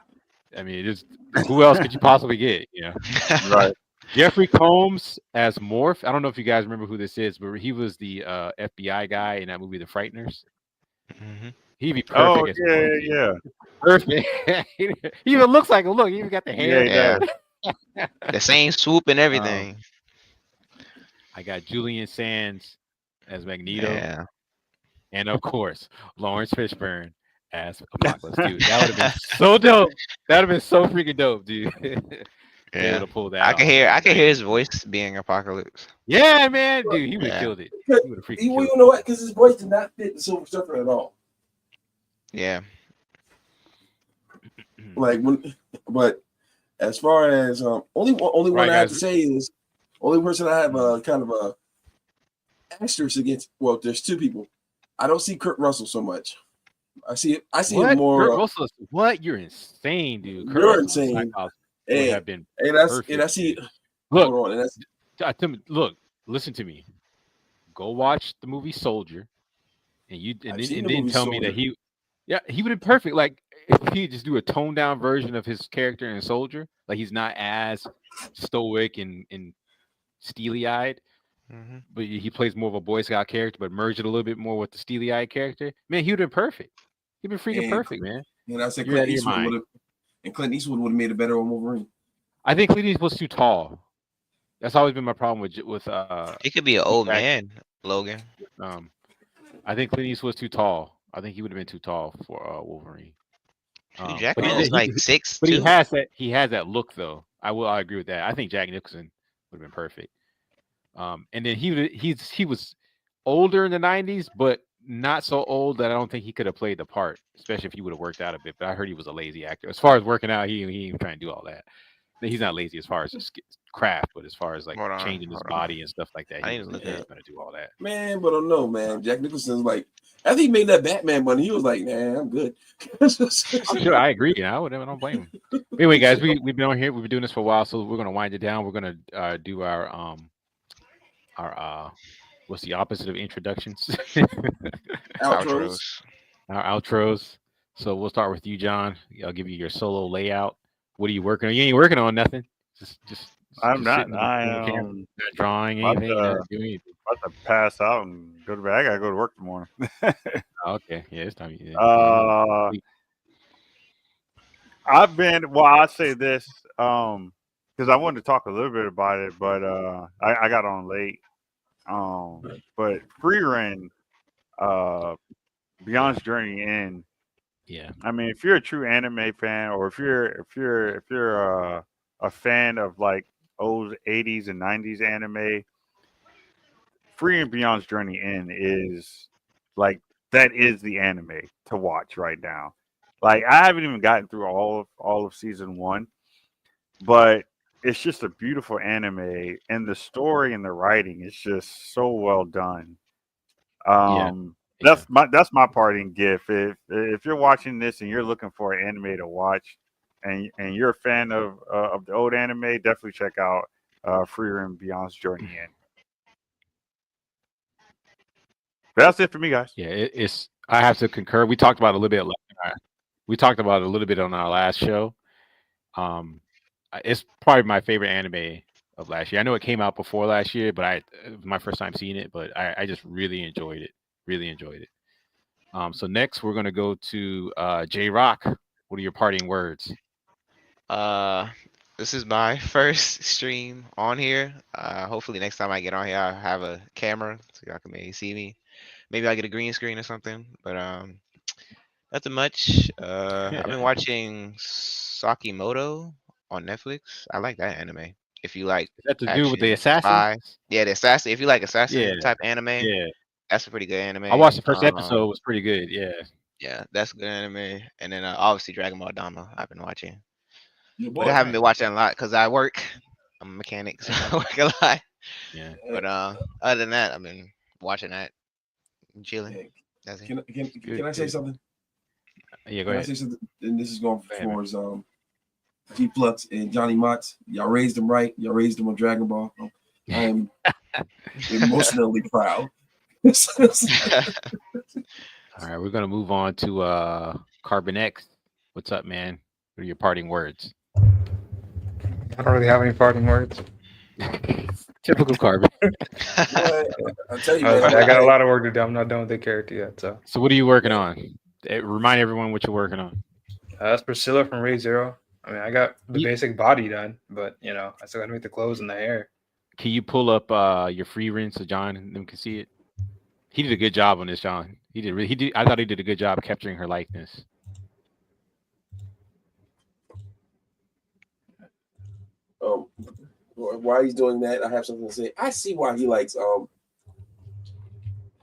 just who else could you possibly get? You know, Right. Jeffrey Combs as Morph. I don't know if you guys remember who this is, but he was the FBI guy in that movie, The Frighteners. Mhm. He'd be Oh perfect. yeah. Perfect. He even looks like him. Look, he even got the hair. Yeah. The same swoop and everything. I got Julian Sands as Magneto. Yeah. And of course, Lawrence Fishburne as Apocalypse, dude. That would have been so dope. That would have been so freaking dope, dude. They would have pulled that I off. can hear his voice being Apocalypse. Yeah, man, dude, he would have killed it. He would have freaking killed it. You know what? Because his voice did not fit the Silver Surfer at all. Yeah. Like but as far as only one I have to say is only person I have kind of a asterisk against. Well, there's two people. I don't see Kurt Russell so much. I see him more. Kurt Russell, what? You're insane, dude. You're insane. Would have been perfect, and I see. Look, hold on, and look. Listen to me. Go watch the movie Soldier, and then tell me that he would have perfect. Like if he just do a toned down version of his character in Soldier, like he's not as stoic and steely eyed. Mm-hmm. But he plays more of a Boy Scout character, but merge it a little bit more with the steely-eyed character. Man, he would have been perfect. He'd been freaking perfect, man. And I said Clint Eastwood would have made a better Wolverine. I think Clint Eastwood was too tall. That's always been my problem with he could be an old man, Logan. I think Clint Eastwood was too tall. I think he would have been too tall for Wolverine. Hugh Jackman is like 6'2". But he has that look though. I agree with that. I think Jack Nicholson would have been perfect. And then he was older in the 90s, but not so old that I don't think he could have played the part, especially if he would have worked out a bit. But I heard he was a lazy actor. As far as working out, he ain't trying to do all that. He's not lazy as far as his craft, but as far as like changing his body and stuff like that, he's going to do all that. Man, but I don't know, man. Jack Nicholson's like, after he made that Batman money, he was like, "Nah, I'm good." I'm sure I agree. I don't blame him. Anyway, guys, we've been on here. We've been doing this for a while, so we're going to wind it down. We're going to do our what's the opposite of introductions? Outros. Our outros. So we'll start with you, John. I'll give you your solo layout. What are you working on? You ain't working on nothing. Just I'm not. Not drawing anything. Not doing anything. About to pass out and go to bed. I gotta go to work tomorrow. Okay, yeah, it's time. I've been. Well, I'll say this because I wanted to talk a little bit about it, but I got on late. But Free Ren, Beyond's Journey In Yeah. I mean, if you're a true anime fan, or if you're a fan of like old 80s and 90s anime, Free and Beyond's Journey In is like that is the anime to watch right now. Like I haven't even gotten through all of season 1, but it's just a beautiful anime, and the story and the writing is just so well done. Yeah. Um, Yeah. that's my parting gift. If you're watching this and you're looking for an anime to watch, and you're a fan of the old anime, definitely check out Free and Beyond's Journey In. That's it for me, guys. Yeah. It's. I have to concur. We talked about it a little bit. We talked about it a little bit on our last show. It's probably my favorite anime of last year. I know it came out before last year, but it was my first time seeing it. But I just really enjoyed it. Really enjoyed it. So next we're gonna go to J Rock. What are your parting words? This is my first stream on here. Hopefully next time I get on here, I'll have a camera so y'all can maybe see me. Maybe I'll get a green screen or something. But nothing much. I've been watching Sakimoto on Netflix. I like that anime. If you like Is that to do with the action, assassins? spy, yeah, the assassin. If you like Yeah. assassin type anime, Yeah. that's a pretty good I anime. watched the first episode. It was pretty good. Yeah. Yeah, that's a good anime. And then obviously Dragon Ball Daima. I've been watching, Your but boy, I haven't man. been watching a lot because I work. I'm a mechanic, so I work a lot. Yeah. But other than that, I've been watching that, and chilling. Yeah. That's it. Can I say something? Yeah. Go Can I ahead. say something? And this is going Go ahead, man. for G Flux and Johnny Mott. Y'all raised them right. Y'all raised them on Dragon Ball. I am emotionally proud. All right, we're gonna move on to Carbon X. What's up, man? What are your parting words? I don't really have any parting words. Typical Carbon. I'll tell you, I man. got a lot of work to do. I'm not done with the character yet. So So what are you working on? Remind everyone what you're working on. that's Priscilla from Raid Zero. I mean, I got the basic body done, but I still got to make the clothes and the hair. Can you pull up your free rent so John and them can see it? He did a good job on this, John. He did. I thought he did a good job capturing her likeness. Why he's doing that, I have something to say. I see why he likes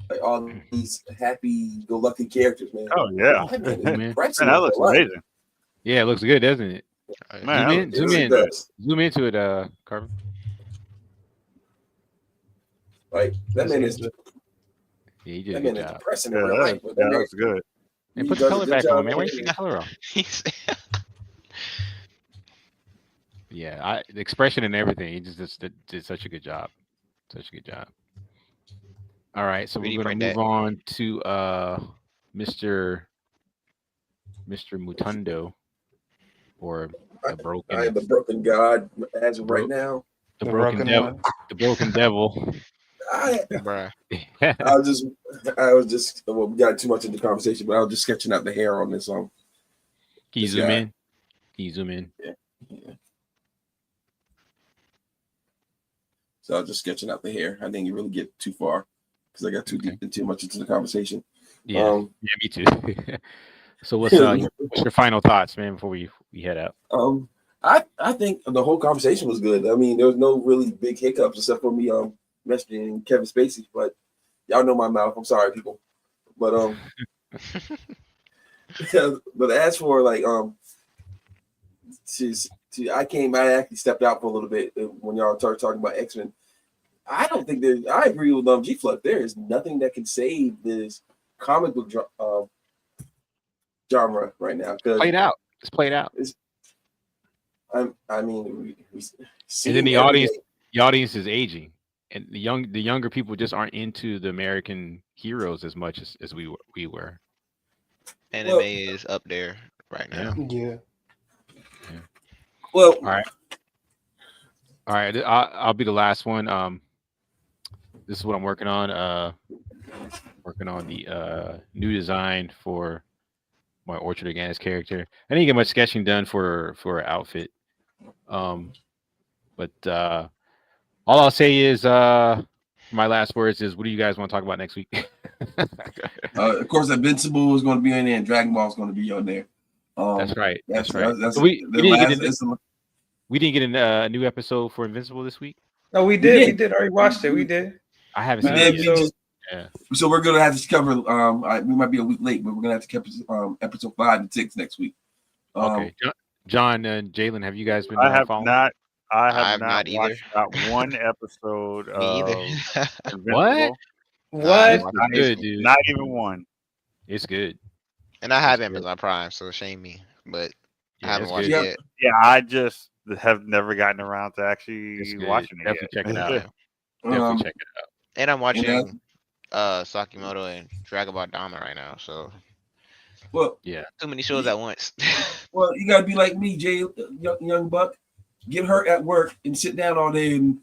like all these happy-go-lucky characters, man. Oh yeah, Man, that looks amazing. Yeah, it looks good, doesn't it? Man, Zoom into it, Carbon. Like that man is. Yeah, he did That a man good is job. depressing in real life. that looks good. And He put the does a color good back job on, man. Why you with take it. the color off? Yeah, the expression and everything. He just did such a good job. Such a good job. All right, so we're gonna move on to Mr. Mutundo, or the broken. I am the broken god as of right now. The broken devil. The broken devil. I was just well, we got too much into the conversation, but I was just sketching out the hair on this Can you zoom in? Can you zoom in? Yeah. So I was just sketching out the hair. I didn't really get too far because I got too deep and too much into the conversation. Yeah, me too. So what's your final thoughts, man, before we head out? I think the whole conversation was good. I mean, there was no really big hiccups except for me messaging Kevin Spacey, but y'all know my mouth. I'm sorry, people. But but as for like I actually stepped out for a little bit when y'all started talking about X-Men. I don't think I agree with G Flood. There is nothing that can save this comic book genre right now. Play it out. Let's play it out. I mean, we and then the audience is aging, and the younger people just aren't into the American heroes as much as we were. Anime is up there right now. Yeah. Well, all right. I'll be the last one. This is what I'm working on. Working on the new design for my Orchard Organics character. I didn't get much sketching done for an outfit. But all I'll say is my last words is, what do you guys want to talk about next week? Of course, Invincible is going to be in there, and Dragon Ball is going to be on there. That's right. That's right. That's So we didn't get a new episode for Invincible this week. No, we did. We did. Already watched it. We did. I haven't seen it. So we're gonna have to cover. We might be a week late, but we're gonna have to cover episode 5 and 6 next week. Okay, John and Jalen, have you guys been? I have following? not. I have not either. watched not one episode. Me either. What? What? Not good, dude. Not even one. It's good. And I have Amazon Prime, so shame me. But I haven't watched it yet. Yeah, I just have never gotten around to actually watching it. Definitely check it out. Definitely check it out. And I'm watching Sakimoto and Dragon Ball Daima right now. So, well, too many shows at once. Well, you gotta be like me, Jay, young buck. Get her at work and sit down all day and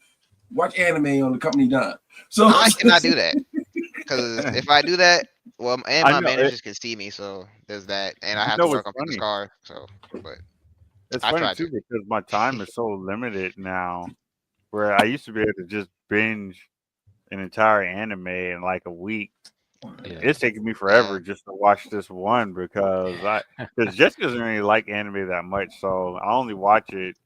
watch anime on the company dime. So I cannot do that because if I do that, well, and my managers can see me, so there's that, and I have to work on this car. So, but it's funny too because my time is so limited now. Where I used to be able to just binge an entire anime in like a week. It's taking me forever just to watch this one because Jessica doesn't really like anime that much, so I only watch it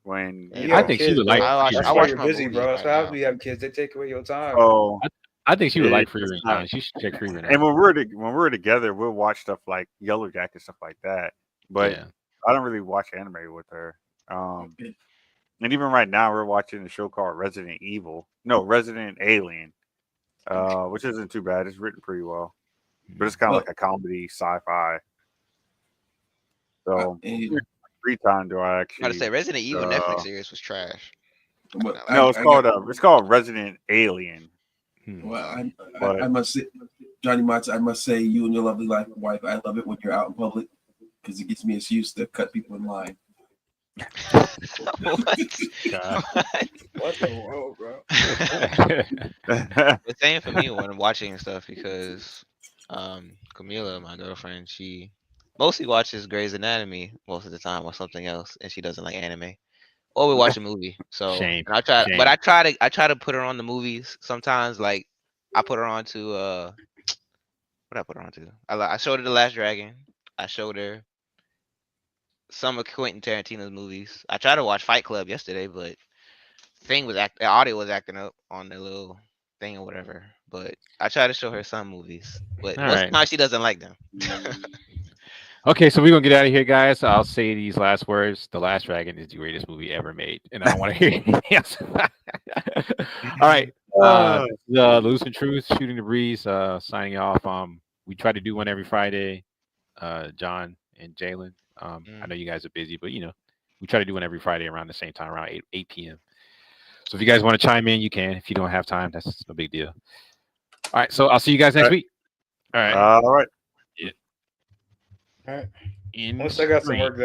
when I think she would like. I watch you're busy, bro. So how do you have kids? They take away your time. Oh, I think she would like Free Reign. She should check Free Reign. And when we're together, we'll watch stuff like Yellow Jacket, stuff like that. But I don't really watch anime with her. And even right now, we're watching a show called Resident Alien, which isn't too bad. It's written pretty well, but it's kind of like a comedy sci-fi. So, free time do I actually? I was to say Resident Evil Netflix series was trash. No, it's called Resident Alien. Well, I must say, Johnny Mats, I must say, you and your lovely wife, I love it when you're out in public because it gives me an excuse to cut people in line. What the world, bro? The same for me when watching stuff because Camila, my girlfriend, she mostly watches Grey's Anatomy most of the time or something else, and she doesn't like anime. Or we watch a movie. So I try to put her on the movies sometimes. Like I put her on to what I put her on to. I showed her The Last Dragon. I showed her some of Quentin Tarantino's movies. I tried to watch Fight Club yesterday, but the audio was acting up on the little thing or whatever. But I try to show her some movies, but most of the time she doesn't like them. Okay, so we're gonna get out of here, guys. I'll say these last words. The Last Dragon is the greatest movie ever made, and I don't want to hear anything else. All right. The Lucent Troupe, Shooting the Breeze, signing off. We try to do one every Friday. John and Jalen. I know you guys are busy, but we try to do one every Friday around the same time, around 8 p.m. So if you guys want to chime in, you can. If you don't have time, that's no big deal. All right, so I'll see you guys next week. All right. All right. All right. Once I got some work done.